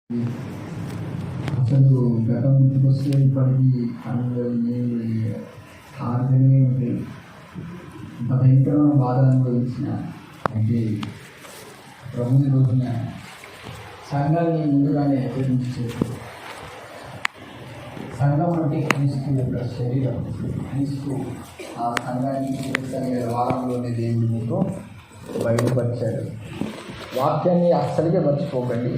అసలు గతం ముందుకొస్తే ఇప్పటికీ పనులు ఆర్థికమే ఉంటాయి. ఇంత భయంకరమైన బాధను అనుభవించిన అంటే ప్రభుని రోజున సంఘాన్ని ముందుగానే హెచ్చరించారు. సంఘం అంటే క్రీస్తు యొక్క శరీరం. క్రీస్తు ఆ సంఘాన్ని క్రీస్తు వారంలోనే దేవుడు మీకు బయలుపరిచాడు. వాక్యాన్ని అస్సలుగా మర్చిపోకండి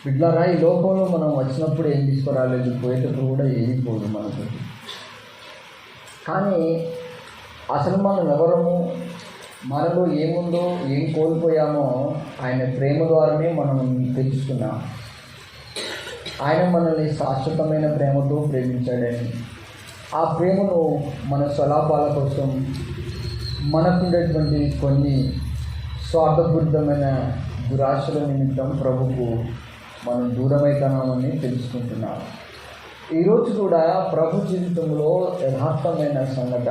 బిడ్డలారా. ఈ లోకంలో మనం వచ్చినప్పుడు ఏం తీసుకురాలేదు, పోయేటప్పుడు కూడా ఏది పోదు మనకు. కానీ అసలు మనం ఎవరము, మనలో ఏముందో, ఏం కోల్పోయామో ఆయన ప్రేమ ద్వారానే మనం తెలుసుకున్నాం. ఆయన మనల్ని శాశ్వతమైన ప్రేమతో ప్రేమించాడని, ఆ ప్రేమను మన స్వలాభాల కోసం మనకుండేటువంటి కొన్ని స్వార్థపూరితమైన దురాశల నిమిత్తం ప్రభుకు మనం దూరమవుతున్నామని తెలుసుకుంటున్నాం. ఈరోజు కూడా ప్రభు జీవితంలో యథార్థమైన సంఘటన,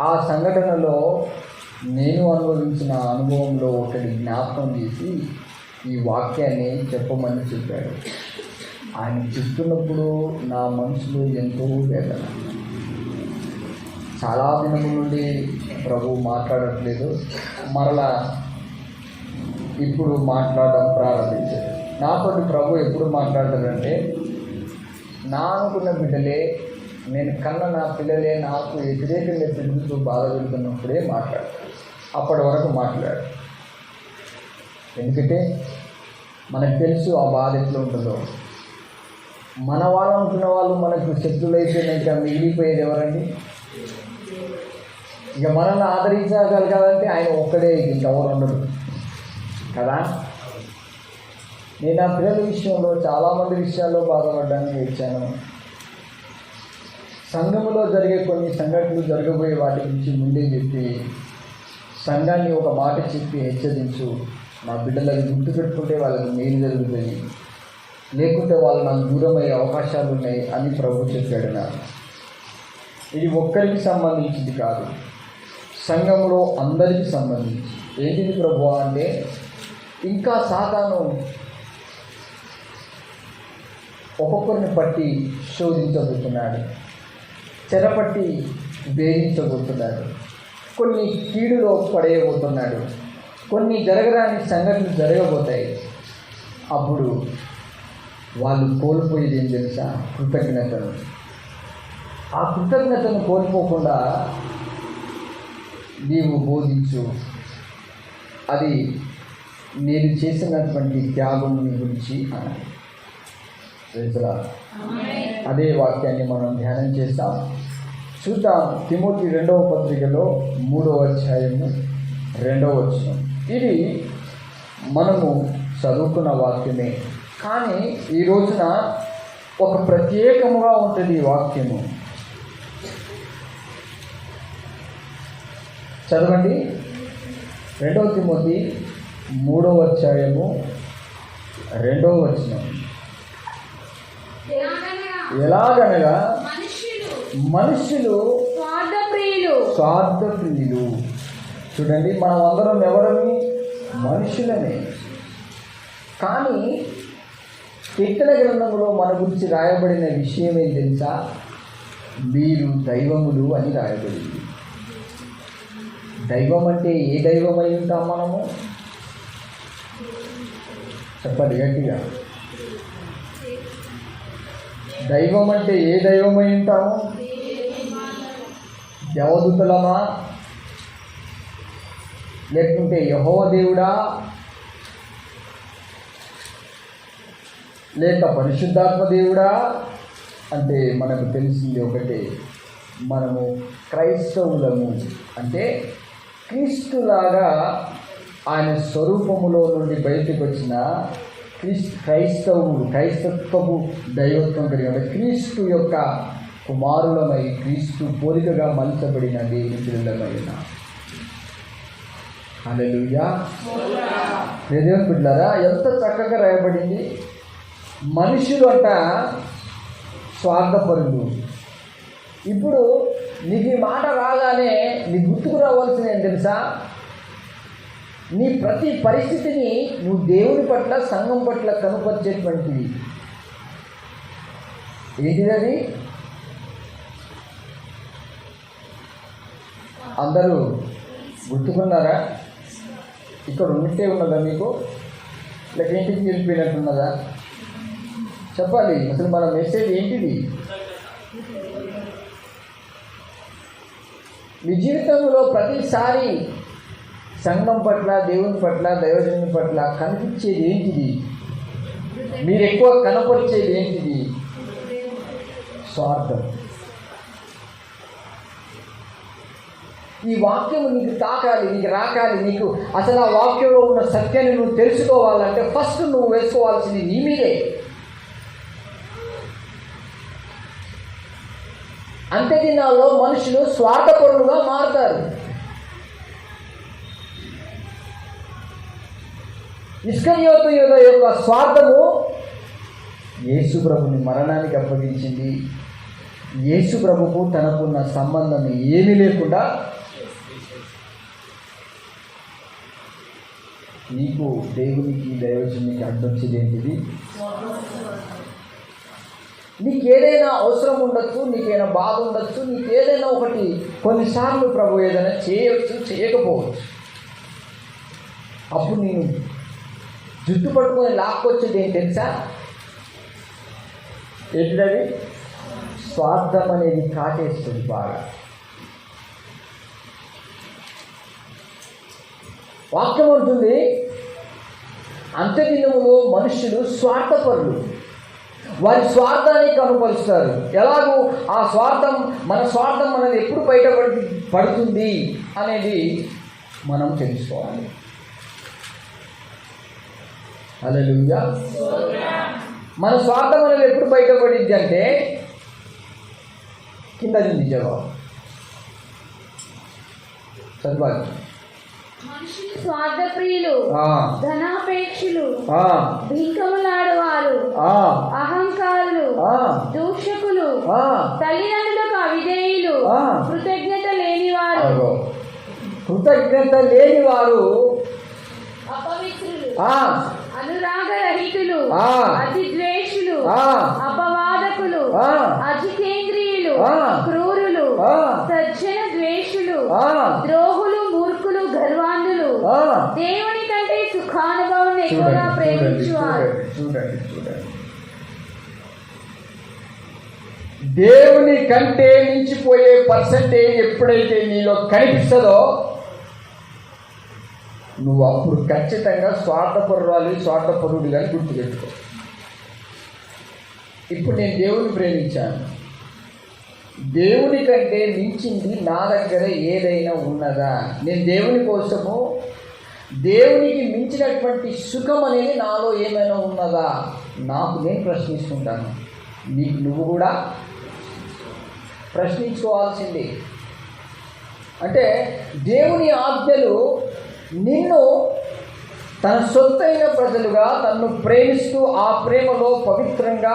ఆ సంఘటనలో నేను అనుభవించిన అనుభవంలో ఒకటి జ్ఞాపకం చేసి ఈ వాక్యాన్ని చెప్పమని చెప్పాడు. ఆయన చెప్తున్నప్పుడు నా మనసులో ఎంతో వేదన. చాలా దినముల నుండి ప్రభు మాట్లాడట్లేదు, మరలా ఇప్పుడు మాట్లాడడం ప్రారంభించాడు. నాతో ప్రభు ఎప్పుడు మాట్లాడతాడంటే, నా అనుకున్న బిడ్డలే, నేను కన్న నా పిల్లలే నాకు వ్యతిరేకంగా తిరుగుతూ బాధ పెడుతున్నప్పుడే మాట్లాడతాడు. అప్పటి వరకు మాట్లాడు. ఎందుకంటే మనకు తెలుసు ఆ బాధ ఎట్లా ఉంటుందో. మన వాళ్ళు అనుకున్న వాళ్ళు మనకు శత్రులైపోయినాక మిగిలిపోయేది ఎవరండి? ఇక మనల్ని ఆదరించగలగాలంటే ఆయన ఒక్కడే, ఇంకెవరు ఉండదు కదా. నేను నా పిల్లల విషయంలో చాలామంది విషయాల్లో బాధపడ్డానికి వచ్చాను. సంఘములో జరిగే కొన్ని సంఘటనలు జరగబోయే వాటి గురించి ముందే చెప్పి సంఘాన్ని ఒక మాట చెప్పి హెచ్చరించు. నా బిడ్డలకు గుర్తుపెట్టుకుంటే వాళ్ళకి మేలు జరుగుతుంది, లేకుంటే వాళ్ళు నాకు దూరం అయ్యే అవకాశాలు ఉన్నాయి అని ప్రభు చెప్పాడు. నాకు ఇది ఒక్కరికి సంబంధించింది కాదు, సంఘంలో అందరికీ సంబంధించి. ఏంటిది ప్రభు అంటే, ఇంకా సాతాను ఒక్కొక్కరిని పట్టి శోధించబోతున్నాడు, చెరపట్టి వేధించబోతున్నాడు, కొన్ని కీడులో పడేయబోతున్నాడు, కొన్ని జరగరాని సంఘటనలు జరగబోతాయి. అప్పుడు వాళ్ళు కోల్పోయేది ఏం తెలుసా? కృతజ్ఞతను. ఆ కృతజ్ఞతను కోల్పోకుండా నీవు బోధించు, అది నేను చేసినటువంటి త్యాగం గురించి అన్నాడు. అదే వాక్యాన్ని మనం ధ్యానం చేస్తాం. చూద్దాం. తిమోతి 2వ పత్రికలో 3వ అధ్యాయము 2వ వచనం. ఇది మనము చదువుకున్న వాక్యమే, కానీ ఈ రోజున ఒక ప్రత్యేకముగా ఉంటుంది ఈ వాక్యము. చదవండి. 2వ తిమోతి 3వ అధ్యాయము 2వ వచనం. ఎలాగనగా మనుషులు స్వార్థప్రియులు. చూడండి, మనం అందరం ఎవరని? మనుషులనే. కానీ కీర్తన గ్రంథంలో మన గురించి రాయబడిన విషయం ఏం తెలుసా? మీరు దైవములు అని రాయబడింది. దైవం అంటే ఏ దైవం అయి ఉంటాం మనము? చెప్పండి గట్టిగా. దైవం అంటే ఏ దైవం అయి ఉంటాము? దేవదూతలమా, లేకుంటే యెహోవా దేవుడా, లేక పరిశుద్ధాత్మ దేవుడా? అంటే మనకు తెలిసింది ఒకటే, మనము క్రైస్తవులము. అంటే క్రీస్తులాగా ఆయన స్వరూపములో నుండి బయటకు వచ్చిన క్రైస్తత్వపు దైవత్వం కలిగిన క్రీస్తు యొక్క కుమారులమై, క్రీస్తు పోలికగా మలచబడిన దేవుని పిల్లలమైన. హల్లెలూయా. దేవుని పిల్లలారా, ఎంత చక్కగా రాయబడింది. మనుషులు అంట స్వార్థపరులు. ఇప్పుడు నీకు ఈ మాట రాగానే నీ గుర్తుకు రావాల్సింది ఏం తెలుసా? నీ ప్రతి పరిస్థితిని నువ్వు దేవుని పట్ల, సంఘం పట్ల కనుపరిచేటువంటిది ఏంటిది? అందరూ గుర్తుకున్నారా? ఇక్కడ ఉన్నట్టే ఉన్నదా మీకు, లేక ఇంటికి వెళ్ళిపోయినట్టున్నదా? చెప్పాలి. అసలు మన మెసేజ్ ఏంటిది? మీ జీవితంలో ప్రతిసారి సంఘం పట్ల, దేవుని పట్ల, దైవజనుని పట్ల కనిపించేది ఏంటిది? మీరు ఎక్కువ కనపరిచేది ఏంటిది? స్వార్థం. ఈ వాక్యం నీకు తాకాలి, నీకు రాకాలి, నీకు అసలు ఆ వాక్యంలో ఉన్న సత్యాన్ని నువ్వు తెలుసుకోవాలంటే ఫస్ట్ నువ్వు వేసుకోవాల్సింది నీ మీదే. అంత్య దినాల్లో మనుషులు స్వార్థపరులుగా మారుతారు. ఇస్కరియోతు యూదా యొక్క స్వార్థము యేసు ప్రభుని మరణానికి అప్పగించింది. యేసు ప్రభుకు తనకున్న సంబంధం ఏమీ లేకుండా నీకు, దేవునికి, దైవజనునికి అడ్డొచ్చేది ఏంటిది? నీకేదైనా అవసరం ఉండొచ్చు, నీకేదైనా బాధ ఉండొచ్చు, నీకేదైనా ఒకటి కొన్నిసార్లు ప్రభు ఏదైనా చేయవచ్చు, చేయకపోవచ్చు. అప్పుడు నేను జుట్టు పట్టుకొని లాక్కొచ్చేది ఏం తెలుసా? ఏంటిది? స్వార్థం అనేది కాటేస్తుంది బాగా. వాక్యం ఉంటుంది, అంత్యదినములో మనుషులు స్వార్థపరులు, వారి స్వార్థాన్ని కనుపరుస్తారు. ఎలాగూ ఆ స్వార్థం, మన స్వార్థం అనేది ఎప్పుడు పడుతుంది అనేది మనం తెలుసుకోవాలి. హల్లెలూయా. మన స్వార్థం అనేది ఎప్పుడు బయటపడింది అంటే కింద ఉంది జవాబు, చదవాలి. మనుషులు స్వార్థప్రియులు, ధనాపేక్షులు, భింకములాడువారు, అహంకారులు, దూషకులు, తల్లిదండ్రులకు అవిధేయులు, కృతజ్ఞత లేనివారు, అపవిత్రులు, అనురాగరహితులు, అతిద్వేషులు, అపవాదకులు, అజితేంద్రియులు, క్రూరులు, సజ్జన ద్వేషులు, ద్రోహులు, మూర్ఖులు, గర్వాంధులు, దేవుని కంటే సుఖానుభవం ఎక్కువగా ప్రేమించువారు. చూడండి, దేవుని కంటే మించిపోయే పర్సెంటేజ్ ఎప్పుడైతే నీలో కనిపిస్తుందో నువ్వు అప్పుడు ఖచ్చితంగా స్వార్థపరుడిగా గుర్తుపెట్టుకో. ఇప్పుడు నేను దేవుని ప్రేమించాను, దేవుని కంటే మించింది నా దగ్గర ఏదైనా ఉన్నదా? నేను దేవుని కోసము, దేవునికి మించినటువంటి సుఖం అనేది నాలో ఏమైనా ఉన్నదా? నాకు నేను ప్రశ్నిస్తుంటాను. నువ్వు కూడా ప్రశ్నించుకోవాల్సిందే. అంటే దేవుని ఆజ్ఞలు నిన్ను తన సొత్తైన ప్రజలుగా తనను ప్రేమిస్తూ ఆ ప్రేమలో పవిత్రంగా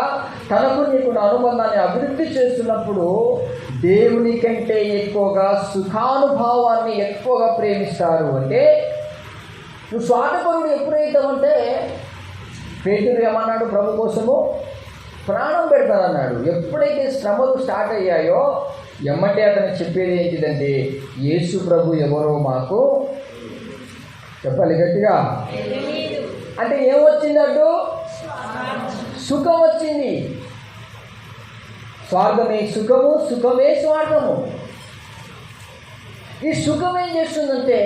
తనకు నీకు అనుబంధాన్ని అభివృద్ధి చేస్తున్నప్పుడు దేవుని కంటే ఎక్కువగా సుఖానుభవాన్ని ఎక్కువగా ప్రేమిస్తారు. అంటే నువ్వు స్వార్థపరుడు ఎప్పుడైతావంటే, పేతురు ఏమన్నాడు? ప్రభు కోసము ప్రాణం పెడతానన్నాడు. ఎప్పుడైతే శ్రమలు స్టార్ట్ అయ్యాయో ఎమ్మటే అతను చెప్పేది ఏంటిదంటే, యేసు ప్రభు ఎవరో మాకు చెప్పాలి గట్టిగా. అంటే ఏమొచ్చిందట్టు? సుఖం వచ్చింది. స్వార్థమే సుఖము, సుఖమే స్వార్థము. ఈ సుఖం ఏం చేస్తుందంటే,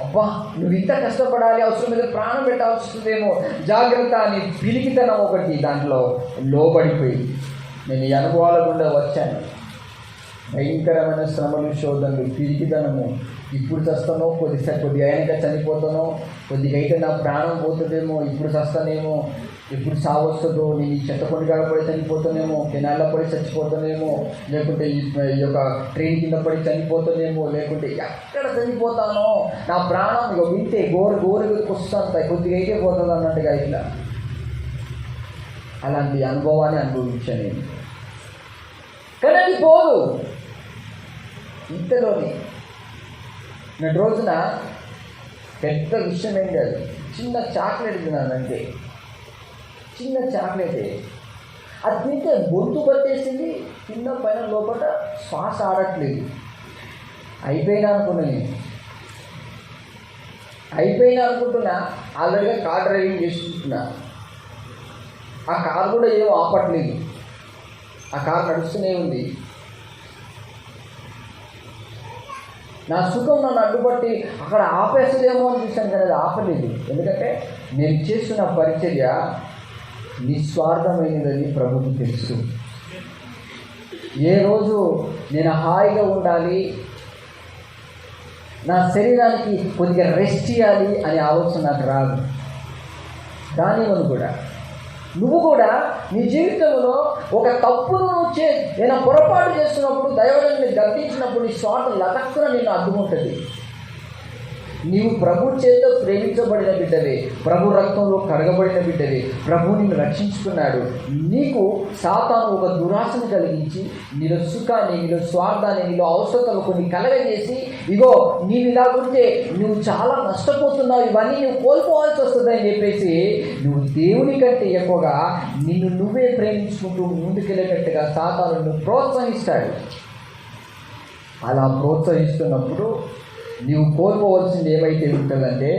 అబ్బా నువ్వు ఇంత కష్టపడాలి, అవసరం మీద ప్రాణం పెట్టాల్సి వస్తుందేమో, జాగ్రత్త అని పిలికితనం ఒకటి దాంట్లో లోబడిపోయి. నేను ఈ అనుభవాల గుండా వచ్చాను. భయంకరమైన శ్రమలు, శోధనలు, పిరికిదనము. ఇప్పుడు చస్తానో, కొద్ది అయినాక చనిపోతానో, కొద్దిగా అయితే నా ప్రాణం పోతుందేమో, ఇప్పుడు చస్తానేమో, ఎప్పుడు సావు వస్తుందో, నేను ఈ చెత్తకొండి పడి చనిపోతానేమో, కెనాల్లో పడి చచ్చిపోతానేమో, లేకుంటే ఈ యొక్క ట్రైన్ కింద పడి చనిపోతానేమో, లేకుంటే ఎక్కడ చనిపోతానో, నా ప్రాణం ఇక వింటే గోరు వస్తుంటాయి, కొద్దిగా అయితే పోతుంది అన్నట్టుగా ఇట్లా. అలాంటి అనుభవాన్ని అనుభవించాను నేను. కానీ అది పోదు. ఇంతలోని నేను రోజున పెద్ద విషయం ఏం కాదు. చిన్న చాక్లెట్ తిన్నానంటే, చిన్న చాక్లెటే, అది తింటే గొంతు పట్టేసింది, కింద పైన లోపల శ్వాస ఆడట్లేదు. అయిపోయినా అనుకుంటున్నా, ఆల్రెడీగా కార్ డ్రైవింగ్ చేసుకుంటున్నా. ఆ కార్ కూడా ఏమో ఆపట్లేదు, ఆ కార్ నడుస్తూనే ఉంది. నా సుఖం నన్ను అడ్డుపట్టి అక్కడ ఆపేస్తుందేమో అని చూశాను, కానీ అది ఆపలేదు. ఎందుకంటే నేను చేస్తున్న పరిచర్య నిస్వార్థమైనదని ప్రభువుకు తెలుసు. ఏ రోజు నేను హాయిగా ఉండాలి, నా శరీరానికి కొద్దిగా రెస్ట్ ఇవ్వాలి అనే ఆలోచన నాకు రాదు. దానివల్ల కూడా నువ్వు కూడా నీ జీవితంలో ఒక తప్పును నేను పొరపాటు చేస్తున్నప్పుడు, దైవజనుని గర్తించినప్పుడు నీ స్వార్థం లతక్కున నిన్ను అడ్డుకుంటుంది. నీవు ప్రభు చేత ప్రేమించబడిన బిడ్డవే, ప్రభు రక్తంలో కడగబడిన బిడ్డవే, ప్రభు నిన్ను రక్షించుకున్నాడు. నీకు సాతాను ఒక దురాశను కలిగించి నీలో సుఖాన్ని, నీలో స్వార్థాన్ని, నీలో అవసరతలు కొన్ని కలగజేసి, ఇగో నీవు ఇలా ఉంటే నువ్వు చాలా నష్టపోతున్నావు, ఇవన్నీ నువ్వు కోల్పోవాల్సి వస్తుందని చెప్పేసి నువ్వు దేవుని కంటే ఎక్కువగా నిన్ను నువ్వే ప్రేమించుకుంటూ ముందుకెళ్ళేటట్టుగా సాతాను నువ్వు ప్రోత్సహిస్తాడు. అలా ప్రోత్సహిస్తున్నప్పుడు నీవు కోల్పోవలసింది ఏమైతే ఉంటుందంటే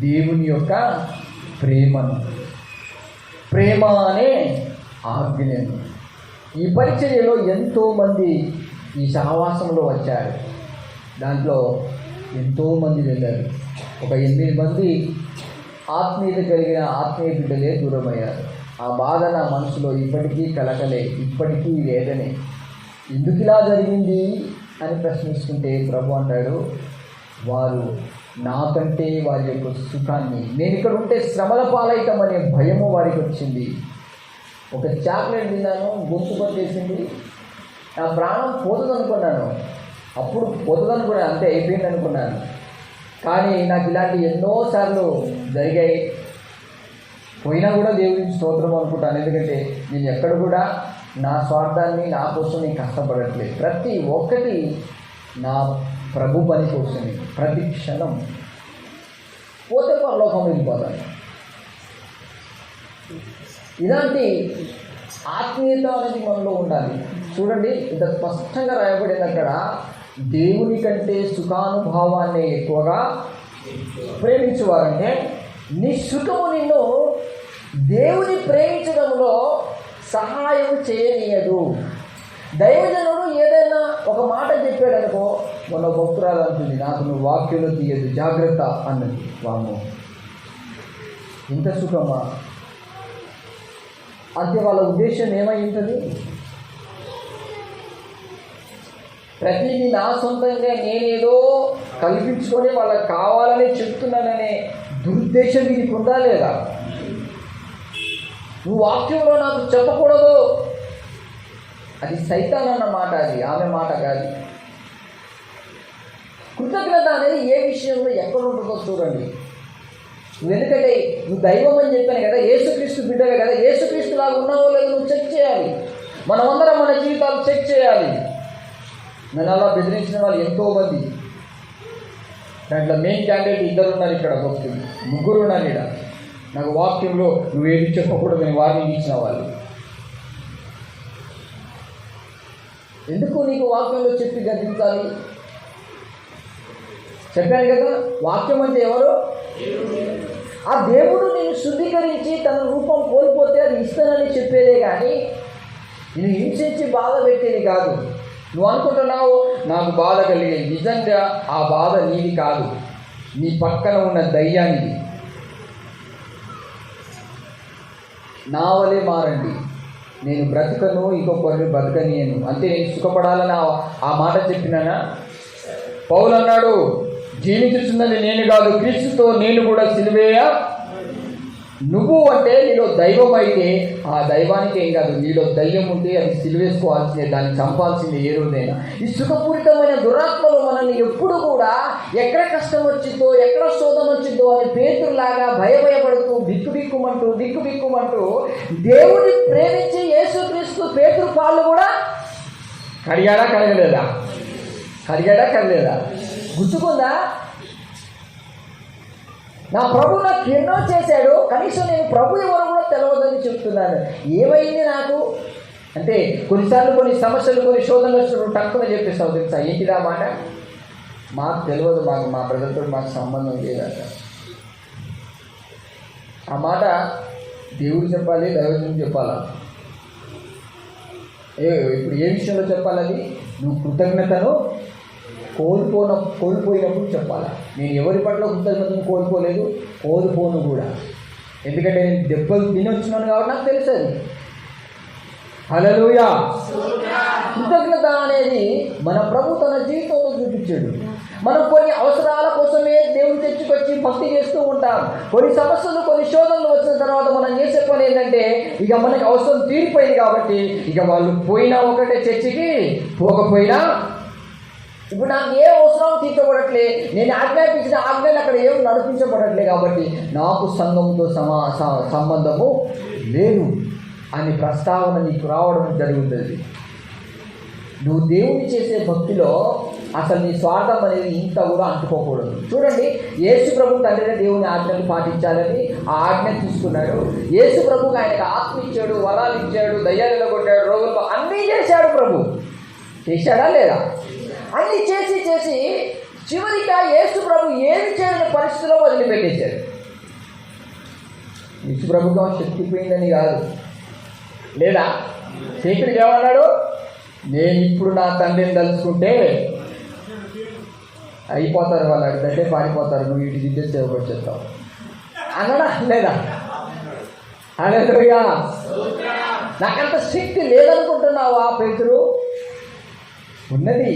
దేవుని యొక్క ప్రేమ అనే ఆజ్ఞను. ఈ పరిచర్యలో ఎంతోమంది ఈ సహవాసంలో వచ్చారు, దాంట్లో ఎంతోమంది వెళ్ళారు. ఒక 8 మంది ఆత్మీయత కలిగిన ఆత్మీయ బిడ్డలే దూరమయ్యారు. ఆ బాధ నా మనసులో ఇప్పటికీ కలకలే, ఇప్పటికీ వేదనే. ఎందుకు ఇలా జరిగింది అని ప్రశ్నిస్తుంటే ప్రభు అంటాడు, వారు నాకంటే వారి యొక్క సుఖాన్ని, నేను ఇక్కడ ఉంటే శ్రమల పాలైతం అనే భయము వారికి వచ్చింది. ఒక చాక్లెట్ తిన్నాను, గొంతు పట్టేసింది, నా ప్రాణం పోతుంది అనుకున్నాను, అప్పుడు పోతుంది అనుకున్నాను, అంతే అయిపోయింది అనుకున్నాను. కానీ నాకు ఇలాంటి ఎన్నోసార్లు జరిగాయి. పోయినా కూడా దేవుడికి స్తోత్రం అనుకుంటాను. ఎందుకంటే నేను ఎక్కడ కూడా నా స్వార్థాన్ని, నా కోసం నేను కష్టపడట్లేదు. ప్రతి ఒక్కటి నా ప్రభు పని కోసమే. ప్రతి క్షణం పోతే పరలోకం వెళ్ళిపోతాను. ఇలాంటి ఆత్మీయత అనేది మనలో ఉండాలి. చూడండి, ఇంత స్పష్టంగా రాయబడింది అక్కడ, దేవుని కంటే సుఖానుభవాన్ని ఎక్కువగా ప్రేమించేవారంటే నీ సుఖము నిన్ను దేవుని ప్రేమించడంలో సహాయం చేయనీయదు. దైవజనుడు ఏదైనా ఒక మాట చెప్పాడు అనుకో, మొన్న భక్తురాలు అంటుంది, నాకు నువ్వు వాక్యంలో తీయదు జాగ్రత్త అన్నది. వాము, ఇంత సుఖమా అంటే వాళ్ళ ఉద్దేశం ఏమై ఉంటుంది? ప్రతిదీ నా సొంతంగా నేనేదో కల్పించుకొని వాళ్ళకి కావాలని చెప్తున్నాననే దురుద్దేశం వీరికి ఉందా లేదా? నువ్వు వాక్యంలో నాకు చెప్పకూడదు, అది సైతాన్ అన్న మాట, అది ఆమె మాట కాదు. కృతజ్ఞత అనేది ఏ విషయంలో ఎక్కడ ఉంటుందో చూడండి. నువ్వు ఎందుకంటే నువ్వు దైవం అని చెప్పాను కదా, యేసుక్రీస్తు బిడ్డవే కదా, యేసుక్రీస్తు లాగా ఉన్నావో లేదో నువ్వు చెక్ చేయాలి. మనమందరం మన జీవితాలు చెక్ చేయాలి. నన్ను అలా బెదిరించిన వాళ్ళు ఎంతోమంది, దాంట్లో మెయిన్ క్యాండిడేట్ 2 ఉన్నారు ఇక్కడ, భక్తులు 3 ఉన్నారు ఇక్కడ. నాకు వాక్యంలో నువ్వేది చెప్పకూడదని వార్నింగ్ ఇచ్చిన వాళ్ళు. ఎందుకు నీకు వాక్యంలో చెప్పి గర్జించాలి? చెప్పాను కదా, వాక్యం అంటే ఎవరు? ఆ దేవుడు నేను శుద్ధీకరించి తన రూపం కోల్పోతే అది ఇస్తానని చెప్పేదే కానీ నేను హింసించి బాధ పెట్టేది కాదు. నువ్వు అనుకుంటున్నావు నాకు బాధ కలిగేది, నిజంగా ఆ బాధ నీది కాదు, నీ పక్కన ఉన్న దయ్యానిది. నా వలే మారండి, నేను బ్రతకను, ఇంకొకరిని బ్రతకనియను. అంతే, నేను సుఖపడాలని ఆ మాట చెప్పినానా? పౌలు అన్నాడు, జీవించుతున్నది నేను కాదు, క్రీస్తుతో నేను కూడా సిలువేయ. నువ్వు అంటే నీలో దైవం అయితే ఆ దైవానికి ఏం కాదు, నీలో దయ్యం ఉంటే అది సిలువేసుకోవాల్సిందే, దాన్ని చంపాల్సిందే ఏ రోజైనా. ఈ సుఖపూరితమైన దురాత్మలు మనల్ని ఎప్పుడు కూడా ఎక్కడ కష్టం వచ్చిందో, ఎక్కడ శోధన వచ్చిందో అని పేతురులాగా భయపడుతూ దిక్కుమంటూ దేవుని ప్రేమించి యేసుక్రీస్తు పేతురు పాలు కూడా కడిగాడా కడగలేదా? గుర్తుకుందా? నా ప్రభు నాకు ఎన్నో చేశాడు, కనీసం నేను ప్రభు ఎవరు కూడా తెలియదని చెప్తున్నాను. ఏమైంది నాకు అంటే కొన్నిసార్లు కొన్ని సమస్యలు, కొన్ని శోధనలు వచ్చినప్పుడు టక్కున చెప్పేస్తావు తెలుసా, ఏంటిదా మాట, మాకు తెలియదు, మా బ్రదర్తో మాకు సంబంధం లేదట. ఆ మాట దేవుడు చెప్పాలి, దైవజనుడు చెప్పాలా? ఇప్పుడు ఏ విషయంలో చెప్పాలి? అది నువ్వు కృతజ్ఞతను కోల్పోయినప్పుడు చెప్పాలా. నేను ఎవరి పట్ల కృతజ్ఞతను కోల్పోలేదు, కోల్పోను కూడా. ఎందుకంటే నేను దెబ్బలు తినొచ్చినాను కాబట్టి నాకు తెలుసు అది. హల్లెలూయా. కృతజ్ఞత అనేది మన ప్రభు తన జీవితంలో చూపించాడు. మనం కొన్ని అవసరాల కోసమే దేవుడు తెచ్చుకొచ్చి భక్తి చేస్తూ ఉంటాం. కొన్ని సమస్యలు, కొన్ని శోధనలు వచ్చిన తర్వాత మనం చేసే పని ఏంటంటే, ఇక మనకి అవసరం తీరిపోయింది కాబట్టి ఇక వాళ్ళు పోయినా ఒకటే చర్చికి, పోకపోయినా ఇప్పుడు నాకు ఏ అవసరం తీర్చబడట్లే, నేను ఆజ్ఞాపించిన ఆజ్ఞలు అక్కడ ఏం నడిపించబడట్లే కాబట్టి నాకు సంఘంతో సంబంధము లేదు అని ప్రస్తావన నీకు రావడం జరుగుతుంది. నువ్వు దేవుని చేసే భక్తిలో అసలు నీ స్వార్థం అనేది ఇంత కూడా అంటుకోకూడదు. చూడండి, యేసు ప్రభు తండ్రిని దేవుని ఆజ్ఞలు పాటించాలని ఆ ఆజ్ఞ తీసుకున్నాడు. యేసు ప్రభుకి ఆయనకు ఆత్మ ఇచ్చాడు, వరాలు ఇచ్చాడు, దయ్యాలలో కొట్టాడు, రోగులు అన్నీ చేశాడు. ప్రభు చేశాడా లేదా? అన్నీ చేసి చివరిగా యేసు ప్రభు ఏమి చేయని పరిస్థితిలో వదిలిపెట్టేశాడు. యేసు ప్రభుత్వం శక్తిపోయిందని కాదు, లేదా శేఖరుడు ఏమన్నాడు, నేను ఇప్పుడు నా తండ్రిని తలుచుకుంటే అయిపోతారు, వాళ్ళు అడిగితే పారిపోతారు, నువ్వు ఇటు దిద్దే సేవపడి చెప్తావు అన్నాడా లేదా? హల్లెలూయా. నాకంత శక్తి లేదనుకుంటున్నావా పేతురు? ఉన్నది,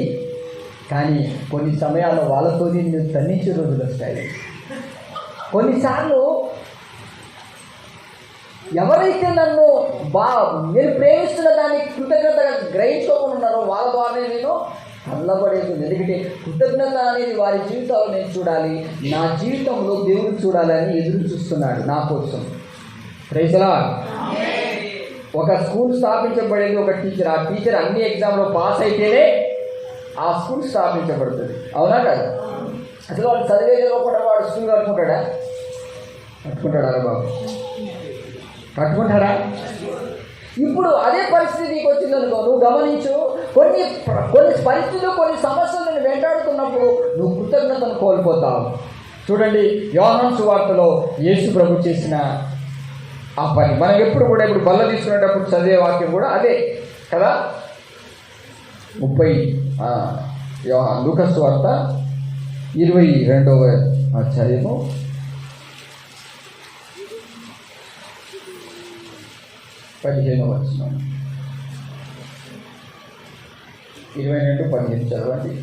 కానీ కొన్ని సమయాల్లో వాళ్ళతో నేను తన్నించే రోజులు వస్తాయి. కొన్నిసార్లు ఎవరైతే నన్ను నేను ప్రేమిస్తున్న దాన్ని కృతజ్ఞతగా గ్రహించుకోకుండా ఉన్నారో వాళ్ళ ద్వారానే నేను అల్లబడేస్తుంది. ఎందుకంటే కృతజ్ఞత అనేది వారి జీవితంలో నేను చూడాలి, నా జీవితంలో దేవుడు చూడాలని ఎదురు చూస్తున్నాడు నా కోసం. Praise the lord. ఒక స్కూల్ స్థాపించబడేది ఒక టీచర్. ఆ టీచర్ అన్ని ఎగ్జామ్లో పాస్ అయితేనే ఆ స్కూల్ స్థాపించబడుతుంది. అవునా కాదు? అసలు వాడు చదివేదిలో కూడా వాడు స్కూల్ కట్టుకుంటాడా? బాబు, కట్టుకుంటాడా? ఇప్పుడు అదే పరిస్థితి నీకు వచ్చిందనుకో, నువ్వు గమనించు, కొన్ని పరిస్థితులు, కొన్ని సమస్యలు నేను వెంటాడుతున్నప్పుడు నువ్వు కృతజ్ఞతను కోల్పోతావు. చూడండి, యోహాను సువార్తలో యేసు ప్రభు చేసిన ఆ పని మనం ఎప్పుడు కూడా ఇప్పుడు బల్ల తీసుకునేటప్పుడు చదివే వాక్యం కూడా అదే కదా. 30 లూకాసు వార్త 22వ అధ్యాయము 15వ వచనం. 22:15 చదవండి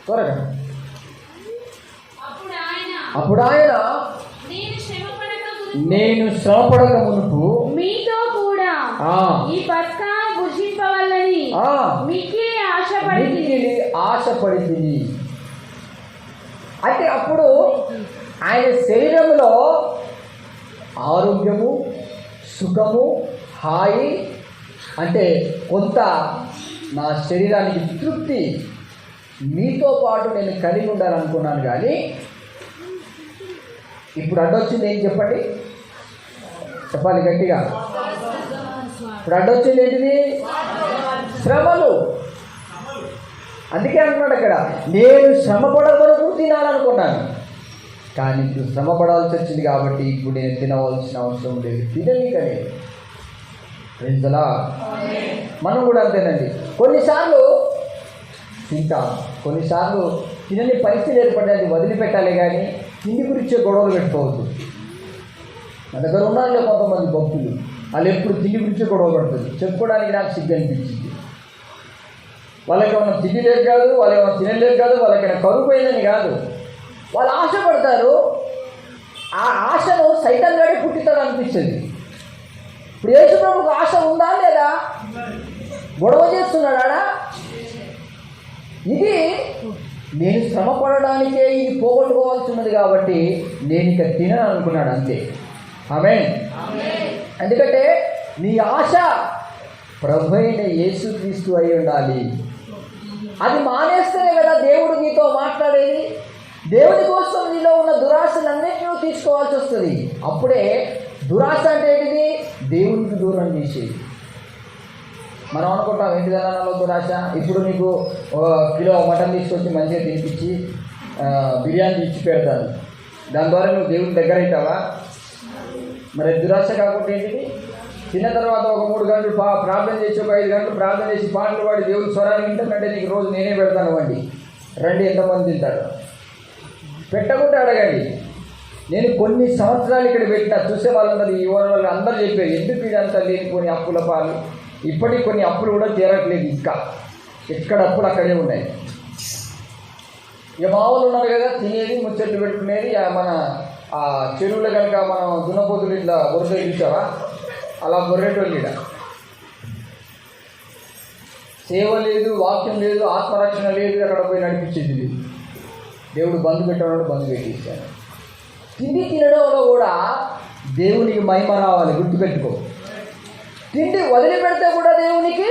త్వరగా. అప్పుడు ఆయన నేను శ్రమపడక మునుపు మీతో కూడా ఈ పస్కాను భుజింపవల్లని మిక్కిలి ఆశపడింది. అంటే అప్పుడు ఆయన శరీరంలో ఆరోగ్యము, సుఖము, హాయి, అంటే కొంత నా శరీరానికి తృప్తి మీతో పాటు నేను కలిగి ఉండాలనుకున్నాను. కానీ ఇప్పుడు అడ్డొచ్చింది ఏం చెప్పండి, చెప్పాలి గట్టిగా. ఇప్పుడు అడ్డొచ్చింది ఏంటిది? శ్రమలు. అందుకే అంటున్నాడు అక్కడ, నేను శ్రమపడ వరకు తినాలనుకున్నాను, కానీ ఇప్పుడు శ్రమ పడాల్సి వచ్చింది కాబట్టి ఇప్పుడు నేను తినవలసిన అవసరం లేదు, తిననీకనే. Praise the lord. మనం కూడా అంతేనండి, కొన్నిసార్లు తింటాం, కొన్నిసార్లు తినని పరిస్థితి ఏర్పడేది వదిలిపెట్టాలి, కానీ తిండి గురించే గొడవలు పెట్టుకోవద్దు. మన దగ్గర ఉన్నారులే కొంతమంది భక్తులు, వాళ్ళు ఎప్పుడు తిండి గురించే గొడవ పడుతుంది. చెప్పుకోవడానికి నాకు సిగ్గు అనిపించింది. వాళ్ళకి ఏమైనా తిండి లేదు కాదు, వాళ్ళు ఏమైనా తినలేదు కాదు, వాళ్ళకైనా కరువు పోయిందని కాదు, వాళ్ళు ఆశపడతారు. ఆ ఆశను సైతం గాడి పుట్టితాడు అనిపిస్తుంది. ఇప్పుడు యేసు ప్రభువుకు ఆశ ఉందా లేదా? గొడవ చేస్తున్నాడా? ఇది నేను శ్రమ పడడానికే ఇది పోగొట్టుకోవాల్సి ఉన్నది కాబట్టి నేను ఇక తినను అనుకున్నాడు, అంతే. ఆమేన్. ఎందుకంటే నీ ఆశ ప్రభువైన యేసుక్రీస్తు అయి ఉండాలి. అది మానేస్తేనే కదా దేవుడు నీతో మాట్లాడేది. దేవుని కోసం నీలో ఉన్న దురాశలన్నింటినీ తీసుకోవాల్సి వస్తుంది. అప్పుడే దురాశ అంటే ఏంటిది? దేవునికి దూరం చేసేది. మనం అనుకుంటాం ఏంటిదన్నాలో దురాశ. ఇప్పుడు నీకు కిలో మటన్ తీసుకొచ్చి మంచిగా తినిపించి బిర్యానీ ఇచ్చి పెడతాను, దాని ద్వారా నువ్వు దేవుని దగ్గర అవుతావా? మరి దురాశ కాకుండా ఏంటిది? తిన్న తర్వాత ఒక 3 గంటలు ప్రార్థన చేసి, ఒక 5 గంటలు ప్రార్థన చేసి పాటలు పాడి దేవుని స్వరాన్ని వింటానంటే నీకు రోజు నేనే పెడతాను వండి, రండి ఎంతమంది తింటారు? పెట్టకుండా అడగండి. నేను కొన్ని సంవత్సరాలు ఇక్కడ పెట్టినా చూసే వాళ్ళందరూ ఈ వాళ్ళు అందరూ చెప్పారు, ఎందుకు ఇదంతా లేనిపోని అప్పుల పాలు. ఇప్పటికి కొన్ని అప్పులు కూడా తీరట్లేదు, ఇంకా ఎక్కడ అప్పులు అక్కడే ఉన్నాయి. ఇక మామూలు ఉన్నారు కదా, తినేది ముచ్చట్లు పెట్టుకునేది. మన ఆ చెరువులో కనుక మనం దున్నపోతులు ఇట్లా బొర్రె చూసావా, అలా బొర్రెటోళ్ళు ఇడ సేవ లేదు, వాక్యం లేదు, ఆత్మరక్షణ లేదు, అక్కడ పోయి నడిపించేది లేదు. దేవుడు బంధు పెట్టాడు, బంధు పెట్టించాడు. తిండి తినడంలో కూడా దేవునికి మహిమ రావాలి, గుర్తుపెట్టుకో. తిండి వదిలిపెడితే కూడా దేవునికి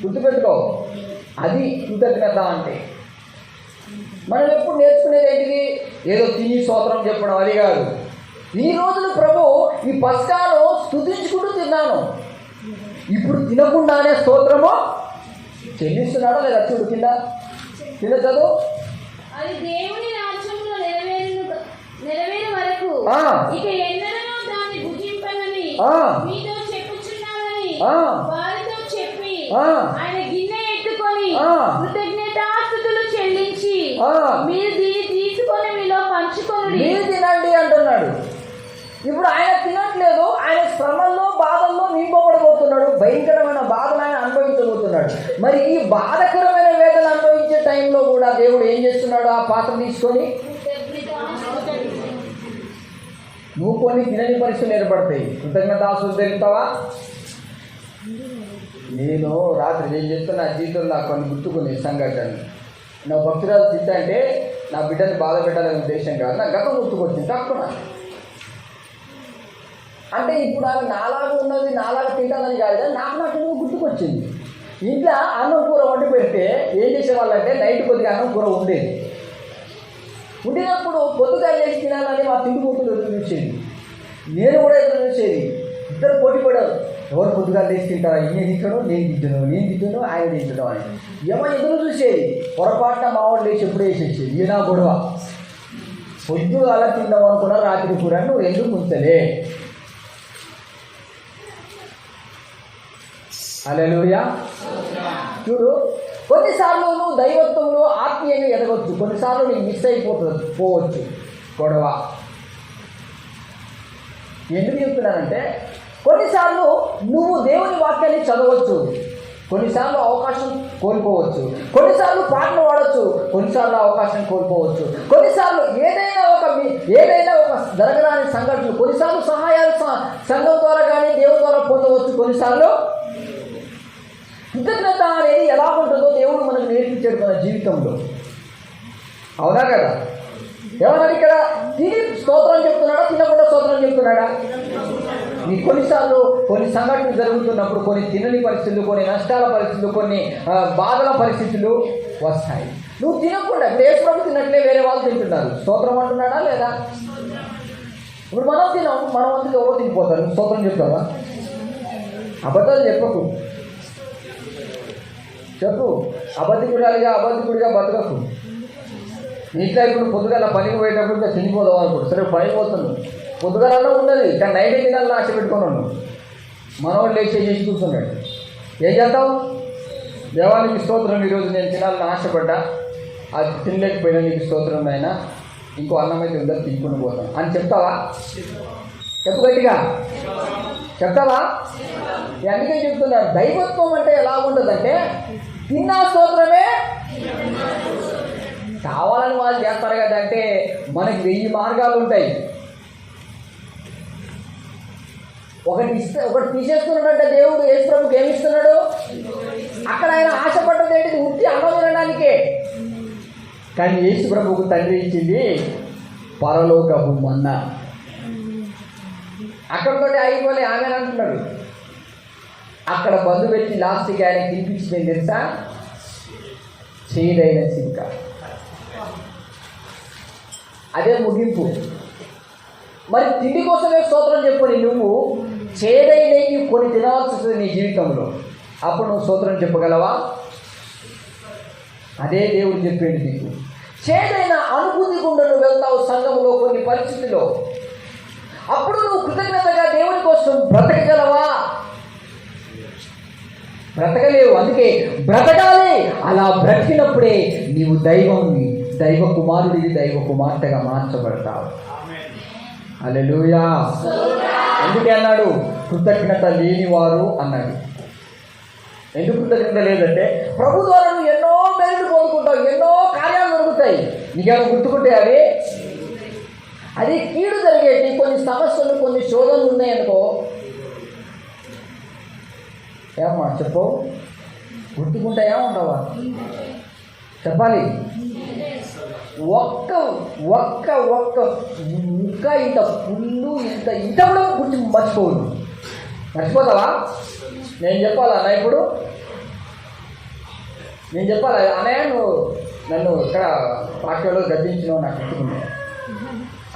గుర్తుపెట్టుకో. అది కృతజ్ఞత అంటే. మనం ఎప్పుడు నేర్చుకునేది ఏంటిది? ఏదో తిని స్తోత్రం చెప్పడం, అది కాదు. ఈ రోజులు ప్రభు ఈ పస్కాను స్తుతించుకుంటూ తిన్నాను, ఇప్పుడు తినకుండానే స్తోత్రము చెల్లిస్తున్నాడా లేదా? చూడు కింద చదువు. అది దేవుని రాజ్యంలో నెరవేరు వరకు ఇక ఎన్నడూ దాన్ని భుజింపనని మీతో చెప్పుచున్నానని వారితో చెప్పి ఆయన గిన్నె ఎత్తుకొని కృతజ్ఞతాస్తుతులు చెల్లించి మీరు దీన్ని తీసుకొని మీలో పంచుకొని మీరు తినండి అంటున్నాడు. ఇప్పుడు ఆయన తినట్లేదు, ఆయన శ్రమల్లో బాధల్లో నింపబడబోతున్నాడు, భయంకరమైన బాధలు ఆయన అనుభవించబోతున్నాడు. మరి ఈ బాధకరమైన వేదన అనుభవించే టైంలో కూడా దేవుడు ఏం చేస్తున్నాడు? ఆ పాత్ర తీసుకొని నువ్వు కొన్ని తినని పరిస్థితులు ఏర్పడతాయి, కృతజ్ఞతాస్తుతులు తెలుపుతావా? నేను రాత్రి ఏం చేస్తున్నా, జీవితంలో నాకు కొన్ని గుర్తుకునే సంఘటనలు. నా భక్తురాలు తింటే నా బిడ్డని బాధ పెట్టాలనే ఉద్దేశం కాదు, నా గతం గుర్తుకొచ్చింది తక్కువ. అంటే ఇప్పుడు ఆమె నాలాగా ఉన్నది, నాలాగా తింటానని కాదు, నాకు గుర్తుకొచ్చింది. ఇంట్లో అన్నం కూర వండి పెడితే ఏం చేసేవాళ్ళంటే నైట్ కొద్దిగా అన్నం కూర ఉండేది. ఉండినప్పుడు పొద్దుగా లేచి తినాలని మా తిండిపోతులు ఎదురు చూసేది, నేను కూడా ఎదురు చూసేది. ఇద్దరు పోటీ పడారు, ఎవరు పొద్దుగా లేచి తింటారా? ఈయన తింటాడు, నేను తింటాను, ఆయన తింటాడు అని ఏమో ఎదురు చూసేది. పొరపాటున మా వాడు లేచి ఎప్పుడు వేసేసేది. ఈయన గొడవ, పొద్దుగా అలా తిందాం అనుకున్నా రాత్రి కూర నువ్వు ఎందుకు ఉంచలే. హల్లెలూయా. చూడు, కొన్నిసార్లు నువ్వు దైవత్వంలో ఆత్మీయంగా ఎదగవచ్చు, కొన్నిసార్లు నీకు మిస్ పోవచ్చు గొడవ. ఎందుకు చెప్తున్నానంటే, కొన్నిసార్లు నువ్వు దేవుని వాక్యాన్ని చదవచ్చు, కొన్నిసార్లు అవకాశం కోల్పోవచ్చు, కొన్నిసార్లు పాటలు పాడవచ్చు, కొన్నిసార్లు అవకాశం కోల్పోవచ్చు, కొన్నిసార్లు ఏదైనా ఒక జరగరాని సంఘటనలు, కొన్నిసార్లు సహాయాలు సంఘం ద్వారా కానీ దేవుని ద్వారా పొందవచ్చు, కొన్నిసార్లు కృతజ్ఞత అనేది ఎలా ఉంటుందో దేవుడు మనకు నేర్పించాడు మన జీవితంలో. అవునా కదా? ఏమన్నా ఇక్కడ తిని స్తోత్రం చెప్తున్నాడా, తినకుండా స్తోత్రం చెప్తున్నాడా? నీ కొన్ని సంఘటనలు జరుగుతున్నప్పుడు కొన్ని తినని పరిస్థితులు, కొన్ని నష్టాల పరిస్థితులు, కొన్ని బాధల పరిస్థితులు వస్తాయి. నువ్వు తినకుండా, ఇప్పుడు యేసుప్రభు తిన్నట్లే వేరే వాళ్ళు తింటున్నారు, స్తోత్రం అంటున్నాడా లేదా? ఇప్పుడు మనం తిన్నాం, మన వంతులు ఎవరో తినిపోతారు, స్తోత్రం చెప్తావా? అబద్ధాలు చెప్పకు, అబద్ధికుడిగా బతకకు. ఇంట్లో ఇప్పుడు పొద్దుగల పనికి పోయేటప్పుడు తినిపోదాం అనుకోడు, సరే పనికి పోతున్నాడు, పొద్దుగలలో ఉన్నది కానీ నైట్ తినాలని ఆశ పెట్టుకుని ఉన్నాడు. మనవాడు లేచి చేసి కూర్చున్నాడు, ఏం చేద్దాం? దేవానికి స్తోత్రం, ఈరోజు నేను తినాలని ఆశపడ్డా, అది తినలేకపోయినా నీకు స్తోత్రం అయినా, ఇంకో అన్నం అయితే ఉందా తినుకుని పోతాం అని చెప్తావా? చెప్పు గట్టిగా చెప్తావా? అందుకే చెప్తున్నారు, దైవత్వం అంటే ఎలా ఉంటుందంటే తిన్నా స్తోత్రమే. కావాలని వాళ్ళు చేస్తారు కదా, అంటే మనకి 1000 మార్గాలు ఉంటాయి. ఒకటి తీసేస్తున్నాడంటే దేవుడు యేసుప్రభుకి ఏమి ఇస్తున్నాడు? అక్కడ ఆయన ఆశపడ్డది ఏంటిది? ఉట్టి అన్నం తినడానికే. కానీ యేసుప్రభుకు తండ్రి ఇచ్చింది పరలోకపు మన్నా. అక్కడితో అయిపోలే, ఆమె అంటున్నాడు. అక్కడ బంధు పెట్టి లాస్ట్కి ఆయన తినిపించింది తెలుసా? చేదైన సిక్క. అదే ముగింపు. మరి తిండి కోసమే స్తోత్రం చెప్పుకొని నువ్వు చేదైనవి కొన్ని తినవలసి వస్తుంది నీ జీవితంలో, అప్పుడు నువ్వు స్తోత్రం చెప్పగలవా? అదే దేవుడు చెప్పేది నీకు. చేదైన అనుభూతి గుండా నువ్వు వెళ్తావు సంఘంలో కొన్ని పరిస్థితుల్లో, అప్పుడు నువ్వు కృతజ్ఞతగా దేవుని కోసం బ్రతకగలవా? బ్రతకలేవు. అందుకే బ్రతకాలి. అలా బ్రతికినప్పుడే నీవు దైవ కుమారుడివి, దైవ కుమార్తెగా మార్చబడతావు. హల్లెలూయా. అందుకే అన్నాడు కృతజ్ఞత లేనివారు అన్నాడు. ఎందుకు కృతజ్ఞత లేదంటే ప్రభు ద్వారా నువ్వు ఎన్నో మేలు పొందుకుంటావు, ఎన్నో కార్యాలు జరుగుతాయి. నీకేమో గుర్తుకుంటే అవి అది కీడు జరిగేది. కొన్ని సమస్యలు, కొన్ని శోధనలు ఉన్నాయనుకో, ఏమమ్మా చెప్పు, గుర్తుకుంటా ఏమంటావా చెప్పాలి. ఒక్క ఒక్క ఒక్క ముక్క ఇంత పుల్లు ఇంత కూడా గుర్తు మర్చిపోవద్దు. మర్చిపోతావా? నేను చెప్పాలా అన్న? ఇప్పుడు నేను చెప్పాలా అన్నయ్య, నువ్వు నన్ను ఇక్కడ పాఠ్యంలో గద్దించినావు, నాకు గుర్తుకుండే,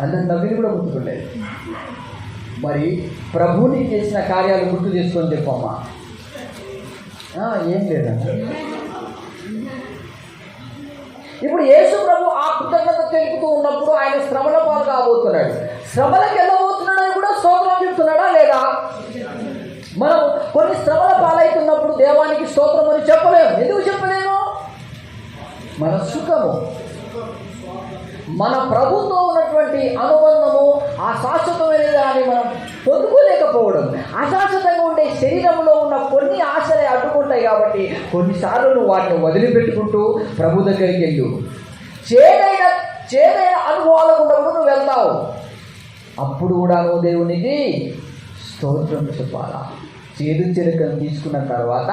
అందరు నవ్విని కూడా గుర్తుకుండేది. మరి ప్రభువుని చేసిన కార్యాలు గుర్తు చేసుకొని చెప్పమ్మా. ఏం లేదన్నా. ఇప్పుడు యేసు ప్రభు ఆ కృతజ్ఞత తెలుపుతూ ఉన్నప్పుడు ఆయన శ్రమల పాలు కాబోతున్నాడు. శ్రమలకు వెళ్ళబోతున్నాడని కూడా స్తోత్రం చెప్తున్నాడా లేదా? మనం కొన్ని శ్రమల పాలవుతున్నప్పుడు దేవానికి స్తోత్రం అని చెప్పలేము. ఎందుకు చెప్పలేము? మన సుఖము, మన ప్రభుతో ఉన్నటువంటి అనుబంధము ఆ శాశ్వతమైన దాన్ని మనం పొందుకోలేకపోవడం, అశాశ్వతంగా ఉండే శరీరంలో ఉన్న కొన్ని ఆశలే అడ్డుకుంటాయి. కాబట్టి కొన్నిసార్లు నువ్వు వాటిని వదిలిపెట్టుకుంటూ ప్రభు దగ్గరికి వెళ్ళు. చేదైన అనుభవాలకు ఉన్నప్పుడు నువ్వు వెళ్తావు. అప్పుడు కూడా నువ్వు దేవునికి స్తోత్రం చెప్పాలా. చేదు చిరకను తీసుకున్న తర్వాత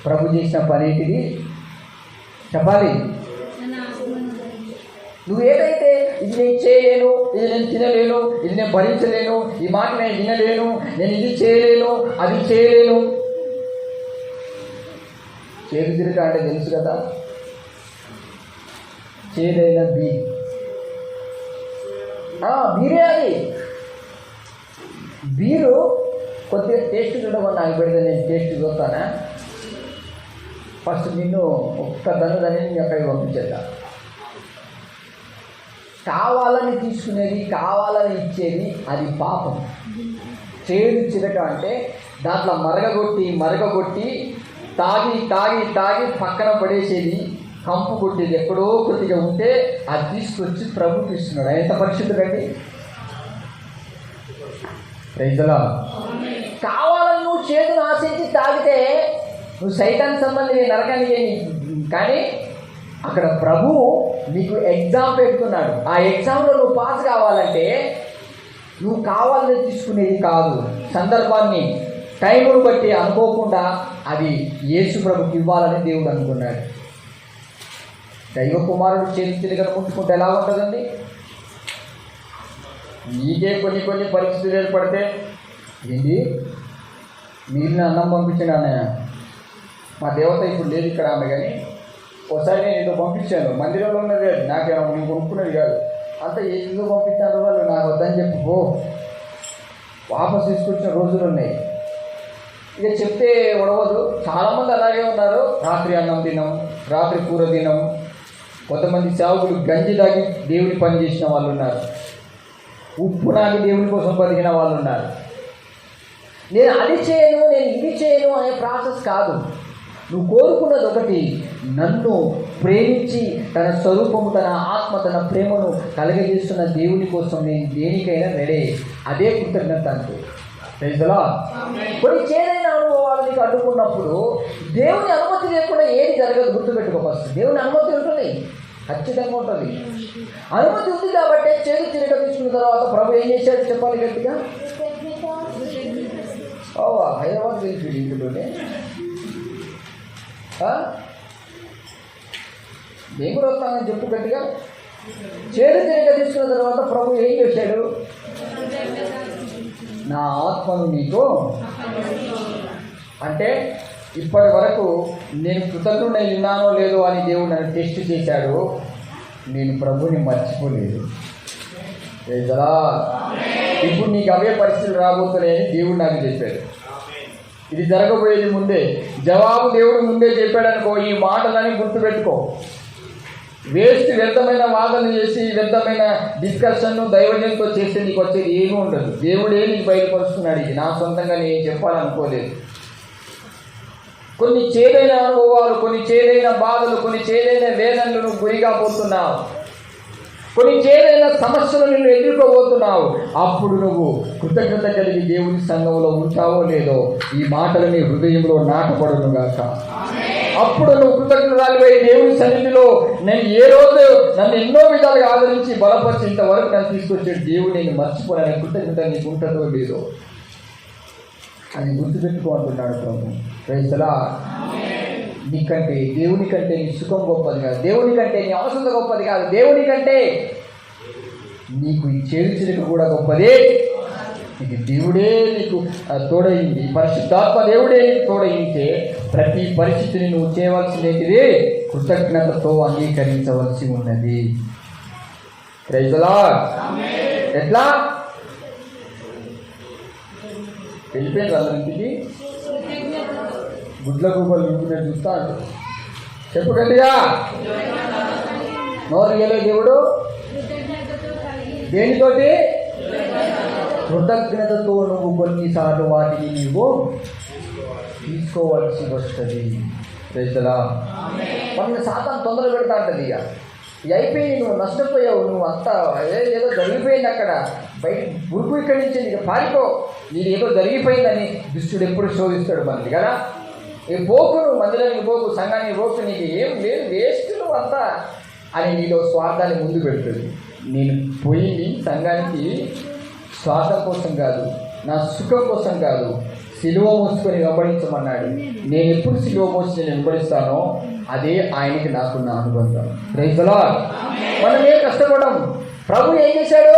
ప్రభు చేసిన పనేటిది చెప్పాలి. నువ్వు ఏదైతే ఇది నేను చేయలేను, ఇది నేను తినలేను, ఇది నేను భరించలేను, ఈ మాట నేను వినలేను, నేను ఇది చేయలేను, అది చేయలేను. చేదు చిరక అంటే తెలుసు కదా, చేదైన బీరే. అది బీరు కొద్దిగా టేస్ట్ చూడమని నాకు పెడితే నేను టేస్ట్ చూస్తానా? ఫస్ట్ నిన్ను ఒక్క దాన్ని అక్కడికి పంపించేద్దా. కావాలని తీసుకునేది, కావాలని ఇచ్చేది అది పాపం. చేదు చిరక అంటే దాంట్లో మరగగొట్టి తాగి పక్కన పడేసేది, కంపు కొట్టేది ఎక్కడో కొద్దిగా ఉంటే అది తీసుకొచ్చి ప్రభుకి ఇస్తున్నాడు. ఎంత పరిశుద్ధుడండి. రైతులా కావాలని నువ్వు చేతును ఆశించి తాగితే నువ్వు సైతాన్ సంబంధించి నరకానికి. కానీ అక్కడ ప్రభువు నీకు ఎగ్జామ్ పెడుతున్నాడు. ఆ ఎగ్జామ్లో నువ్వు పాస్ కావాలంటే నువ్వు కావాలని తీసుకునేది కాదు, సందర్భాన్ని టైమును బట్టి అనుకోకుండా అది యేసు ప్రభుకి ఇవ్వాలని దేవుడు అనుకున్నాడు. దైవ కుమారుడు చేతిగా ముట్టుకుంటే ఎలా ఉంటుందండి? నీకే కొన్ని పరిస్థితులు ఏర్పడితే ఏంటి మీరు అన్నం పంపించాడు అన్నయ్య, మా దేవత ఇప్పుడు లేదు ఇక్కడ ఆమె, కానీ ఒకసారి నేను ఏదో పంపించాను, మందిరంలో ఉన్నది అది, నాకేమో నేను కొనుక్కునేది కాదు, అంతా ఏదో పంపించాను, వాళ్ళు నాకు వద్దని చెప్పి వాపసు తీసుకొచ్చిన రోజులు ఉన్నాయి. ఇక చెప్తే ఉడవదు. చాలామంది అలాగే ఉన్నారు. రాత్రి అన్నం తినం, రాత్రి కూర తినం. కొంతమంది సేవకులు గంజి తాగి దేవుని పని చేసిన వాళ్ళు ఉన్నారు, ఉప్పు నాగి దేవుని కోసం బతికిన వాళ్ళు ఉన్నారు. నేను అది చేయను, నేను ఇది చేయను అనే ప్రాసెస్ కాదు. నువ్వు కోరుకున్నది ఒకటి, నన్ను ప్రేమించి తన స్వరూపము, తన ఆత్మ, తన ప్రేమను కలగజేస్తున్న దేవుని కోసం నేను దేనికైనా రెడీ. అదే కృతజ్ఞత అంటే. కొన్ని చేదైన అనుభవాలు నీకు అడ్డుకున్నప్పుడు దేవుని అనుమతి లేకుండా ఏది జరగదు. గుర్తుపెట్టుకో. ఫస్ట్ దేవుని అనుమతి ఉంటుంది, ఖచ్చితంగా ఉంటుంది. అనుమతి ఉంది కాబట్టి చేదు చిరక తీసుకున్న తర్వాత ప్రభు ఏం చేశాడు చెప్పాలి గట్టిగా. హైదరాబాద్ తెలిసి ఇంట్లోనే నేను కూడా వస్తానని చెప్పు గట్టిగా. చేదు చిరక తీసుకున్న తర్వాత ప్రభు ఏం చేశాడు? నా ఆత్మను నీకు అంటే ఇప్పటి వరకు నేను కృతజ్ఞుడై ఉన్నానో లేదో అని దేవుడు నన్ను టెస్ట్ చేశాడు. నేను ప్రభువుని మర్చిపోలేదు. ఏదలా ఇప్పుడు నీకు అవే పరిస్థితులు రాబోతున్నాయని దేవుడు నాకు చెప్పాడు. ఇది జరగబోయేది ముందే, జవాబు దేవుడు ముందే చెప్పాడు అనుకో. ఈ మాటలని గుర్తుపెట్టుకో. వ్యర్థమైన వాదన చేసి వ్యర్థమైన డిస్కషన్ దైవజనంతో చేస్తే నీకు వచ్చేది ఏమీ ఉండదు. దేవుడే నీకు బయలుపరుస్తున్నాడు. ఇది నా సొంతంగా నేను చెప్పాలనుకోలేదు. కొన్ని చేదైన అనుభవాలు, కొన్ని చేదైన బాధలు, కొన్ని చేదైన వేదనలు నువ్వు గురిగా పోతున్నావు. కొన్ని చేదైన సమస్యలు నువ్వు ఎదుర్కోబోతున్నావు. అప్పుడు నువ్వు కృతజ్ఞత కలిగి దేవుని సంఘంలో ఉంటావో లేదో ఈ మాటలు నీ హృదయంలో నాటపడును గాక. అప్పుడు నువ్వు కృతజ్ఞతలపై దేవుని సన్నిధిలో నేను ఏ రోజు నన్ను ఎన్నో విధాలుగా ఆదరించి బలపరిచి ఇంతవరకు నన్ను తీసుకొచ్చాడు దేవుడు, నేను మర్చిపోలేని కృతజ్ఞత నీకు ఉంటుందో లేదో అది గుర్తుపెట్టుకో అంటున్నాడు ప్రభు. ప్రైజ్లా. నీకంటే దేవుని కంటే నీ సుఖం గొప్పది కాదు, దేవుని కంటే నీ అవసరం గొప్పది కాదు, దేవుని కంటే నీకు ఈ చేర్చినకు కూడా గొప్పదే. ఇది దేవుడే నీకు తోడయింది, పరిశుద్ధాత్మ దేవుడే నీకు తోడయింటే ప్రతి పరిస్థితిని నువ్వు చేయవలసినది కృతజ్ఞతతో అంగీకరించవలసి ఉన్నది. Praise the lord. ఎట్లా వెళ్ళిపోయింది అందరింటికి గుడ్ల గూపలు నింపుకునే చూస్తా అంట. చెప్పు గట్టిగా. నోరు ఇయ్యలే దేవుడు. దేనితోటి? కృతజ్ఞతతో నువ్వు కొన్నిసార్లు వాటిని నీవు తీసుకోవాల్సి వస్తుంది. రైతులా మన శాతం తొందర పెడతా ఉంటుంది. ఇక అయిపోయి నువ్వు నష్టపోయావు, నువ్వు అంతా ఏదో జరిగిపోయింది అక్కడ బయట ఉరుకు ఇక్కడి నుంచి ఇక పారిపో, నీకు ఏదో జరిగిపోయిందని దుష్టుడు ఎప్పుడు శోధిస్తాడు మనది కదా. ఈ పోకు, నువ్వు మందిరానికి పోకు, సంఘానికి పోకు, నీకు ఏం లేదు, వేస్ట్ నువ్వు అంతా అని నీలో స్వార్థాన్ని ముందు పెడుతుంది. నేను పోయింది సంఘానికి స్వార్థం కోసం కాదు, నా సుఖం కోసం కాదు, సిలువ మోసుకొని వెంబడించమన్నాడు. నేను ఎప్పుడు సిలువ మోసి నేను వెంబడిస్తానో అదే ఆయనకి నాకున్న అనుబంధం. Praise the lord. మనం ఏం కష్టపడం. ప్రభు ఏం చేశాడు?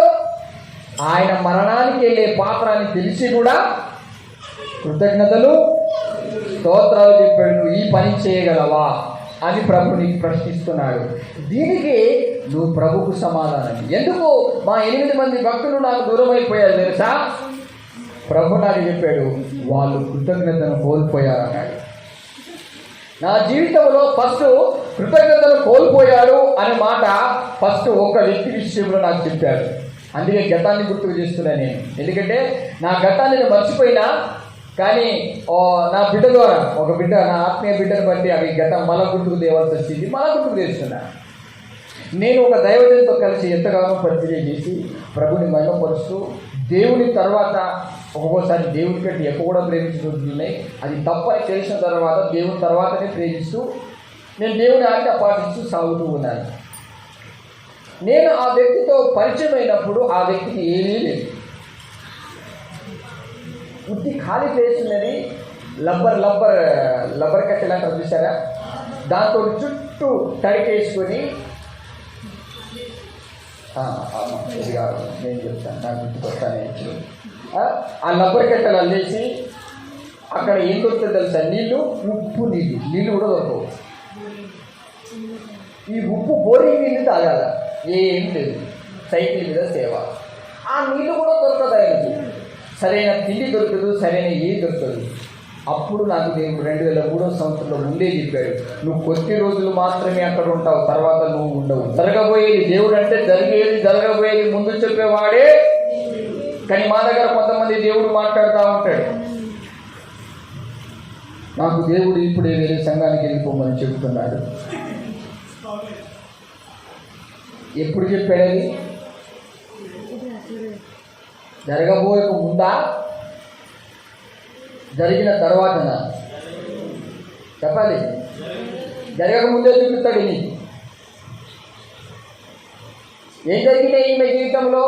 ఆయన మరణానికి వెళ్ళే పాత్రాన్ని తెలిసి కూడా కృతజ్ఞతలు స్తోత్రాలు చెప్పాడు. నువ్వు ఈ పని చేయగలవా అని ప్రభు నీకు ప్రశ్నిస్తున్నాడు. దీనికి నువ్వు ప్రభుకు సమాధానం. ఎందుకు మా 8 మంది భక్తులు నాకు దూరం అయిపోయారు తెలుసా? ప్రభు నాకు చెప్పాడు, వాళ్ళు కృతజ్ఞతను కోల్పోయారన్నాడు. నా జీవితంలో ఫస్ట్ కృతజ్ఞతను కోల్పోయాడు అనే మాట ఫస్ట్ ఒక వ్యక్తి విషయంలో నాకు చెప్పాడు. అందుకే గతాన్ని గుర్తుకు చేస్తున్నాను నేను. ఎందుకంటే నా గతాన్ని నేను మర్చిపోయినా కానీ నా బిడ్డ ద్వారా ఒక బిడ్డ, నా ఆత్మీయ బిడ్డను బట్టి అవి గతం మళ్ళా గుర్తుకు తేవాల్సి వచ్చింది, మళ్ళా గుర్తుకు తెస్తున్నా. నేను ఒక దైవజనంతో కలిసి ఎంతగానో పరిచర్య చేసి ప్రభుని మహిమపరుస్తూ దేవుని తర్వాత ఒక్కొక్కసారి దేవుని కంటే ఎక్కువ కూడా ప్రేమించిన రోజులు ఉన్నాయి. అది తప్పని తెలిసిన తర్వాత దేవుని తర్వాతనే ప్రేమిస్తూ నేను దేవుని ఆజ్ఞ పాటిస్తూ సాగుతూ ఉన్నాను. నేను ఆ వ్యక్తితో పరిచయం అయినప్పుడు ఆ వ్యక్తికి ఏమీ లేదు, ఉత్తి ఖాళీ ప్లేస్ ఉన్నది. లబ్బర్ కట్టెలు అంటారు చూసారా, దాంతో చుట్టూ తడికేసుకొని ఇది కాదు నేను చెప్తాను, నాకు గుర్తుకొస్తాను. ఆ లబ్బర్ కట్టెలు అల్లేసి అక్కడ ఏం దొరుకుతుంది తెలుసా? నీళ్ళు, ఉప్పు నీళ్ళు కూడా దొరకవు. ఈ ఉప్పు బోరింగ్ నీళ్ళు తాగాల, ఏం లేదు, సైకిల్ మీద సేవ. ఆ నీళ్ళు కూడా దొరకదు ఆయనకు, సరైన తిండి దొరకదు, సరైన ఏది దొరకదు. అప్పుడు నాకు దేవుడు 2003వ సంవత్సరంలో ముందే చెప్పాడు, నువ్వు కొద్ది రోజులు మాత్రమే అక్కడ ఉంటావు, తర్వాత నువ్వు ఉండవు. జరగబోయేది దేవుడు అంటే జరగబోయేది ముందు చెప్పేవాడే. కానీ మా దగ్గర కొంతమంది దేవుడు మాట్లాడుతూ ఉంటాడు. నాకు దేవుడు ఇప్పుడే వేరే సంఘానికి వెళ్ళిపోమని చెబుతున్నాడు. ఎప్పుడు చెప్పాడని? జరగబోయక ముందా, జరిగిన తర్వాతనా? చెప్పాలి. జరగకముందే చూపిస్తాడు. నీకు ఏం జరిగినాయి ఈమె జీవితంలో?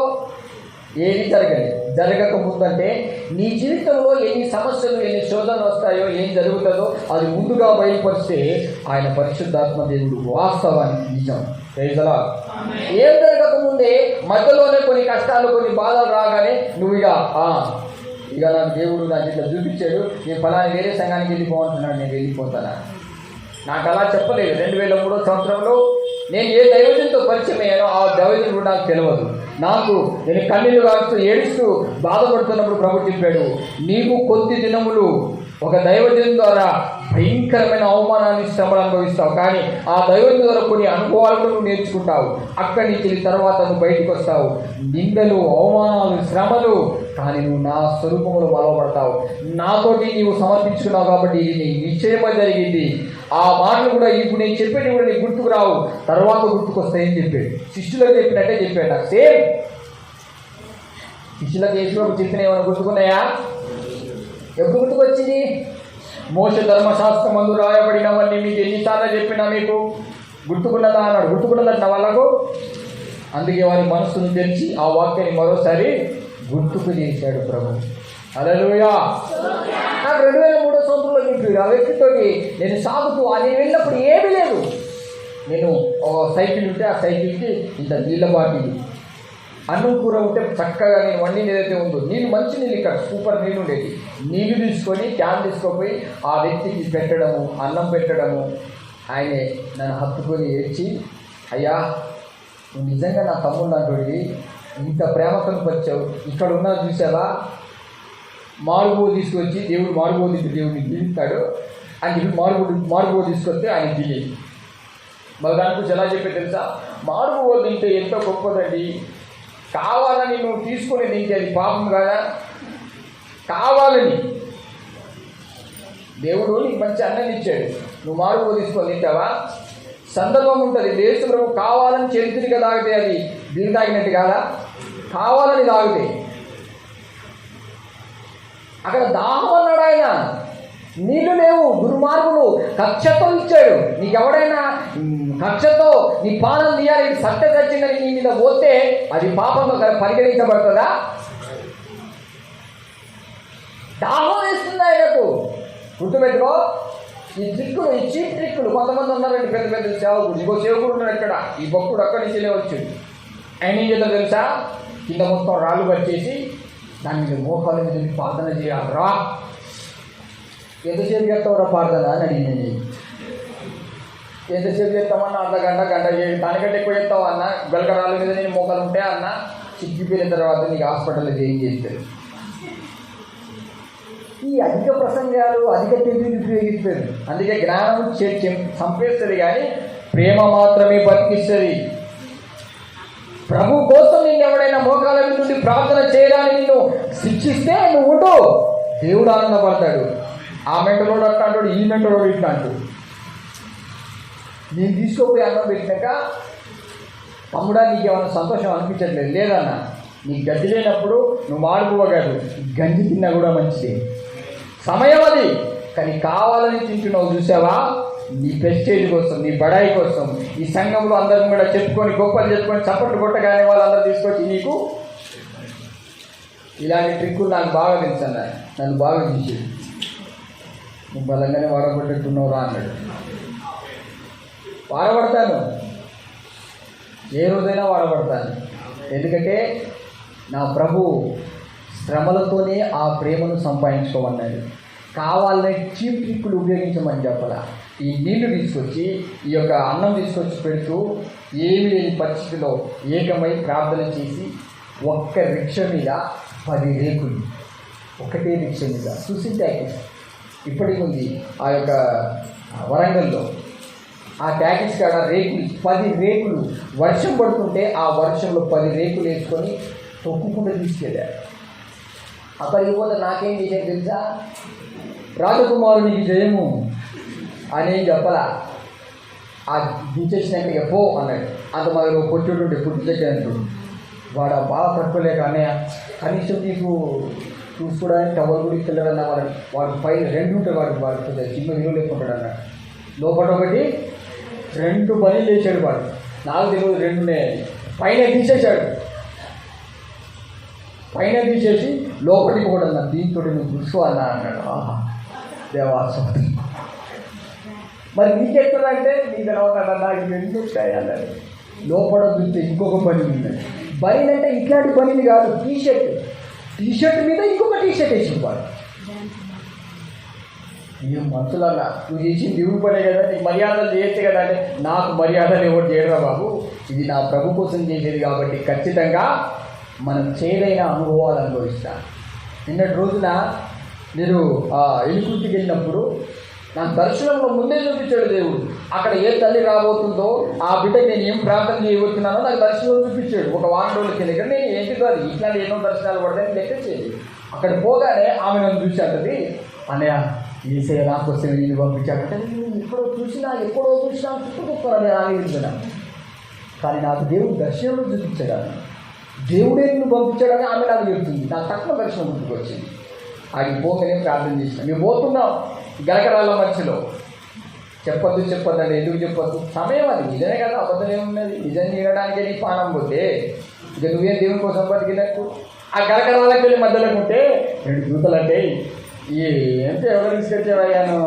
ఏది జరగకముందంటే నీ జీవితంలో ఎన్ని సమస్యలు, ఎన్ని శోధనలు వస్తాయో, ఏం జరుగుతుందో అది ముందుగా బయలుపరిస్తే ఆయన పరిశుద్ధాత్మ దేవుడు వాస్తవానికి నిజం. Praise the lord. ఏం జరగకముందే మధ్యలోనే కొన్ని కష్టాలు, కొన్ని బాధలు రాగానే నువ్వు ఇక నాకు దేవుడు నాకు ఇట్లా చూపించాడు, నేను ఫలాని వేరే సంఘానికి వెళ్ళిపోమంటున్నాడు, నేను వెళ్ళిపోతానా? నాకు అలా చెప్పలేదు. 2003వ సంవత్సరంలో నేను ఏ దైవజంతో పరిచయం అయ్యానో ఆ దైవజనుడు నాకు తెలియదు. నేను కన్నీళ్లు కాస్తూ ఏడుస్తూ బాధపడుతున్నప్పుడు ప్రభు చెప్పాడు, నీవు కొద్ది దినములు ఒక దైవజనం ద్వారా భయంకరమైన అవమానాన్ని శ్రమలు అనుభవిస్తావు, కానీ ఆ దైవజనం ద్వారా కొన్ని అనుభవాలు నువ్వు నేర్చుకుంటావు. అక్కడి నుంచి తర్వాత నువ్వు బయటకు వస్తావు. నిందలు, అవమానాలు, శ్రమలు, కానీ నువ్వు నా స్వరూపంలో బలపడతావు. నాతోటి నీవు సమర్పించుకున్నావు కాబట్టి ఇది నీ నిశ్చయమై జరిగింది. ఆ మాటలు కూడా ఇప్పుడు నేను చెప్పేది కూడా నీకు గుర్తుకు రావు, తర్వాత గుర్తుకొస్తాయని చెప్పాడు. శిష్యులకు చెప్పినట్టే చెప్పాడు. నాకు సేమ్ శిష్యులకు యేసుప్రభు చెప్పిన ఏమైనా గుర్తుకున్నాయా? ఎప్పుడు గుర్తుకొచ్చింది? మోషే ధర్మశాస్త్రమందు రాయబడినవన్నీ మీకు ఎన్నిసార్లు చెప్పినా మీకు గుర్తుకున్నదా అన్నాడు. గుర్తుకున్నదంట వాళ్ళకు. అందుకే వారి మనస్సును తెరిచి ఆ వాక్యాన్ని మరోసారి గుర్తుకు చేశాడు ప్రభు. హల్లెలూయా. నాకు 2003 సంవత్సరంలో చెప్పాడు ఆ వ్యక్తితోటి నేను సాగుతూ నేను వెళ్ళినప్పుడు ఏమీ లేదు. నేను సైకిల్ ఉంటే ఆ సైకిల్కి ఇంత నీళ్ళ బాటిల్, అన్నం కూర ఉంటే చక్కగా నేను వండిన ఏదైతే ఉందో నీళ్ళు, మంచి నీళ్ళు, ఇక్కడ సూపర్ నీళ్ళు ఉండేది. నీళ్ళు తీసుకొని క్యాన్ తీసుకుపోయి ఆ వ్యక్తికి పెట్టడము, అన్నం పెట్టడము. ఆయనే నన్ను హత్తుకొని ఏడ్చి, అయ్యా నువ్వు నిజంగా నా తమ్ముడు నాతోడి ఇంత ప్రేమతో వచ్చావు, ఇక్కడ ఉన్నా చూసావా, మారుగో తీసుకొచ్చి దేవుడు మారుగో దేవుడిని దీవిస్తాడు అని మారుగో తీసుకొస్తే ఆయన తినేది. మరి దాని గురించి ఎలా చెప్పే తెలుసా? మారుగో తింటే ఎంతో గొప్పదండి, కావాలని నువ్వు తీసుకుని తింటే అది పాపం కదా, కావాలని దేవుడు నీకు మంచి అన్నం ఇచ్చాడు, నువ్వు మారుగో తీసుకొని తింటావా? సందర్భం ఉంటుంది. యేసుప్రభు కావాలని చేతుడిగా తాగితే అది బిల్లు తాగినట్టు కాదా? కావాలని తాగితే అక్కడ దాహం అన్నాడు ఆయన, నీళ్లు లేవు, దుర్మార్గులు కక్షతో ఇచ్చాడు. నీకెవడైనా కక్షతో నీ పానం తీయాలి, సత్య సత్యంగా నీ మీద పోతే అది పాపంగా పరిగణించబడుతుందా? దాహం వేస్తుంది ఆయనకు. గుర్తుపెట్టుకో, ఈ ట్రిక్కులు, ఈ చీప్ ట్రిక్కులు కొంతమంది ఉన్నారండి, పెద్ద పెద్ద సేవకుడు. ఇంకో సేవకుడు ఉన్నాడు ఇక్కడ, ఈ భక్తుడు అక్కడి నుంచి లేవచ్చు. ఆయన ఏం చేద్దాం తెలుసా? కింద మొత్తం రాళ్ళు పట్టేసి దాని మీద మోకాల మీద ప్రార్థన చేయాలరా. ఎంతసేపు చేస్తావురా ప్రార్థన అని అడిగింది. ఎంతసేపు చేస్తామన్నా? అర్ధగంట, గంట చేయాలి, దానికంటే ఎక్కువ చేస్తావు అన్న. గలగరాల మీద నేను మోకాలు ఉంటే అన్న, చిక్కిపోయిన తర్వాత నీకు హాస్పిటల్లో చేంజ్ చేస్తారు. ఈ అధిక ప్రసంగాలు అధిక తెలివిని ఉపయోగిస్తారు. అందుకే జ్ఞానం చంపేస్తుంది కానీ ప్రేమ మాత్రమే బతికిస్తుంది. ప్రభు కోసం నేను ఎవడైనా మోకాల నుండి ప్రార్థన చేయడానికి నిన్ను శిక్షిస్తే నువ్వు ఉండు, దేవుడు ఆనందపడతాడు. ఆ మెంటలోడు అట్లా అంటాడు, ఈ మెంటలోడు ఇట్లా అంటాడు. నేను తీసుకోపోయి అన్నం పెట్టినాక, తమ్ముడా నీకు ఏమైనా సంతోషం అనిపించట్లేదు? లేదన్న, నీ గడ్డి లేనప్పుడు నువ్వు మాడిపోగలరు, గంజి తిన్నా కూడా మంచిది, సమయం అది. కానీ కావాలని తింటున్నావు చూసావా, నీ ప్రెస్టేజ్ కోసం, నీ బడాయి కోసం. ఈ సంఘంలో అందరిని కూడా చెప్పుకొని, గొప్పలు చెప్పుకొని, చప్పట్లు కొట్టగానే వాళ్ళందరూ తీసుకొచ్చి నీకు ఇలాంటి ట్రిక్కులు నాకు బాగా తెలుసు అన్న, నన్ను బాగా తీసేది. నువ్వు బలంగానే వాడబట్టేట్టున్నావురా అన్నాడు. వాడబడతాను, ఏ రోజైనా వాడబడతాను. ఎందుకంటే నా ప్రభు శ్రమలతోనే ఆ ప్రేమను సంపాదించుకోమన్నాడు. కావాలనే చీప్ ట్రిక్కులు ఉపయోగించమని చెప్పాలా. ఈ నీళ్లు తీసుకొచ్చి, ఈ యొక్క అన్నం తీసుకొచ్చి పెడుతూ ఏమి లేని పరిస్థితిలో ఏకమై ప్రార్థన చేసి, ఒక్క రిక్ష మీద 10 రేకులు, ఒకటే రిక్ష మీద చూసి ట్యాక్స్ ఇప్పటికి ఉంది ఆ యొక్క వరంగల్లో. ఆ ట్యాక్స్ కాడ రేకులు, 10 రేకులు, వర్షం పడుతుంటే ఆ వర్షంలో 10 రేకులు వేసుకొని తొక్కుకుండా తీసుకెళ్ళారు. అక్కడికి పోతే నాకేం చేశారు తెలుసా? రాజకుమారునికి జయము అని చెప్పలా. ఆ దించేసినాక ఎప్పో అన్నాడు. అంత మాదిరి పొట్టుడుంటే పుట్టి చెక్కాడు. వాడు బాగా పట్టుకోలేక, అన్నయ్య కనీసం నీకు చూసుకోవడానికి టవల్ కూడా ఇస్తలేడన్న వాడు పైన 2 ఉంటాయి, వాడు చిన్న విలువ లేకుంటాడు అన్నాడు. లోపల ఒకటి 2 పనులు చేశాడు వాడు. నాకు తెలియదు 2 ఉన్నాయని. పైన తీసేశాడు. పైన తీసేసి లోపలికి కూడా అన్నా, దీంతో నువ్వు చూసుకోవాలన్నా అన్నాడు. ఆహా దేవాసం. మరి నీకెక్కడంటే నీ తెలవకన్నా ఇవి ఎందుకు వస్తాయి అన్నాడు. లోపల చూస్తే ఇంకొక పని ఉన్నది. బయలు అంటే ఇట్లాంటి పనిని కాదు, టీషర్ట్ మీద ఇంకొక టీషర్ట్ వేసిపోవాలి. ఈ మనుషులన్నా నువ్వు చేసి దేవుని పనే కదా, నీకు మర్యాదలు చేయొచ్చు కదా అంటే, నాకు మర్యాదలు ఎవరు చేయరా బాబు, ఇది నా ప్రభు కోసం చేసేది కాబట్టి ఖచ్చితంగా మనం చేదైన అనుభవాలు అనుభవిస్తాను. నిన్నటి రోజున నేను ఎలుగుర్తికి వెళ్ళినప్పుడు నాకు దర్శనంలో ముందే చూపించాడు దేవుడు. అక్కడ ఏ తల్లి రాబోతుందో ఆ బిడ్డకి నేను ఏం ప్రార్థన చేయబోతున్నానో నాకు దర్శనంలో చూపించాడు. ఒక వారం రోజుల కింద నేను ఏంటి కాదు ఇట్లాంటి ఎన్నో దర్శనాలు పడతాయని లెక్క చేయదు. అక్కడ పోగానే ఆమె నన్ను చూశాటది, అన్నయ్య ఈసే నాకు వస్తే నేను పంపించాడంటే, నేను ఎక్కడో చూసినా చుట్టుకొస్తాను నేను ఆలోచించాను. కానీ నాకు దేవుడు దర్శనంలో చూపించాడు. దేవుడే నిన్ను పంపించాడని ఆమె నాకు చెప్తుంది. నాకు తక్కువ దర్శనం గుర్తుకొచ్చింది. అది పోగానే ప్రార్థన చేసిన. మేము పోతున్నాం గలకరాల మధ్యలో. చెప్పొద్దు అంటే ఎందుకు చెప్పొద్దు, సమయం అది నిజమే కదా, అబద్ధం ఏమున్నది, నిజం చేయడానికే నీ పానం పోతే ఇక నువ్వేం దేవుని కోసం బతికినట్టు. ఆ గలకరాలకు వెళ్ళి మధ్యలోకి ఉంటే 2 దూతలు అంటే ఏంటో ఎవరు తీసుకొచ్చేవయ్యాను,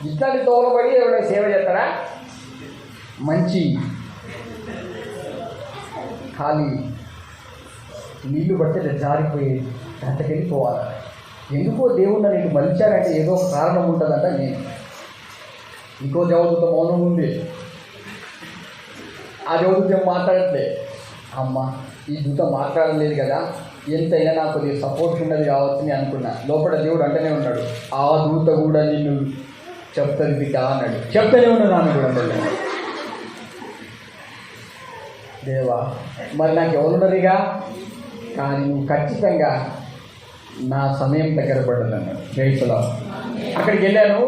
ఇట్లాంటి తోలబడి ఎవరైనా సేవ చేస్తారా, మంచి ఖాళీ నీళ్లు బట్టి జారిపోయి గంటకెళ్ళిపోవాలి. ఎందుకో దేవుడు నేను మలిచాడంటే ఏదో ఒక కారణం ఉంటుందంట. నేను ఇంకో దేవదూత మౌనం ఉంది, ఆ దేవదూత మాట్లాడట్లే. అమ్మ ఈ దూత మాట్లాడలేదు కదా, ఎంతైనా నాకు కొద్దిగా సపోర్ట్ ఉన్నది కావచ్చు అని అనుకున్నా. లోపల దేవుడు అంటనే ఉన్నాడు, ఆ దూత కూడా నిన్ను చెప్తుంది బిడ్డ అన్నాడు. చెప్తూనే ఉన్నాను ఆమె కూడా. దేవా మరి నాకు ఎవరున్నదిగా, కానీ నువ్వు ఖచ్చితంగా నా సమయం దగ్గర పడ్డదన్నాడు. రైతులో అక్కడికి వెళ్ళాను,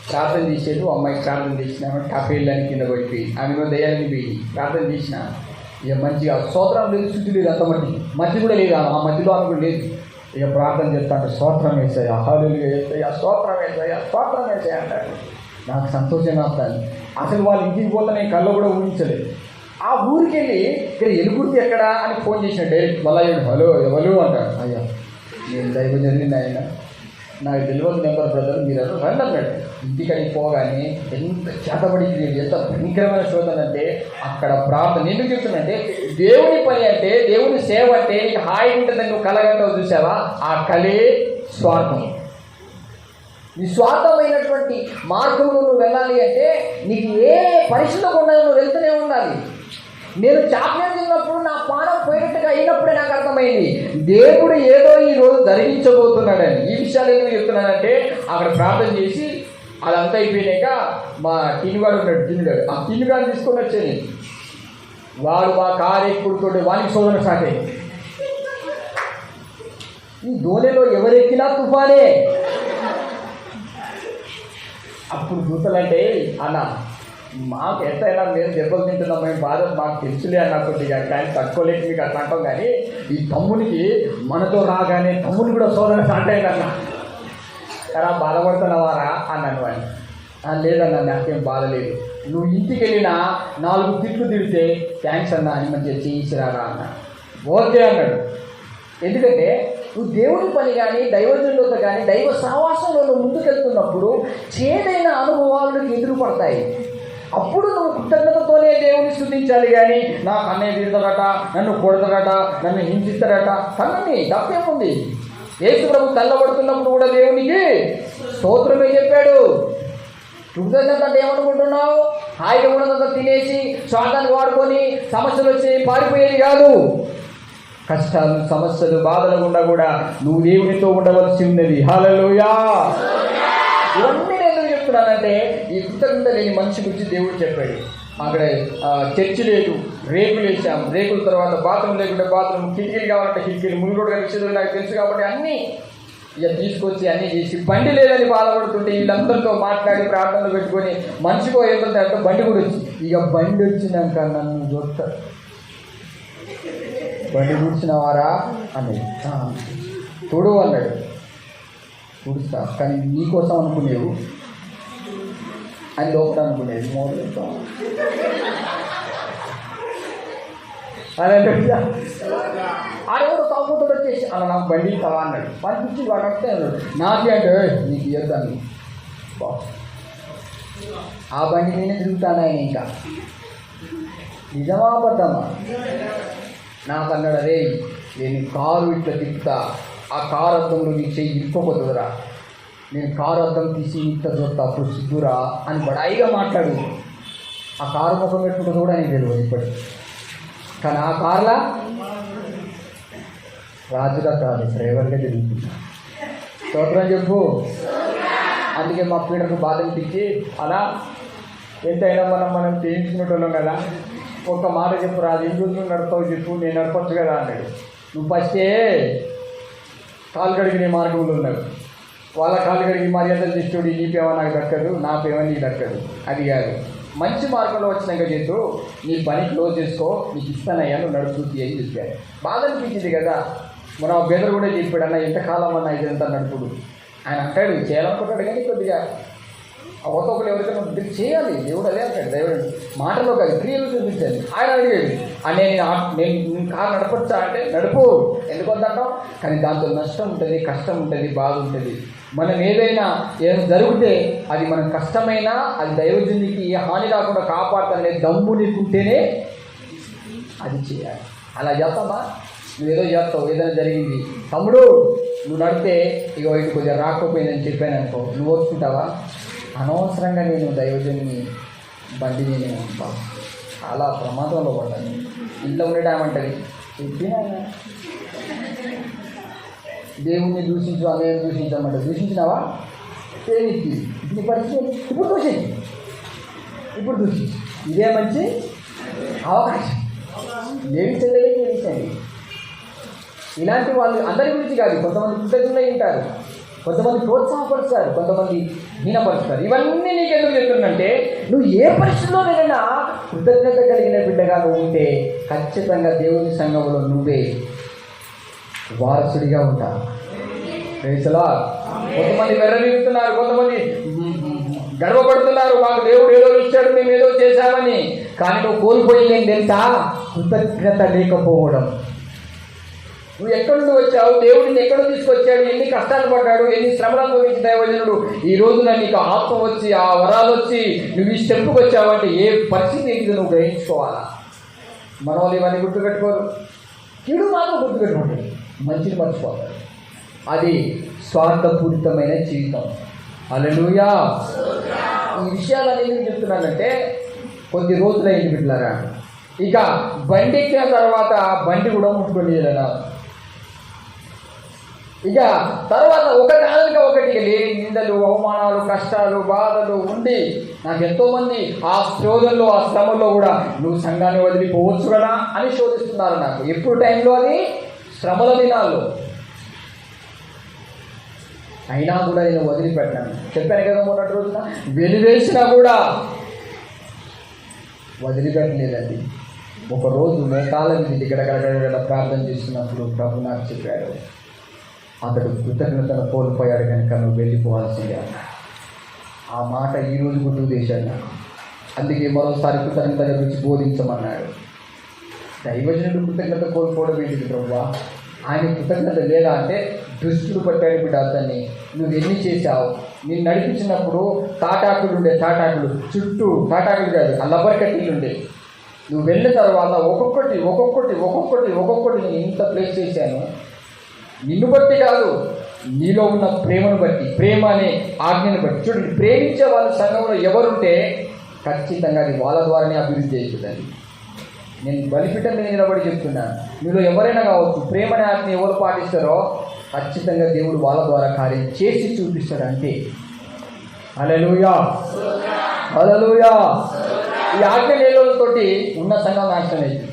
ప్రార్థన చేసేది అమ్మాయికి ప్రార్థన చేసినాను. కాఫీళ్ళని కింద పడిపోయి ఆమె దయ్యాలని పోయి ప్రార్థన చేసిన. ఇక మంచిగా స్తోత్రం లేదు, శుద్ధి లేదు, అంత మధ్య కూడా లేదు, ఆ మధ్యలో ఆమె కూడా లేదు. ఇక ప్రార్థన చేస్తాను, స్తోత్రం వేసాయి, హల్లెలూయా వేసాయి, స్తోత్రం వేసాయి అంటాడు. నాకు సంతోషం అవుతాను. అసలు వాళ్ళు ఇంటికి పోతే నేను కళ్ళు కూడా ఊహించలేదు. ఆ ఊరికి వెళ్ళి ఇక్కడ ఎలుగుర్తి ఎక్కడా అని ఫోన్ చేసిన డైరెక్ట్ వల్లయ్యాడు. హలో ఎవరు అంటాడు. అయ్యా నేను దైవం జరిగింది ఆయన, నాకు తెలియదు నెంబర్ బ్రదర్ మీరు రండి అన్నాడు. ఇంటికని పోగానే ఎంత చేతబడి, ఎంత భయంకరమైన శోధన అంటే అక్కడ ప్రార్థన. ఎందుకు చెప్తున్నంటే దేవుని పని అంటే, దేవుని సేవ అంటే నీకు హాయి ఉంటుందని నువ్వు కలగంటావు చూసావా, ఆ కలే స్వార్థం. నీ స్వార్థమైనటువంటి మార్గంలో నువ్వు వెళ్ళాలి అంటే నీకు ఏ పరిస్థితిలో ఉండాలి, నువ్వు వెళ్తూనే ఉండాలి. నేను చాక్లెట్ తిన్నప్పుడు నా పానం పోయినట్టుగా అయినప్పుడే నాకు అర్థమైంది దేవుడు ఏదో ఈరోజు జరిగించబోతున్నాడని. ఈ విషయాలు ఎందుకు చెప్తున్నానంటే అక్కడ ప్రార్థన చేసి అదంతా అయిపోయినాక మా టిన్నుగాడు ఉన్నాడు, టిన్నుగాడు, ఆ టిన్నుగాడు తీసుకొని వచ్చాను. వాడు మా కారు ఎక్కుడుతోటి వానికి శోధన స్టార్ట్ అయ్యింది. ఈ దోణిలో ఎవరెక్కినా తుఫానే. అప్పుడు దూతలంటే అన్న మాకు ఎంతైనా మేము దెబ్బలు తింటున్నాం, మేము బాధ మాకు తెలుసులే అన్నప్పుడు కానీ తట్టుకోలేక మీకు అట్లా అంటాం. కానీ ఈ తమ్మునికి మనతో రాగానే తమ్ముని కూడా శోధన స్టార్ట్ అయిందన్న. ఎలా బాధపడుతున్నావారా అన్నాను వాడిని. లేదన్నా నాకేం బాధ లేదు, నువ్వు ఇంటికి వెళ్ళినా 4 తిట్లు తిడితే థ్యాంక్స్ అన్నా అని మంచిగా చేయించిరారా అన్న. ఓకే అన్నాడు. ఎందుకంటే నువ్వు దేవుడి పని కానీ దైవజనులతో కానీ దైవ సహవాసంలో నువ్వు ముందుకెళ్తున్నప్పుడు చేదైన అనుభవాలకు ఎదురుపడతాయి. అప్పుడు నువ్వు కృతజ్ఞతతోనే దేవుని స్తుతించాలి. కానీ నాకు అన్నయ్య తిడతాడట, నన్ను కొడతాడట, నన్ను హింసిస్తాడట, కన్నీ తప్పేముంది. యేసు ప్రభు తల్లబడుతున్నప్పుడు కూడా దేవునికి స్తోత్రమే చెప్పాడు. కృతజ్ఞత అంటే ఏమనుకుంటున్నావు? హాయిగా ఉన్నదంతా తినేసి స్వార్థానికి వాడుకొని సమస్యలు వచ్చి పారిపోయేది కాదు. కష్టాలు, సమస్యలు, బాధల గుండా కూడా నువ్వు దేవునితో ఉండవలసి ఉన్నది. హల్లెలూయా. ఇవన్నీ నేను ఎందుకు చెప్తున్నానంటే ఈ కృతజ్ఞత లేని మనిషి గురించి దేవుడు చెప్పాడు. అక్కడ చర్చి లేదు, రేకులు వేసాం, రేకుల తర్వాత బాత్రూమ్ లేకుంటే బాత్రూమ్, కిటికీలు కావాలంటే కిటికీలు, మునుగోడు విషయాలు నాకు తెలుసు కాబట్టి అన్నీ ఇక తీసుకొచ్చి అన్నీ చేసి, బండి లేదని బాధపడుతుంటే వీళ్ళందరితో మాట్లాడి ప్రార్థనలు పెట్టుకొని మనిషికో ఏమంటే అంటే బండి కూడా వచ్చి, ఇక బండి వచ్చినాక నన్ను దొరక బండి కూర్చున్నవారా అని తోడు అన్నాడు. తుడుస్తా, కానీ నీకోసం అనుకునేవు అని లోపల అనుకునేది మోడల్ ఆడెవరు తాగుతూ వచ్చేసి అలా నాకు బండి ఇస్తావా అన్నాడు. వాడి పిచ్చి వాడు వస్తే అన్నాడు. నాకే అంటే నీకు ఇవ్వద్దాను, ఆ బండి నేనే తిరుగుతాను ఆయన. ఇంకా నిజమా అబద్ధమా? నాకు అన్నాడు, అరే నేను కారు ఇట్లా తిప్పుతా, ఆ కారు అర్థంలో నీ చెయ్యి ఇరుక్కోపోతుందిరా, నేను కారు అద్దం తీసి ఇంత చూస్తా అప్పుడు సిద్ధురా అని బడాయిగా మాట్లాడు. ఆ కారు ముఖం పెట్టుకుంటుంది కూడా ఆయన తెలియదు ఇప్పటికి. కానీ ఆ కార్లా రాజుగా కాదు, డ్రైవర్గా తిరుగుతుంది. స్తోత్రం చెప్పు. అందుకే మా పీడకు బాధ అనిపించి, అలా ఎంతైనా మనం చేయించుకునేటోళ్ళం కదా, ఒక్క మాట చెప్పు రాదు, ఎన్ని రోజులు నడతావు చెప్పు, నేను నడపచ్చు కదా అన్నాడు. నువ్వు ఫస్టే కాలు కడిగిన మార్గంలో ఉన్నావు. వాళ్ళ కాలు కడిగి మర్యాదలు చేసేవాడు, నీ ప్రేమ నాకు దక్కదు, నా ప్రేమ నీకు దక్కదు. అది కాదు, మంచి మార్గంలో వచ్చినాక చేస్తూ నీ పని క్లోజ్ చేసుకో, నీకు ఇస్తానయ్యా, నువ్వు నడుపుతుంది అని చెప్పారు. బాధ అనిపించింది కదా. మనం బెదరు కూడా చెప్పాడు, అన్న ఎంతకాలం అన్న ఇదంతా నడుపుడు. ఆయన అంటాడు చేయాలనుకుంటాడు, కానీ కొద్దిగా అవతోకలు ఎవరికైనా ఉద్యోగం చేయాలి. దేవుడు అదే అంటాడు, దేవుడు మాటలో కాదు క్రియలు చూపించాలి. ఆయన అడిగాడు, నేను కారు నడపచ్చా అంటే నడుపు, ఎందుకు వద్దంటాం. కానీ దాంతో నష్టం ఉంటుంది, కష్టం ఉంటుంది, బాధ ఉంటుంది. మనం ఏదైనా జరిగితే అది మనం కష్టమైనా అది దైవజనునికి హాని రాకుండా కాపాడుతానే దమ్ము నీకుంటేనే అది చేయాలి. అలా చేస్తామా? నువ్వేదో చేస్తావు, ఏదైనా జరిగింది, తమ్ముడు నువ్వు నడితే ఇక ఇటు కొద్దిగా రాకపోయిందని చెప్పాను అనుకో, నువ్వు ఓర్చుకుంటావా? అనవసరంగా నేను దైవజన్ని బండి నేను చాలా ప్రమాదంలో పడ్డాను. ఇంట్లో ఉండేటామంటది, చెప్పినా దేవుణ్ణి దూషించు, అన్నయ్యని దూషించమంట. దూషించినావా? తేనికి నీ పరిస్థితి ఇప్పుడు దూషించు, ఇప్పుడు దూషించు. ఇదే మంచి అవకాశం. ఏమి చెల్లెలకి తెలిసండి. ఇలాంటి వాళ్ళు అందరి గురించి కాదు, కొంతమంది కృతజ్ఞతలు ఉంటారు, కొంతమంది ప్రోత్సాహపరుస్తారు, కొంతమంది హీనపరుస్తారు. ఇవన్నీ నీకు ఎందుకు చెప్తుందంటే, నువ్వు ఏ పరిస్థితిలోనైనా కృతజ్ఞత కలిగిన బిడ్డగా నువ్వు ఉంటే ఖచ్చితంగా దేవుని సంఘంలో నువ్వే వారసుడిగా ఉంటావు. కొంతమంది వెర్రవీగుతున్నారు, కొంతమంది గర్వపడుతున్నారు, మాకు దేవుడు ఏదో ఇచ్చాడు, మేము ఏదో చేశామని. కానీ నువ్వు కోల్పోయిందేం తెలుసా? కృతజ్ఞత లేకపోవడం. నువ్వు ఎక్కడి నుండి వచ్చావు, దేవుడిని ఎక్కడ తీసుకొచ్చాడు, ఎన్ని కష్టాలు పడ్డాడు, ఎన్ని శ్రమలు అనుభవించిన దైవజనుడు ఈ రోజున నీకు ఆత్మ వచ్చి, ఆ వరాలు వచ్చి నువ్వు ఈ స్టెప్పుకి వచ్చావంటే ఏ పరిస్థితి ఏంటిదో నువ్వు గ్రహించుకోవాలా. మన వాళ్ళు ఇవన్నీ గుర్తుపెట్టుకోరు, కీడు మాత్రం గుర్తుపెట్టుకుంటారు, మంచిని మర్చిపోతారు. అది స్వార్థపూరితమైన జీవితం. హల్లెలూయా. ఈ విషయాలన్నీ ఎందుకు చెప్తున్నానంటే, కొద్ది రోజులైంది బిడ్డలారా, ఇక బండి ఎక్కిన తర్వాత బండి కూడా ముట్టుకొని ఇక తర్వాత ఒకదానిగా ఒకటి లేని నిందలు, అవమానాలు, కష్టాలు, బాధలు ఉండి నాకు ఎంతోమంది ఆ శోధనలో, ఆ శ్రమలో కూడా నువ్వు సంఘాన్ని వదిలిపోవచ్చు కదా అని శోధిస్తున్నారు నాకు. ఎప్పుడు టైంలో? అది శ్రమల దినాల్లో. అయినా కూడా నేను వదిలిపెట్టాను. చెప్పాను కదా మొన్నటి రోజున, వెలివేసినా కూడా వదిలిపెట్టలేదండి. ఒకరోజు మోకాళ్ళ మీద గడగడగడ ప్రార్థన చేస్తున్నప్పుడు ప్రభు నాకు చెప్పాడు, అతడు కృతజ్ఞతను కోల్పోయాడు కనుక నువ్వు వెళ్ళిపోవాల్సిందే అన్నాడు. ఆ మాట ఈరోజు గుర్తు చేశాడు నాకు. అందుకే మరోసారి కృతజ్ఞత గురించి బోధించమన్నాడు. దైవజనుడు కృతజ్ఞత కోల్పోవడం ఏంటిది ప్రభువా? ఆయన కృతజ్ఞత లేదా అంటే, దుష్టుడు పట్టాడు బిడ్డ అతన్ని, నువ్వు ఎన్ని చేశావు. నేను నడిపించినప్పుడు తాటాకులు ఉండే, తాటాకులు చుట్టూ తాటాకులు కాదు, ఆ లబ్బర్ కట్టీలు ఉండే. నువ్వు వెళ్ళిన తర్వాత ఒక్కొక్కటి ఒక్కొక్కటి ఒక్కొక్కటి ఒక్కొక్కటి నేను ఇంత ప్లేస్ చేశాను. నిన్ను బట్టి కాదు, నీలో ఉన్న ప్రేమను బట్టి, ప్రేమ అనే ఆజ్ఞను బట్టి. చూడండి, ప్రేమించే వాళ్ళు సంఘంలో ఎవరుంటే ఖచ్చితంగా అది వాళ్ళ ద్వారానే అభివృద్ధి అవుతుందండి. నేను బలిపీఠం మీద నిలబడి చెప్తున్నాను, మీలో ఎవరైనా కావచ్చు, ప్రేమ అనే ఆజ్ఞ ఎవరు పాటిస్తారో ఖచ్చితంగా దేవుడు వాళ్ళ ద్వారా కార్యం చేసి చూపిస్తాడు. అంతే. హల్లెలూయా, హల్లెలూయా. ఈ ఆజ్ఞ లేనితోటి ఉన్న సంఘం నాశనం అయింది.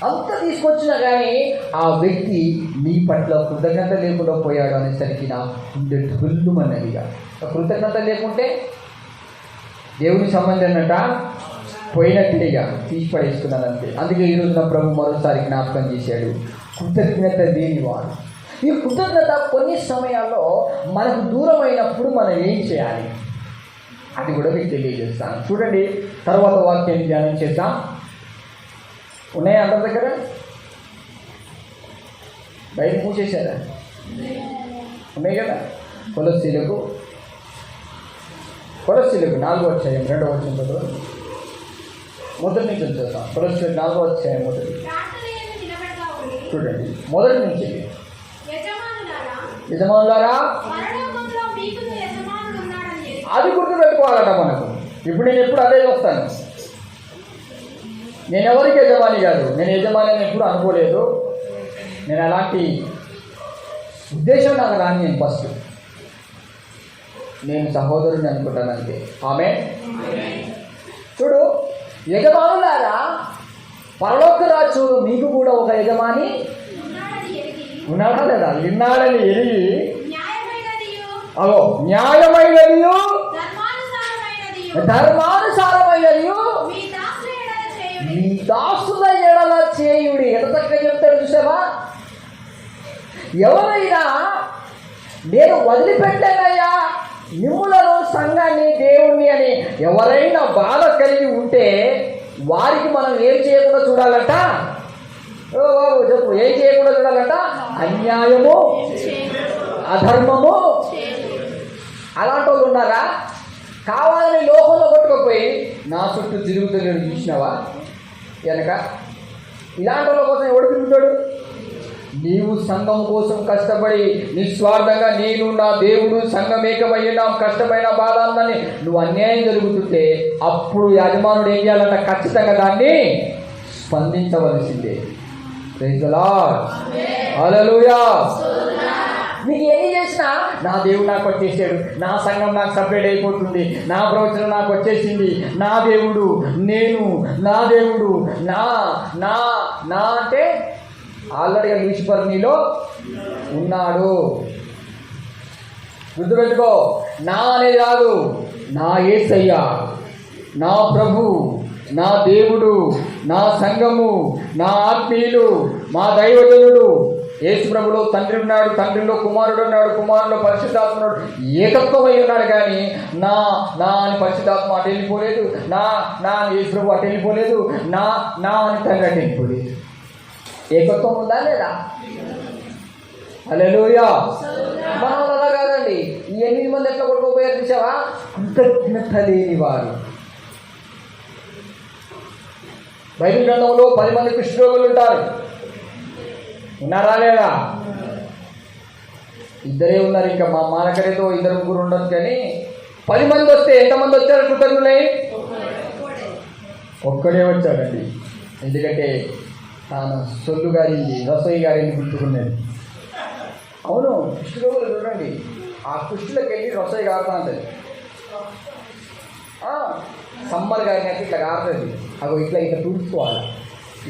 అంత తీసుకొచ్చినా కానీ ఆ వ్యక్తి నీ పట్ల కృతజ్ఞత లేకుండా పోయాడు అనేసరికి నా గుండె ఢుల్లుమన్నదిగా. కృతజ్ఞత లేకుంటే దేవుని సంబంధం అన్నట పోయినట్టేగా, తీసి పడేసుకున్నాను అంతే. అందుకే ఈరోజు నా ప్రభు మరోసారి జ్ఞాపకం చేశాడు, కృతజ్ఞత లేనివాడు. ఈ కృతజ్ఞత కొన్ని సమయాల్లో మనకు దూరం అయినప్పుడు మనం ఏం చేయాలి అది కూడా మీకు తెలియజేస్తాను. చూడండి, తర్వాత వాక్యాన్ని ధ్యానం చేద్దాం. ఉన్నాయా అందరి దగ్గర? బయట మూసేశారా? ఉన్నాయి కదా. కొలస్సీలకు 4వ అధ్యాయం 2వ వచనంలో మొదటి నుంచి చూద్దాం. కొలస్సీలకు 4వ అధ్యాయం మొదటి. చూడండి, మొదటి నుంచి యజమానులారా పరలోకంలో మీకును యజమానుడు ఉన్నాడని ఎరిగి. అది గుర్తుపెట్టుకోవాలట మనకు. ఇప్పుడు నేను ఎప్పుడు అదే వస్తాను. నేను ఎవరికి యజమాని కాదు, నేను యజమాని అని ఎప్పుడు అనుకోలేదు. నేను అలాంటి ఉద్దేశం నాకు రాని. నేను ఫస్ట్ నేను సహోదరుని అనుకుంటాను అంతే. ఆమె చూడు, యజమానులారా పరలోక రాజు మీకు కూడా ఒక యజమాని ఉన్నాడని ఎరిగి. ఉన్నాడా లేదా? విన్నాడని ఎరిగి న్యాయమైనదియు అగో న్యాయమైనదియు ధర్మానుసారమైనదియు ధర్మానుసారమైనదియు మీ దాసుల ఎడల చేయుడి. మీ దాసుల ఎడల చేయుడి. ఎంత చక్కగా చెప్తాడు చూసావా? ఎవరైనా నేను వదిలిపెట్టానయ్యా మిమ్ములను, సంఘాన్ని, దేవుణ్ణి అని ఎవరైనా బాధ కలిగి ఉంటే వారికి మనం ఏం చేయకుండా చూడాలంట? ఓ బాబు చెప్పు, ఏం చేయకుండా చూడాలంట? అన్యాయము, అధర్మము. అలాంటి వాళ్ళు ఉన్నారా? కావాలని లోకంలో కొట్టుకుపోయి నా చుట్టూ తిరుగుతున్నాడు చూసినావా వెనక? ఇలాంటి వాళ్ళ కోసం ఎవడు తిరుగుతాడు? నీవు సంఘం కోసం కష్టపడి నిస్వార్థంగా నేను నా దేవుడు సంఘం ఏకమయ్యినా కష్టమైన బాధ ఉందని నువ్వు అన్యాయం జరుగుతుంటే అప్పుడు యజమానుడు ఏం చేయాలంట? ఖచ్చితంగా దాన్ని స్పందించవలసిందే. ప్రైజ్ ది లార్డ్, హల్లెలూయా. నీకు ఎన్ని చేసినా నా దేవుడు నాకు వచ్చేసాడు, నా సంఘం నాకు సపరేట్ అయిపోతుంది, నా ప్రవచనం నాకు వచ్చేసింది, నా దేవుడు నేను, నా దేవుడు నా నా నా అంటే ఆల్రెడీగా లూసిఫర్ నీలో ఉన్నాడు. గుర్తుపెట్టుకో, నా అనేది కాదు, నా యేసయ్య, నా ప్రభు, నా దేవుడు, నా సంఘము, నా ఆత్మీయులు, మా దైవజనుడు యేసు ప్రభులో తండ్రి ఉన్నాడు, తండ్రిలో కుమారుడు ఉన్నాడు, కుమారులో పరిశుద్ధాత్మ ఉన్నాడు, ఏకత్వమై ఉన్నాడు. కానీ నా నా అని పరిశుద్ధాత్మ అటు వెళ్ళిపోలేదు, నా నా అని యేసు ప్రభు అటు వెళ్ళిపోలేదు, నా నా అని తండ్రి అటు వెళ్ళిపోలేదు. ఏకత్వం ఉందా లేదా? హల్లెలూయా. మనం అలా కాదండి. ఈ 8 మంది ఎట్లా కొట్టుకోపోయారు చూసావా? కృతజ్ఞత లేని వారు. బైబిల్ గ్రంథంలో 10 మంది కుష్ఠరోగులు ఉంటారు. ఉన్నారా లేదా? ఇద్దరే ఉన్నారు. ఇంకా మా మానకరేతో 2-3 ఉండదు. కానీ 10 మంది వస్తే ఎంతమంది వచ్చారు కృతజ్ఞులై? ఒక్కడే వచ్చాడండి. ఎందుకంటే తాను సొల్లు గారింది, రసోయి గారిని గుర్తుకున్నది. అవును, కుష్ఠరోగులు చూడండి, ఆ కుష్ఠులకు వెళ్ళి రసోయి గారుతా ఉంటుంది. సమ్మర్ గారిని అయితే ఇట్లా కారుతుంది. అగో ఇట్లా ఇట్లా తుడుచుకోవాలి,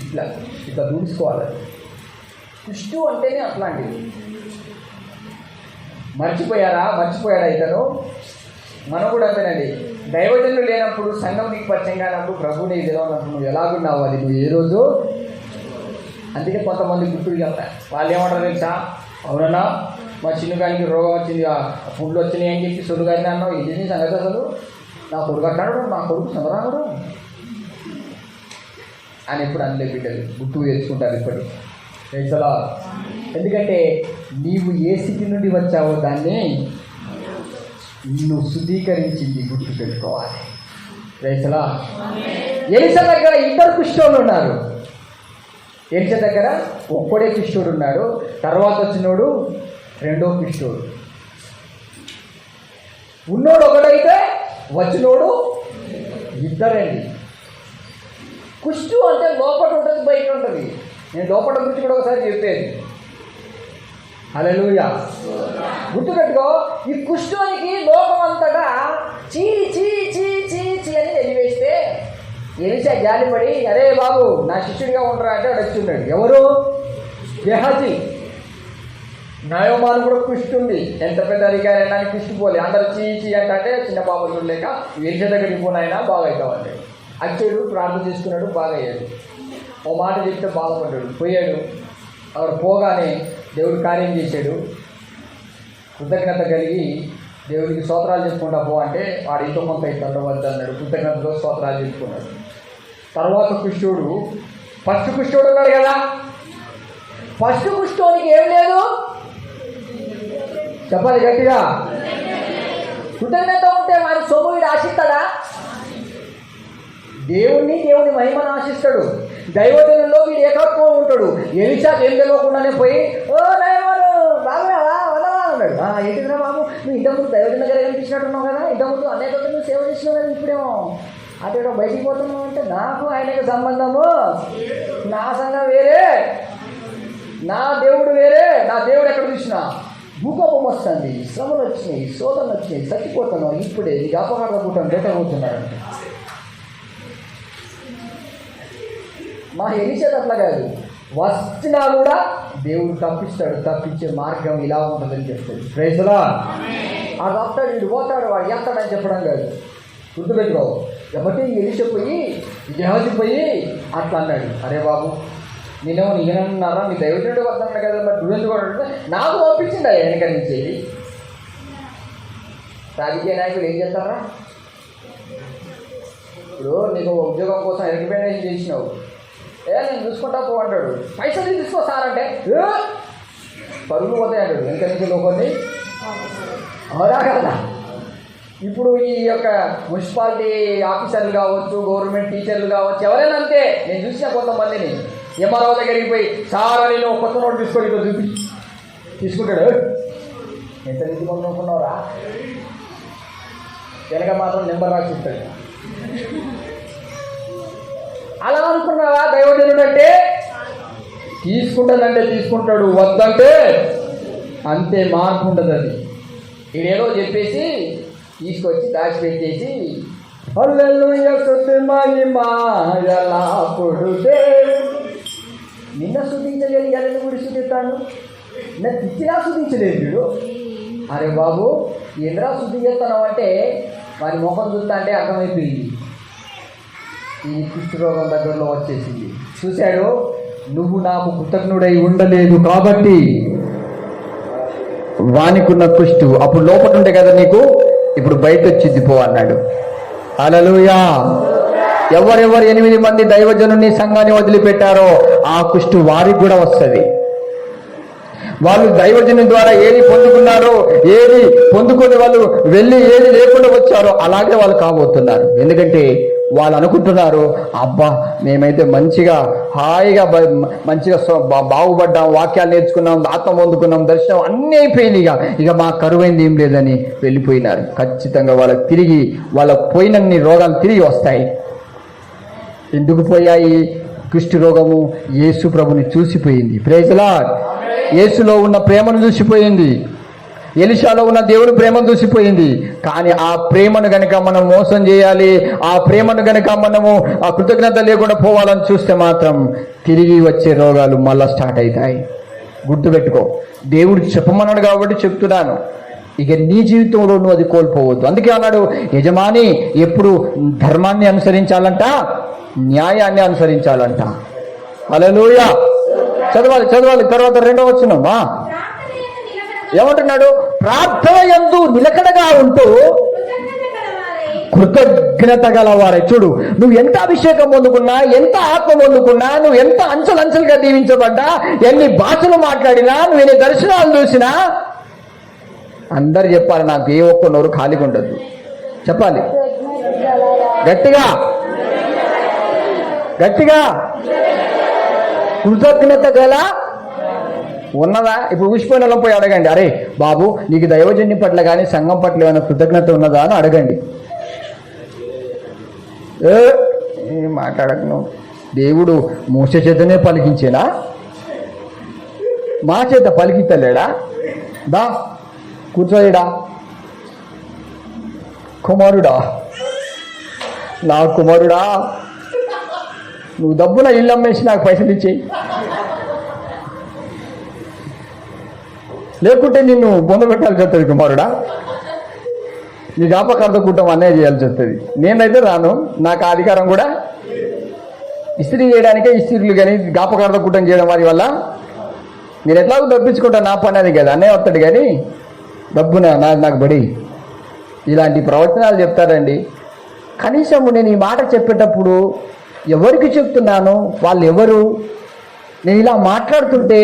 ఇట్లా ఇట్లా తుడుచుకోవాలి. కుష్టు అంటేనే అట్లాంటిది. మర్చిపోయాడా ఇతను? మనం కూడా అంతేనండి. దైవజనులు లేనప్పుడు, సంఘం నీకు పరిచయం కానప్పుడు, ప్రభువు నీకు తెలియనప్పుడు నువ్వు ఎలాగున్నావు అది నువ్వు ఏ రోజు. అందుకే కొంతమంది గుర్తులు చెప్తారు. వాళ్ళు ఏమంటారు తెలుసా? అవునన్నా మా చిన్నగానికి రోగం వచ్చింది, పుండ్లు వచ్చినాయి అని చెప్పి సొల్లుగారిని అన్నావు. ఇది నీ సంగతి అసలు? నా కొడుకు అట్లాడు, నా కొడుకు చంద్రాడు అని ఎప్పుడు అందులో బిడ్డలు గుర్తు తెచ్చుకుంటారు ఇప్పటికి. రైతులా, ఎందుకంటే నీవు ఏ స్థితి నుండి వచ్చావో దాన్ని నిన్ను శుద్ధీకరించింది గుర్తు పెట్టుకోవాలి. రైతులా, ఎలిసా దగ్గర 2 కుష్ఠోళ్ళు ఉన్నారు. ఎలిసా దగ్గర ఒక్కడే కుష్ఠుడు ఉన్నాడు. తర్వాత వచ్చినోడు 2వ కుష్ఠుడు. ఉన్నోడు ఒకడైతే వచ్చినోడు 2. కుష్టు అంటే లోపల ఉంటుంది, బయట ఉంటుంది. నేను లోపల గురించి కూడా ఒకసారి చెప్పేది. హల్లెలూయా. గుర్తుపెట్టుకో, ఈ కుష్ఠునికి లోకం అంతటా చీ చీ చీ చీ చీ అని వెలివేస్తే ఎలిసా జాలిపడి, అరే బాబు నా శిష్యుడిగా ఉండరా అంటే వాడు వచ్చున్నాడు. ఎవరు? గెహజీ. నయోమాను కూడా కుష్టి ఉంది. ఎంత పెద్ద అధికారి అయినా కుష్టిపోలే. అందరు చీ చీ అంటే చిన్న బాబు చూడలేక ఎలిసా దగ్గరికి పోనైనా బాగా అవుతామండి. అచ్చాడు, ప్రార్థన చేసుకున్నాడు, బాగా అయ్యాడు. ఓ మాట చెప్తే బాధపడ్డాడు, పోయాడు. అక్కడ పోగానే దేవుడు కార్యం చేశాడు. కృతజ్ఞత కలిగి దేవుడికి స్తోత్రాలు చెప్పుకుంటా పో అంటే వాడు ఇంకో కొంత ఇస్తాడు అన్నాడు. కృతజ్ఞతలో స్తోత్రాలు చెప్పుకున్నాడు. తర్వాత కుష్ఠుడు, ఫస్ట్ కుష్ఠుడు ఉన్నాడు కదా, ఫస్ట్ కుష్ఠునికి ఏం లేదు చెప్పాలి గట్టిగా. కృతజ్ఞత ఉంటే వారి సొమ్ము వీడు ఆశిస్తాడా? దేవుణ్ణి, దేవుని మహిమను ఆశిస్తాడు. దైవజనుల్లో వీడు ఏకత్వం ఉంటాడు. ఎలిషాకి ఏం తెలియకుండానే పోయి, ఓ దైవాలు బాగున్నావా, వదవా అన్నాడు. ఏంటిదిరా బాబు, నువ్వు ఇంతకుముందు దైవజన దగ్గర కనిపించినట్టున్నావు కదా, ఇంతకుముందు అనేక నువ్వు సేవ చేసినావు కదా, ఇప్పుడేమో అటు బయటికి పోతున్నావు అంటే, నాకు ఆయనకు సంబంధము, నా సంఘం వేరే, నా దేవుడు వేరే. నా దేవుడు ఎక్కడ చూసినా భూకంపం వస్తుంది, శ్రమలు వచ్చినాయి, శోధనలు వచ్చినాయి, చచ్చిపోతున్నావు, ఇప్పుడే నీకు అపకార కూటం పెట్టబోతున్నారంటే. మా ఎలిసేది అట్లా కాదు, వచ్చినా కూడా దేవుడు తప్పిస్తాడు, తప్పించే మార్గం ఇలా ఉంటుందని చెప్తాడు. Praise the lord. అది వస్తాడు, వీడు పోతాడు, వాడు ఎత్తాడని చెప్పడం కాదు, గుర్తుపెట్టుకో. కాబట్టి ఎలిసే పోయి గెహాజీ పోయి అట్లా అన్నాడు, అరే బాబు నేనేమో నేనన్నారా, మీ దైవజనుడు వద్దన్నాడు కదా, మరి నువ్వెందుకు అంటే నాకు పంపించింది ఆయన వెనక నుంచి. రాజకీయ నాయకులు ఏం చేస్తారా, ఇప్పుడు నీకు ఉద్యోగం కోసం రికమెండేషన్ చేసినావు, నేను చూసుకుంటా పో అంటాడు, పైసలు తీసుకో సార్ అంటే పరుగులు పోతాయి అంటాడు వెనక నుంచి లోకొని. అవునా కదా. ఇప్పుడు ఈ యొక్క మున్సిపాలిటీ ఆఫీసర్లు కావచ్చు, గవర్నమెంట్ టీచర్లు కావచ్చు, ఎవరైనా అంతే. నేను చూసిన కొంతమందిని ఎంఆర్ఓ దగ్గరికి పోయి, సార్ అని నువ్వు కొత్త నోటు తీసుకొని ఇదో చూపి తీసుకుంటాడు. ఎంత నిధి కొనుక్కున్నావురా, వెనక మాత్రం నెంబర్ రాసిస్తాడు. అలా అనుకున్నావా దైవజనుడు అంటే? తీసుకుంటానంటే తీసుకుంటాడు, వద్దంటే అంతే, మార్పు ఉండదు. అది ఇదేదో చెప్పేసి తీసుకొచ్చి దాచిపెట్టేసి హల్లెలూయా స్తుతి మహిమ ఎల్లప్పుడూ దేవుడు. నిన్న స్తుతించలేదు, ఎల్లని గుడి స్తుతిస్తాను, నిన్న తిచ్చినా స్తుతించలేదు వీడు. అరే బాబు ఏంద్రా స్తుతి చేస్తున్నావు అంటే వారి ముఖం చూస్తా అంటే అర్థమైపోయింది, ఈ కుష్ఠరోగం దగ్గరలో వచ్చేసింది. చూశాడు, నువ్వు నాకు కృతజ్ఞుడై ఉండలేదు కాబట్టి వానికున్న కుష్టు అప్పుడు లోపల ఉండే కదా నీకు, ఇప్పుడు బయట వచ్చింది పో అన్నాడు. హల్లెలూయా. ఎవరెవరు 8 మంది దైవజనుని సంఘాన్ని వదిలిపెట్టారో ఆ కుష్టు వారికి కూడా వస్తుంది. వాళ్ళు దైవజను ద్వారా ఏది పొందుకున్నారో, ఏది పొందుకొని వాళ్ళు వెళ్ళి ఏది లేకుండా వచ్చారో అలాగే వాళ్ళు కాబోతున్నారు. ఎందుకంటే వాళ్ళు అనుకుంటున్నారు, అబ్బా మేమైతే మంచిగా హాయిగా మంచిగా బాగుపడ్డాం, వాక్యాలు నేర్చుకున్నాం, ఆత్మ పొందుకున్నాం, దర్శనం అన్నీ అయిపోయింది, ఇక మా కరువైంది ఏం లేదని వెళ్ళిపోయినారు. ఖచ్చితంగా వాళ్ళకి తిరిగి వాళ్ళ పోయినన్ని రోగాలు తిరిగి వస్తాయి. ఎందుకు పోయాయి? కుష్ఠ రోగము యేసు ప్రభుని చూసిపోయింది. Praise the lord. యేసులో ఉన్న ప్రేమను చూసిపోయింది, ఎలీషాలో ఉన్న దేవుని ప్రేమను చూసిపోయింది. కానీ ఆ ప్రేమను గనక మనం మోసం చేయాలి, ఆ ప్రేమను గనక మనము ఆ కృతజ్ఞత లేకుండా పోవాలని చూస్తే మాత్రం తిరిగి వచ్చే రోగాలు మళ్ళా స్టార్ట్ అవుతాయి. గుర్తుపెట్టుకో, దేవుడు చెప్పమన్నాడు కాబట్టి చెప్తున్నాను. ఇక నీ జీవితంలో నువ్వు అది కోల్పోవద్దు. అందుకే అన్నాడు, యజమాని ఎప్పుడు ధర్మాన్ని అనుసరించాలంట, న్యాయాన్ని అనుసరించాలంట. హల్లెలూయా. చదవాలి. తర్వాత 2వ వచనమా ఏమంటున్నాడు? ప్రార్థన యందు నిలకడగా ఉంటూ కృతజ్ఞత గలవారే. చూడు, నువ్వు ఎంత అభిషేకం పొందుకున్నా, ఎంత ఆత్మ పొందుకున్నా, నువ్వు ఎంత అంచెలంచెలుగా దీవించబడ్డా, ఎన్ని భాషలు మాట్లాడినా, నువ్వు ఎన్ని దర్శనాలు చూసినా, అందరు చెప్పాలి, నాకు ఏ ఒక్క నోరు ఖాళీగా ఉండదు. చెప్పాలి గట్టిగా. కృతజ్ఞత గల ఉన్నదా? ఇప్పుడు ఊసిపోయిన వాళ్ళం పోయి అడగండి, అరే బాబు నీకు దైవజన్యం పట్ల కానీ సంఘం పట్ల ఏమైనా కృతజ్ఞత ఉన్నదా అని అడగండి. మాట్లాడకు. దేవుడు మోసే చేతనే పలికించేనా? మా చేత పలికితలేడా? దా కూర్చోయడా. కుమారుడా, నా కుమారుడా, నువ్వు డబ్బున ఇల్లు అమ్మేసి నాకు పైసలు ఇచ్చేయి, లేకుంటే నిన్ను పొందబెట్టాల్సి వస్తుంది. కుమారుడా, నీ జ్ఞాపకార్థ కూటం అన్నయ్య చేయాల్సి వస్తుంది. నేనైతే రాను, నాకు ఆ అధికారం కూడా. ఇస్త్రీ చేయడానికే ఇస్త్రీలు కానీ జ్ఞాపకార్థ కూటం చేయడం వారి వల్ల నేను ఎట్లాగో తప్పించుకుంటా, నా పని అది కదా. అన్నయ్య వస్తాడు కానీ డబ్బున నాకు బడి. ఇలాంటి ప్రవచనాలు చెప్తారండి. కనీసం నేను ఈ మాట చెప్పేటప్పుడు ఎవరికి చెప్తున్నాను, వాళ్ళు ఎవరు, నేను ఇలా మాట్లాడుతుంటే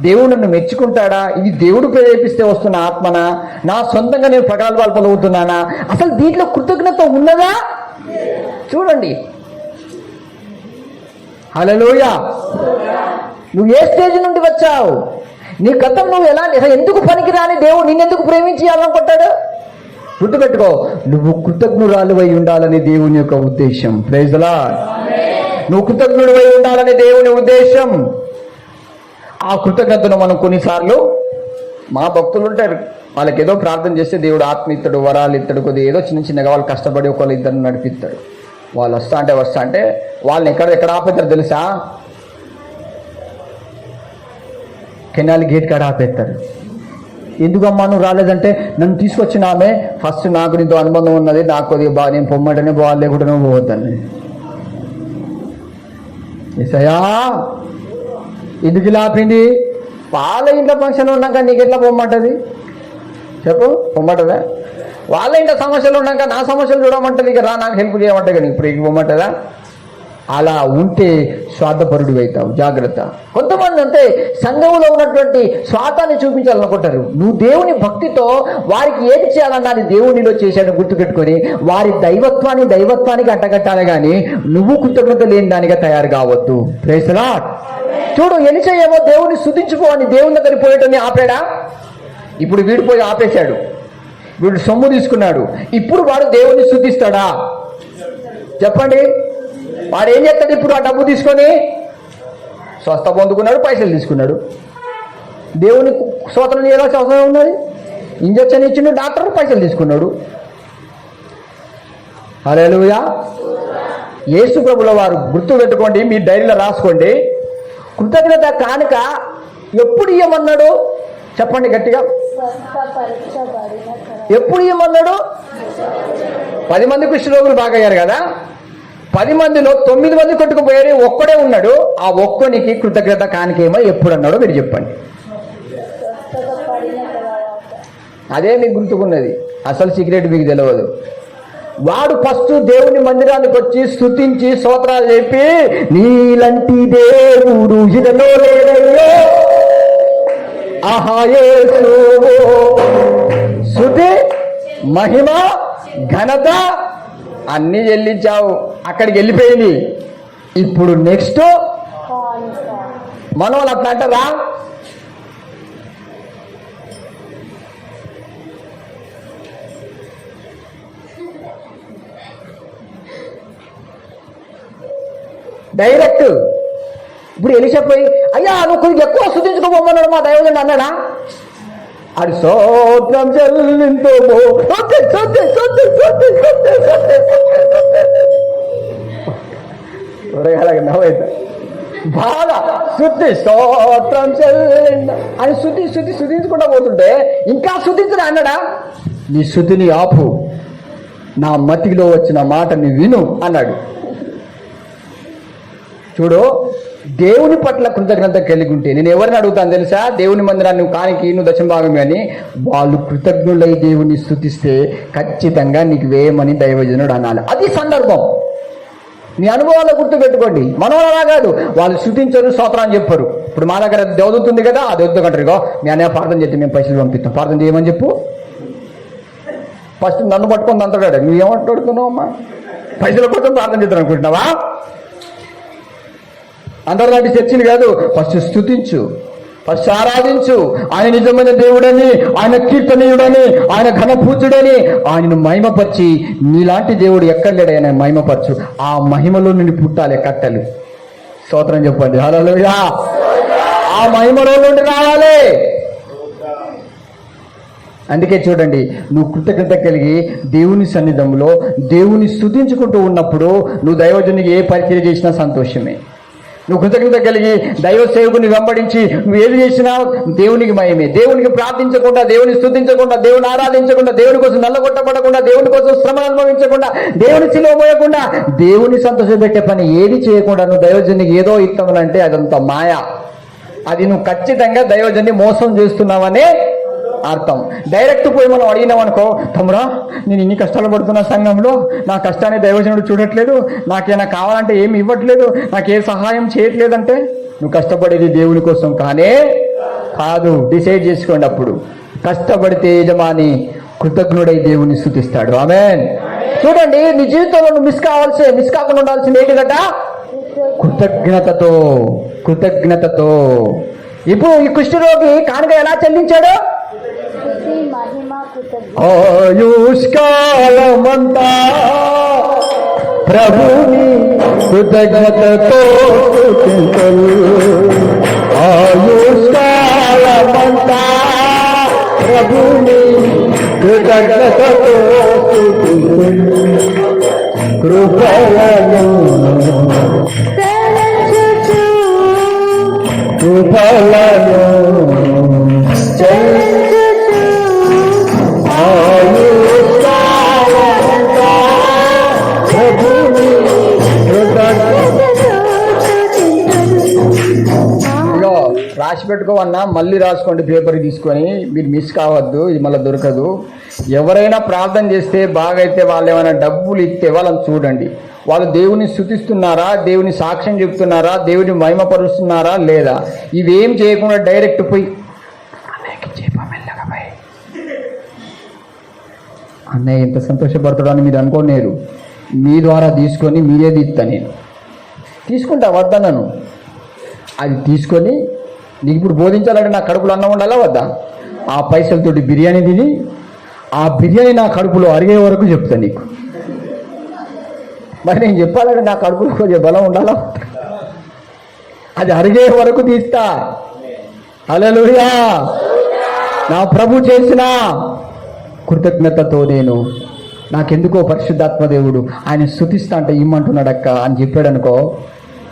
దేవుడు నన్ను మెచ్చుకుంటాడా, ఇది దేవుడు ప్రేరేపిస్తే వస్తున్న ఆత్మనా, నా సొంతంగా నేను ప్రగల్భాలు పలుకుతున్నానా, అసలు దీంట్లో కృతజ్ఞత ఉన్నదా? చూడండి. హల్లెలూయా. నువ్వు ఏ స్టేజ్ నుండి వచ్చావు, నీ గతం నువ్వు ఎలాంటి అసలు ఎందుకు పనికిరాని దేవుడు నిన్నెందుకు ప్రేమించాలనుకుంటాడు? గుర్తుపెట్టుకో, నువ్వు కృతజ్ఞురాలువై ఉండాలని దేవుని యొక్క ఉద్దేశం. Praise the lord. నువ్వు కృతజ్ఞుడివై ఉండాలని దేవుని ఉద్దేశం. ఆ కృతజ్ఞతను మనం కొన్నిసార్లు మా భక్తులు ఉంటారు, వాళ్ళకి ఏదో ప్రార్థన చేస్తే దేవుడు ఆత్మ ఇస్తాడు, వరాలు ఇస్తాడు, కొద్దిగా ఏదో చిన్న చిన్నగా వాళ్ళు కష్టపడి ఒకళ్ళు ఇద్దరు నడిపిస్తాడు. వాళ్ళు వస్తా అంటే వాళ్ళని ఎక్కడ ఆపేస్తారు తెలుసా? కెనాల్ గేట్ కాడ ఆపేస్తారు. ఎందుకమ్మా నువ్వు రాలేదంటే, నన్ను తీసుకొచ్చిన ఆమె ఫస్ట్ నాకు నీతో అనుబంధం ఉన్నది, నాకు కొద్దిగా బాగా నేను పొమ్మంటేనే బాగా లేకుండా నువ్వు పోవద్దని. ఏసయ్యా ఎందుకు ఇలా ఆపింది? వాళ్ళ ఇంట్లో ఫంక్షన్ ఉన్నాక నీకు ఎట్లా పొమ్మంటుంది చెప్పు? పొమ్మంటుందా? వాళ్ళ ఇంట్లో సమస్యలు ఉన్నాక నా సమస్యలు చూడమంటుంది, ఇక రా నాకు హెల్ప్ చేయమంటే కానీ ఇప్పుడు ఇక పొమ్మంటుందా? అలా ఉంటే స్వార్థపరుడు అవుతావు, జాగ్రత్త. కొంతమంది అంతే, సంఘంలో ఉన్నటువంటి స్వార్థాన్ని చూపించాలనుకుంటారు. నువ్వు దేవుని భక్తితో వారికి ఏది చేయాలన్నా అది దేవునిలో చేశాడు గుర్తుపెట్టుకొని వారి దైవత్వానికి అంటగట్టాలి, కానీ నువ్వు కృతజ్ఞత లేని దానిగా తయారు కావద్దు. Praise the lord. చూడు, ఎలీషా ఏమో దేవుని స్తుతించుకో అని దేవుని దగ్గరికి పోయేటని ఆపాడా? ఇప్పుడు వీడు పోయి ఆపేశాడు, వీడు సొమ్ము తీసుకున్నాడు. ఇప్పుడు వాడు దేవుని స్తుతిస్తాడా? చెప్పండి. వాడు ఏం చేస్తాడు ఇప్పుడు? ఆ డబ్బు తీసుకొని స్వస్థ పొందుకున్నాడు, పైసలు తీసుకున్నాడు. దేవుని స్తోత్రం చేయాల్సిన అవసరం ఉన్నది. ఇంజక్షన్ ఇచ్చిండు డాక్టర్, పైసలు తీసుకున్నాడు. హల్లెలూయా. యేసు ప్రభుల వారు గుర్తు పెట్టుకోండి, మీ డైరీలో రాసుకోండి. కృతజ్ఞత కానుక ఎప్పుడు ఇవ్వమన్నాడు చెప్పండి గట్టిగా? ఎప్పుడు ఇవ్వమన్నాడు? 10 మంది కుష్ఠరోగులు బాగయ్యారు కదా, 10 మందిలో 9 మంది కొట్టుకుపోయారు, ఒక్కడే ఉన్నాడు. ఆ ఒక్కనికి కృతజ్ఞత కానికేమో ఎప్పుడు అన్నాడో మీరు చెప్పండి. అదే మీకు గుర్తుకున్నది, అసలు సీక్రెట్ మీకు తెలియదు. వాడు ఫస్ట్ దేవుని మందిరానికి వచ్చి స్తుతించి స్తోత్రాలు చెప్పి, నీలాంటి దేవుడు ఇదలో లేడయ్యో, ఆహా యేసు, స్తుతి మహిమ ఘనత అన్నీ చెల్లించావు. అక్కడికి వెళ్ళిపోయింది. ఇప్పుడు నెక్స్ట్ మన వాళ్ళు అట్లా అంటారా? డైరెక్ట్ ఇప్పుడు ఎలిషా పోయి, అయ్యా నువ్వు కొంచెం ఎక్కువ స్తుతించుకోమన్నాడు మా దైవజనుడు అన్నాడా? అది స్తోత్రం చెల్లింతో నవ్వుతా బాగా శుద్ధి స్తోత్రం చెల్లింద అని శుద్ధించుకుంటా పోతుంటే ఇంకా శుద్ధించడా అన్నాడా? నీ శుద్ధిని ఆపు, నా మతిలో వచ్చిన మాటని విను అన్నాడు. చూడు, దేవుని పట్ల కృతజ్ఞత కలిగి ఉంటే నేను ఎవరిని అడుగుతాను తెలుసా? దేవుని మందిరాన్ని నువ్వు కానికి నువ్వు దశభాగం కానీ వాళ్ళు కృతజ్ఞులై దేవుని స్తుతిస్తే ఖచ్చితంగా నీకు వేయమని దైవజనుడు అనాలి. అది సందర్భం. నీ అనుభవాల్లో గుర్తుపెట్టుకోండి. మనోళ్ళలా కాదు, వాళ్ళు స్తుతించరు, స్తోత్రాన్ని చెప్పరు. ఇప్పుడు మా దగ్గర దేవదూత ఉంది కదా, ఆ దేవదూత కంటారు, ఇగో మీ అన్నయ్య ప్రార్థన చేస్తే మేము పైసలు పంపిస్తాం, ప్రార్థన చేయమని చెప్పు. ఫస్ట్ నన్ను పట్టుకొని అంటాడు, నువ్వేమంటున్నావు అమ్మా? పైసల కోసం ప్రార్థన చేద్దాం అనుకుంటున్నావా? అందరు లాంటి చర్చిలు కాదు. ఫస్ట్ స్తుతించు, ఫస్ట్ ఆరాధించు. ఆయన నిజమైన దేవుడని, ఆయన కీర్తనీయుడని, ఆయన ఘనపూజుడని ఆయనను మహిమపరిచి, నీలాంటి దేవుడు ఎక్కడ లేడు, ఆయన మహిమపరచు. ఆ మహిమలో నుండి పుట్టాలి కట్టెలు. స్తోత్రం చెప్పండి. హల్లెలూయా. ఆ మహిమలో నుండి రావాలి. అందుకే చూడండి, నువ్వు కృతజ్ఞత కలిగి దేవుని సన్నిధంలో దేవుని స్తుతించుకుంటూ ఉన్నప్పుడు నువ్వు దైవజనునికి ఏ పరిచయం చేసినా సంతోషమే. నువ్వు కృతజ్ఞత కలిగి దైవ సేవకుని వెంబడించి నువ్వు ఏది చేసినా దేవునికి మహిమే. దేవునికి ప్రార్థించకుండా, దేవుని స్తుతించకుండా, దేవుని ఆరాధించకుండా, దేవుని కోసం నల్లగొట్టబడకుండా, దేవుని కోసం శ్రమ అనుభవించకుండా, దేవుని శిలువ మోయకుండా, దేవుని సంతోషపెట్టే పని ఏది చేయకుండా నువ్వు దైవజనునికి ఏదో ఇస్తామనంటే అదంతా మాయ. అది నువ్వు ఖచ్చితంగా దైవజన్ని మోసం చేస్తున్నావనే అర్థం. డైరెక్ట్ పోయి మనం అడిగినాం అనుకో, తమ్ముడా నేను ఇన్ని కష్టాలు పడుతున్నా సంఘంలో, నా కష్టాన్ని దైవజనుడు చూడట్లేదు, నాకేమైనా కావాలంటే ఏమి ఇవ్వట్లేదు, నాకే సహాయం చేయట్లేదంటే నువ్వు కష్టపడేది దేవుని కోసం కానే కాదు. డిసైడ్ చేసుకోండి. అప్పుడు కష్టపడితే యజమాని కృతజ్ఞుడై దేవుని స్తుతిస్తాడు. ఆమేన్. చూడండి, నీ జీవితంలో నువ్వు మిస్ కాకుండా ఉండాల్సింది ఏంటి కదా? కృతజ్ఞతతో. ఇప్పుడు ఈ కుష్ఠరోగి కానుక ఎలా చెల్లించాడు? స్తుతి మహిమ కృతజ్ఞత ఆయుష్కాలమంతా ప్రభుని కృతజ్ఞతతో స్తుతింతును. ఆయుష్కాలమంతా ప్రభుని కృతజ్ఞతతో స్తుతింతును. కృపలను తలంచుచు కృపలను తలంచుచు ఆయుష్కాలమంతా ప్రభుని కృతజ్ఞతతో. ఇగో రాసి పెట్టుకోవన్నా, మళ్ళీ రాసుకోండి పేపర్ తీసుకొని. మీరు మిస్ కావద్దు, ఇది మళ్ళీ దొరకదు. ఎవరైనా ప్రార్థన చేస్తే బాగైతే వాళ్ళు ఏమైనా డబ్బులు ఇస్తే వాళ్ళని చూడండి. వాళ్ళు దేవుని స్తుతిస్తున్నారా, దేవుని సాక్ష్యం చెప్తున్నారా, దేవుని మహిమపరుస్తున్నారా లేదా? ఇవేం చేయకుండా డైరెక్ట్ పోయి అన్నయ్య ఎంత సంతోషపడతాడో అని మీరు అనుకోలేరు. మీ ద్వారా తీసుకొని మీరే తీస్తా, నేను తీసుకుంటా వద్దన్నాను. అది తీసుకొని నీకు ఇప్పుడు బోధించాలంటే నా కడుపులో అన్నం ఉండాలా వద్దా? ఆ పైసలతోటి బిర్యానీ తిని ఆ బిర్యానీ నా కడుపులో అరిగే వరకు చెప్తా నీకు. మరి నేను చెప్పాలంటే నా కడుపులో కొంచెం బలం ఉండాలా? అది అరిగే వరకు తీస్తా. హల్లెలూయా. నా ప్రభు చేసిన కృతజ్ఞతతో నేను, నాకెందుకో పరిశుద్ధాత్మ దేవుడు ఆయన స్తుతిస్తా అంటే ఇమ్మంటున్నాడక్క అని చెప్పాడు అనుకో,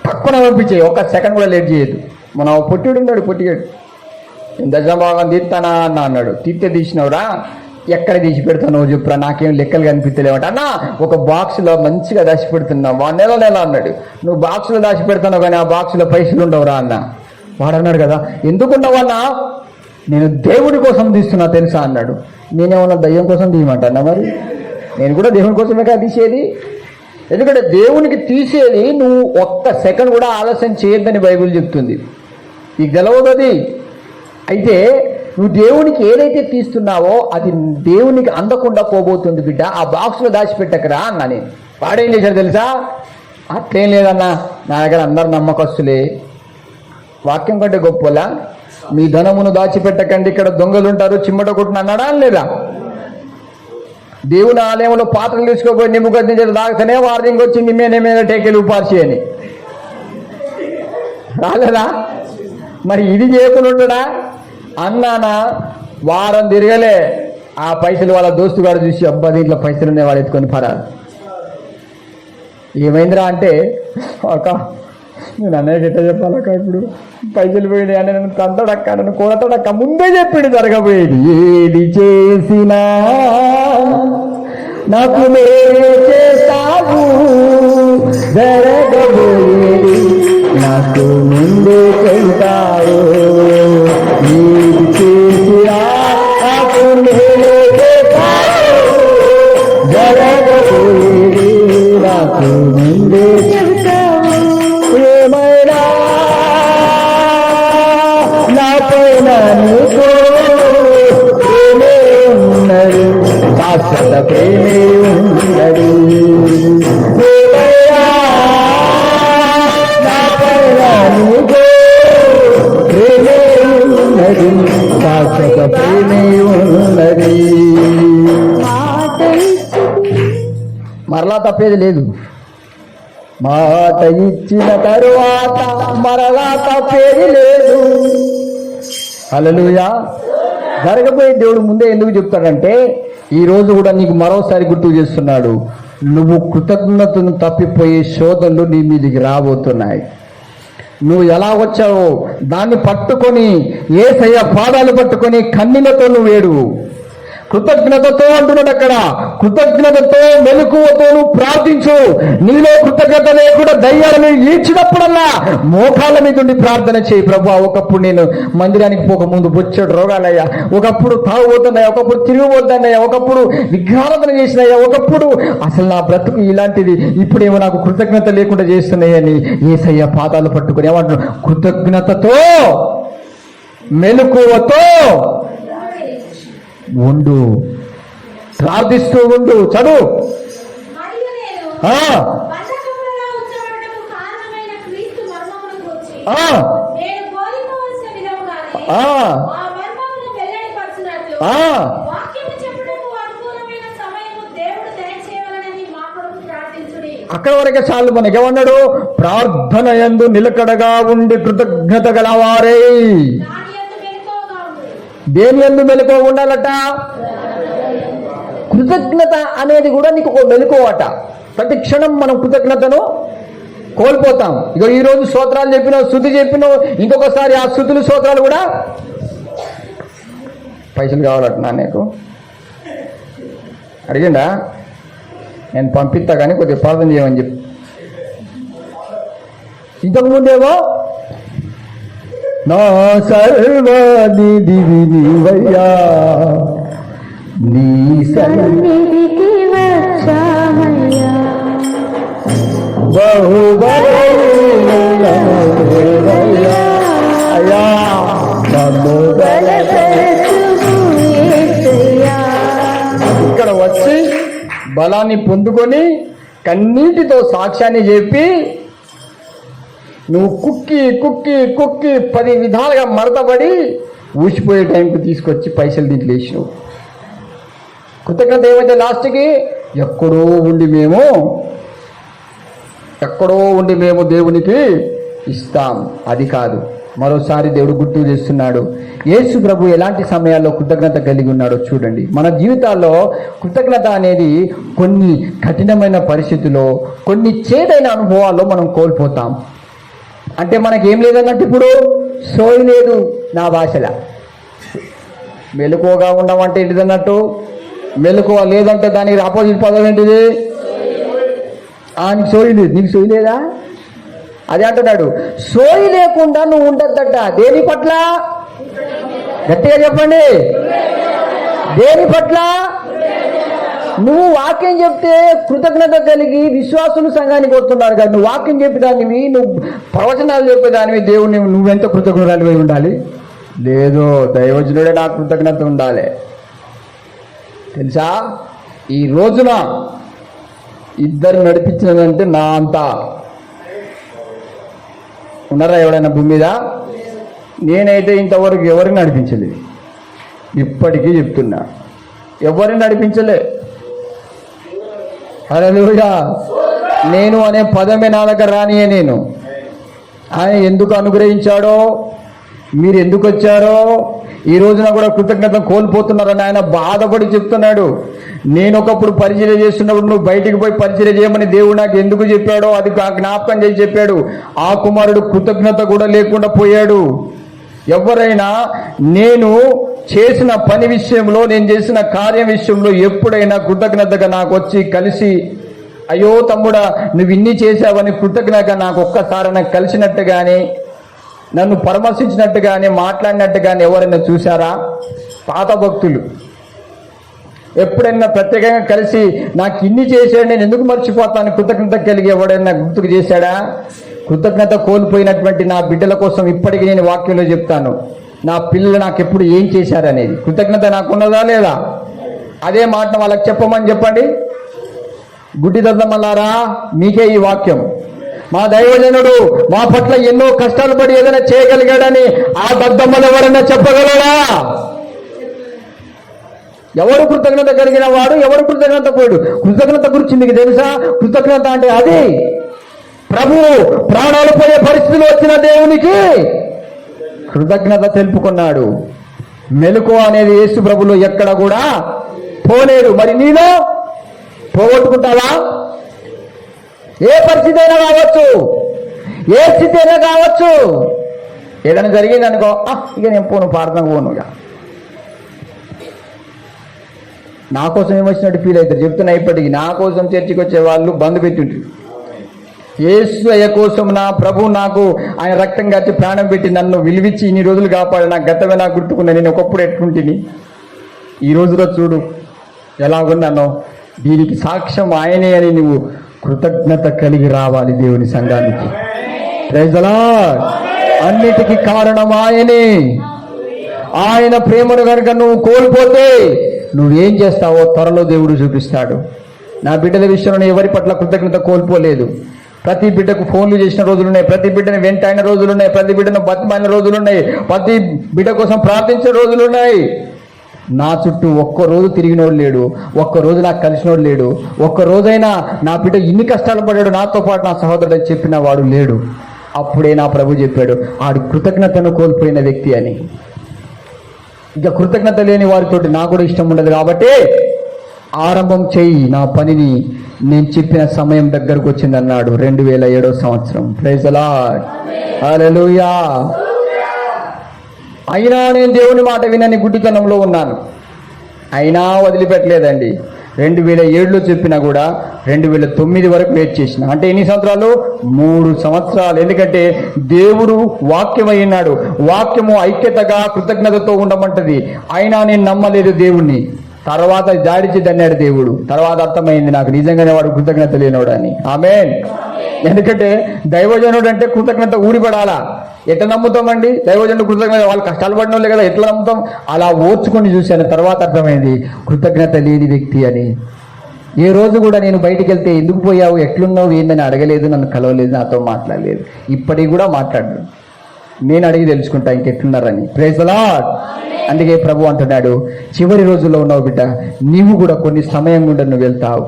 తక్కువ పంపించే, ఒక్క సెకండ్ కూడా లేట్ చేయదు. మన పొట్టిడు ఉన్నాడు, పొట్టిగాడు, నేను దశభాగం తీస్తానా అన్న అన్నాడు. తీస్తే తీసినవురా, ఎక్కడ తీసి పెడతావు చెప్పురా, నాకేం లెక్కలు కనిపించలేవట. అన్న ఒక బాక్స్లో మంచిగా దాచి పెడుతున్నావు, నెల అన్నాడు. నువ్వు బాక్స్లో దాచి పెడతావు కానీ ఆ బాక్స్లో పైసలు ఉండవురా అన్న. వాడు అన్నాడు కదా, ఎందుకున్నావు అన్న? నేను దేవుడి కోసం తీస్తున్నా తెలుసా అన్నాడు. నేనేమన్నా దయ్యం కోసం తీయమంటా? మరి నేను కూడా దేవుని కోసమే కదా తీసేది. ఎందుకంటే దేవునికి తీసేది నువ్వు ఒక్క సెకండ్ కూడా ఆలస్యం చేయొద్దని బైబిల్ చెప్తుంది. నీకు తెలవదు అది. అయితే నువ్వు దేవునికి ఏదైతే తీస్తున్నావో అది దేవునికి అందకుండా పోబోతుంది బిడ్డ, ఆ బాక్స్లో దాచిపెట్టకరా అన్నా నేను. వాడేం చేశాడు తెలుసా? అట్లేం లేదన్నా, నా దగ్గర అందరు నమ్మకస్తులే. వాక్యం కంటే గొప్పలా, మీ ధనమును దాచిపెట్టకండి, ఇక్కడ దొంగలు ఉంటారు, చిమ్మట కొట్టును అన్నాడా లేదా? దేవుని ఆలయంలో పాత్రలు తీసుకోపోయి నిమ్ము గద్దించారు తాగితేనే వార్నింగ్ వచ్చి నిమ్మేనేమైనా టేకెలు ఉపార్చి అని రాలేదా? మరి ఇది చేయకుండా ఉంటాడా? అన్నానా వారం తిరగలే, ఆ పైసలు వాళ్ళ దోస్తుగాడు చూసి అబ్బా దీంట్లో పైసలు ఉన్నాయి వాళ్ళు ఎత్తుకొని పరారు. ఏమైందిరా అంటే, అక్క నేను అన్నయ్యకి ఎట్లా చెప్పాలక్క, ఇప్పుడు పైసలు పోయినాయి అని నన్ను తంతడక్క, నన్ను కొడతాడక్క, ముందే చెప్పిండు జరగబోయేది. ఏది చేసినా నాకు మేలు చేస్తావు, జరగబోయేది నాకు ముందే చెబుతావు. ఏది చేసినా నాకు మేలు చేస్తావు, జరగబోయేది నాకు ముందే చెబుతావు. ఏమైనా నా పైన నీకు ప్రేమే ఉన్నది, శాశ్వత ప్రేమే ఉన్నది. ఏమైనా నా పైన నీకు ప్రేమే ఉన్నది, శాశ్వత ప్రేమే ఉన్నది. మరలా తప్పేది లేదు. మాట ఇచ్చిన తరువాత మరలా తప్పేది లేదు. హల్లెలూయా. జరగబోయే దేవుడు ముందే ఎందుకు చెప్తాడంటే, ఈ రోజు కూడా నీకు మరోసారి గుర్తు చేస్తున్నాడు, నువ్వు కృతజ్ఞతను తప్పిపోయే శోధనలు నీ మీదికి రాబోతున్నాయి. నువ్వు ఎలా వచ్చావో దాన్ని పట్టుకొని, యేసయ్య పాదాలు పట్టుకొని కన్నీళ్లతో నువ్వు ఏడువు. కృతజ్ఞతతో అంటున్నాడు అక్కడ, కృతజ్ఞతతో మెలకువతో నువ్వు ప్రార్థించు. నీలో కృతజ్ఞత లేకుండా దయ్యాలను ఈడ్చినప్పుడల్లా మోకాళ్ళ మీద ఉండి ప్రార్థన చేయి. ప్రభు, ఒకప్పుడు నేను మందిరానికి పోకముందు బొచ్చడు రోగాలయ్యా, ఒకప్పుడు తాగుబోతున్నాయా, ఒకప్పుడు తిరిగిపోతున్నాయా, ఒకప్పుడు విఘ్నారాధన చేసినాయా, ఒకప్పుడు అసలు నా బ్రతుకు ఇలాంటిది, ఇప్పుడేమో నాకు కృతజ్ఞత లేకుండా చేస్తున్నాయని యేసయ్య పాదాలు పట్టుకుని ఏమంటున్నాడు, కృతజ్ఞతతో మెలకువతో ఉండు, ప్రార్థిస్తూ ఉండు. చదువు. మరియు నేను ఆ, బంధకములలో ఉంచబడుటకు కారణమైన క్రీస్తు మర్మమును గూర్చి ఆ, నేను బోధింపవలసిన విధముగా ఆ మర్మమును వెల్లడిపరచునట్లు ఆ. వాక్యము చెప్పుటకు అనుకూలమైన సమయము దేవుడు దయచేయాలని మా కొరకు ప్రార్థించుడి. అక్కడ వరకే చాలు. మనకి ఏమన్నాడు? ప్రార్థన యందు నిలకడగా ఉండి కృతజ్ఞత గలవారే. దాని యందు మెలకువగా ఉండుడి. దేని యందు మెలకువ ఉండాలట? కృతజ్ఞత అనేది కూడా నీకు ఒక మెలకువట. ప్రతి క్షణం మనం కృతజ్ఞతను కోల్పోతాం. ఇక ఈరోజు స్తోత్రాలు చెప్పినావు, స్తుతి చెప్పినావు, ఇంకొకసారి ఆ స్తుతులు స్తోత్రాలు కూడా పైసలు కావాలట నా నీకు అడిగిండా? నేను పంపిస్తా కానీ కొద్దిగా ప్రార్థన చేయమని చెప్పి. ఇంతకుముందేమో నా సర్వనిధి నీవయ్యా, నీ సన్నిధికి వచ్చామయ్యా, బహుబలమయ్యా, అయ్యా నన్ను బలపరచుము యేసయ్యా. ఇక్కడ వచ్చి బలాన్ని పొందుకొని కన్నీటితో సాక్ష్యాన్ని చెప్పి నువ్వు కుక్కి కుక్కి కుక్కి 10 విధాలుగా మడతపడి ఊసిపోయే టైంకి తీసుకొచ్చి పైసలు దీంట్లో వేసినావు. కృతజ్ఞత ఏమైతే లాస్ట్కి ఎక్కడో ఉండి మేము దేవునికి ఇస్తాం. అది కాదు, మరోసారి దేవుడు గుర్తు చేస్తున్నాడు. యేసు ప్రభు ఎలాంటి సమయాల్లో కృతజ్ఞత కలిగి ఉన్నాడో చూడండి. మన జీవితాల్లో కృతజ్ఞత అనేది కొన్ని కఠినమైన పరిస్థితుల్లో, కొన్ని చేదైన అనుభవాల్లో మనం కోల్పోతాం. అంటే మనకేం లేదన్నట్టు, ఇప్పుడు సోయి లేదు నా భాషలో. మెలకువగా ఉండమంటే ఏంటిదన్నట్టు? మెలకువ లేదంటే దానికి ఆపోజిట్ పదం ఏంటిది? నీకు సోయి లేదు. నీకు సోయి లేదా? అదే అంటున్నాడు. సోయి లేకుండా నువ్వు ఉండద్దట. దేని పట్ల? గట్టిగా చెప్పండి. దేని పట్ల? నువ్వు వాక్యం చెప్తే కృతజ్ఞత కలిగి విశ్వాసులు సంఘానికి వస్తున్నారు కదా. నువ్వు వాక్యం చెప్పేదానివి, నువ్వు ప్రవచనాలు చెప్పేదానివి, దేవుని నువ్వెంత కృతజ్ఞతలు అయి ఉండాలి? లేదు, దైవజనుడే నాకు కృతజ్ఞత ఉండాలి. తెలుసా, ఈ రోజున ఇద్దరు నడిపించినదంటే నా అంతా ఉన్నారా ఎవడైనా భూమి మీద? నేనైతే ఇంతవరకు ఎవరిని నడిపించలేదు. ఇప్పటికీ చెప్తున్నా, ఎవరిని నడిపించలే. హల్లెలూయా. నేను అనే పదమే నా దగ్గర రానియే. నేను ఆయన ఎందుకు అనుగ్రహించాడో, మీరు ఎందుకు వచ్చారో, ఈ రోజున కూడా కృతజ్ఞత కోల్పోతున్నారని ఆయన బాధపడి చెప్తున్నాడు. నేను ఒకప్పుడు పరిచర్య చేస్తున్నప్పుడు నువ్వు బయటికి పోయి పరిచర్య చేయమని దేవుడు నాకు ఎందుకు చెప్పాడో అది జ్ఞాపకం చేసి చెప్పాడు. ఆ కుమారుడు కృతజ్ఞత కూడా లేకుండా పోయాడు. ఎవరైనా నేను చేసిన పని విషయంలో, నేను చేసిన కార్యం విషయంలో ఎప్పుడైనా కృతజ్ఞతగా నాకు వచ్చి కలిసి, అయ్యో తమ్ముడా నువ్వు ఇన్ని చేశావని కృతజ్ఞతగా నాకు ఒక్కసారి నాకు కలిసినట్టుగానే, నన్ను పరామర్శించినట్టుగానే, మాట్లాడినట్టుగానే ఎవరైనా చూశారా? పాత భక్తులు ఎప్పుడైనా ప్రత్యేకంగా కలిసి నాకు ఇన్ని చేశాడు నేను ఎందుకు మర్చిపోతాను కృతజ్ఞత కలిగి ఎవడైనా గుర్తుకు చేశాడా? కృతజ్ఞత కోల్పోయినటువంటి నా బిడ్డల కోసం ఇప్పటికీ నేను వాక్యంలో చెప్తాను, నా పిల్లలు నాకు ఎప్పుడు ఏం చేశారనేది. కృతజ్ఞత నాకున్నదా లేదా? అదే మాట వాళ్ళకి చెప్పమని చెప్పండి. గుడ్డి దద్దమల్లారా, మీకే ఈ వాక్యం. మా దైవజనుడు మా పట్ల ఎన్నో కష్టాలు పడి ఏదైనా చేయగలిగాడని ఆ దద్దమ్మలు ఎవరైనా చెప్పగలరా? ఎవరు కృతజ్ఞత కలిగిన వాడు, ఎవరు కృతజ్ఞత పోయాడు? కృతజ్ఞత గురించి మీకు తెలుసా? కృతజ్ఞత అంటే అది ప్రభు ప్రాణాలు పోయే పరిస్థితులు వచ్చిన దేవునికి కృతజ్ఞత తెలుపుకున్నాడు. మెలకువ అనేది యేసు ప్రభులో ఎక్కడ కూడా పోలేదు. మరి నీలో పోగొట్టుకుంటావా? ఏ పరిస్థితి అయినా కావచ్చు, ఏ స్థితి అయినా కావచ్చు. ఏదైనా జరిగింది అనుకో, ఇక నేను పోను, ప్రార్థనకు పోను. ఇక నా కోసం ఏమొచ్చినట్టు ఫీల్ అవుతారు. చెప్తున్నా, ఇప్పటికి నా కోసం చర్చికి వచ్చే వాళ్ళు బంద్ పెట్టింటారు. యేసయ్య కోసం నా ప్రభు నాకు ఆయన రక్తం కట్టి ప్రాణం పెట్టి నన్ను విలువిచ్చి ఇన్ని రోజులు కాపాడు. నాకు గతమే నాకు గుర్తుకున్నా. నేను ఒకప్పుడు ఎట్లుంటిని, ఈ రోజులో చూడు ఎలాగున్నానో. దీనికి సాక్ష్యం ఆయనే అని నువ్వు కృతజ్ఞత కలిగి రావాలి దేవుని సంఘానికి. Praise the lord. అన్నిటికీ కారణం ఆయనే. ఆయన ప్రేమను కనుక నువ్వు కోల్పోతే నువ్వేం చేస్తావో త్వరలో దేవుడు చూపిస్తాడు. నా బిడ్డల విషయంలో ఎవరి పట్ల కృతజ్ఞత కోల్పోలేదు. ప్రతి బిడ్డకు ఫోన్లు చేసిన రోజులున్నాయి, ప్రతి బిడ్డను వెంటాడిన రోజులున్నాయి, ప్రతి బిడ్డను బతిమాలిన రోజులున్నాయి, ప్రతి బిడ్డ కోసం ప్రార్థించిన రోజులున్నాయి. నా చుట్టూ ఒక్కరోజు తిరిగినోడు లేడు, ఒక్కరోజు నాకు కలిసినోడు లేడు, ఒక్కరోజైనా నా బిడ్డ ఇన్ని కష్టాలు పడ్డాడు నాతో పాటు నా సహోదరుడు అని చెప్పిన వాడు లేడు. అప్పుడే నా ప్రభు చెప్పాడు, ఆడు కృతజ్ఞతను కోల్పోయిన వ్యక్తి అని. ఇక కృతజ్ఞత లేని వారితోటి నాకు కూడా ఇష్టం ఉండదు. కాబట్టి ఆరంభం చేయి నా పనిని, నేను చెప్పిన సమయం దగ్గరకు వచ్చింది అన్నాడు 2007 సంవత్సరం. ప్రైజ్ ది లార్డ్, హల్లెలూయా. అయినా నేను దేవుని మాట వినని గుడ్డితనంలో ఉన్నాను, అయినా వదిలిపెట్టలేదండి. 2007లో చెప్పినా కూడా 2009 వరకు వెయిట్ చేసిన. అంటే ఎన్ని సంవత్సరాలు? 3 సంవత్సరాలు. ఎందుకంటే దేవుడు వాక్యం అయినాడు, వాక్యము ఐక్యతగా కృతజ్ఞతతో ఉండమంటది. అయినా నేను నమ్మలేదు దేవుణ్ణి. తర్వాత జాడిచి దన్నాడు దేవుడు. తర్వాత అర్థమైంది నాకు నిజంగానే వాడు కృతజ్ఞత లేనోడు అని. ఆమేన్. ఎందుకంటే దైవజనుడు అంటే కృతజ్ఞత ఊడిపడాలా. ఎట్లా నమ్ముతామండి దైవజనుడు కృతజ్ఞత? వాళ్ళు కష్టాలు పడిన వాళ్ళే కదా, ఎట్లా నమ్ముతాం? అలా ఓర్చుకొని చూశాను, తర్వాత అర్థమైంది కృతజ్ఞత లేని వ్యక్తి అని. ఏ రోజు కూడా నేను బయటికి వెళ్తే ఎందుకు పోయావు, ఎట్లున్నావు, ఏందని అడగలేదు, నన్ను కలవలేదు, నాతో మాట్లాడలేదు. ఇప్పటికి కూడా మాట్లాడరు. నేను అడిగి తెలుసుకుంటా ఇంకెట్లున్నారని. Praise the lord. అందుకే ప్రభు అంటున్నాడు, చివరి రోజుల్లో ఉన్నావు బిడ్డ, నీవు కూడా కొన్ని సమయం గుండా నువ్వు వెళ్తావు.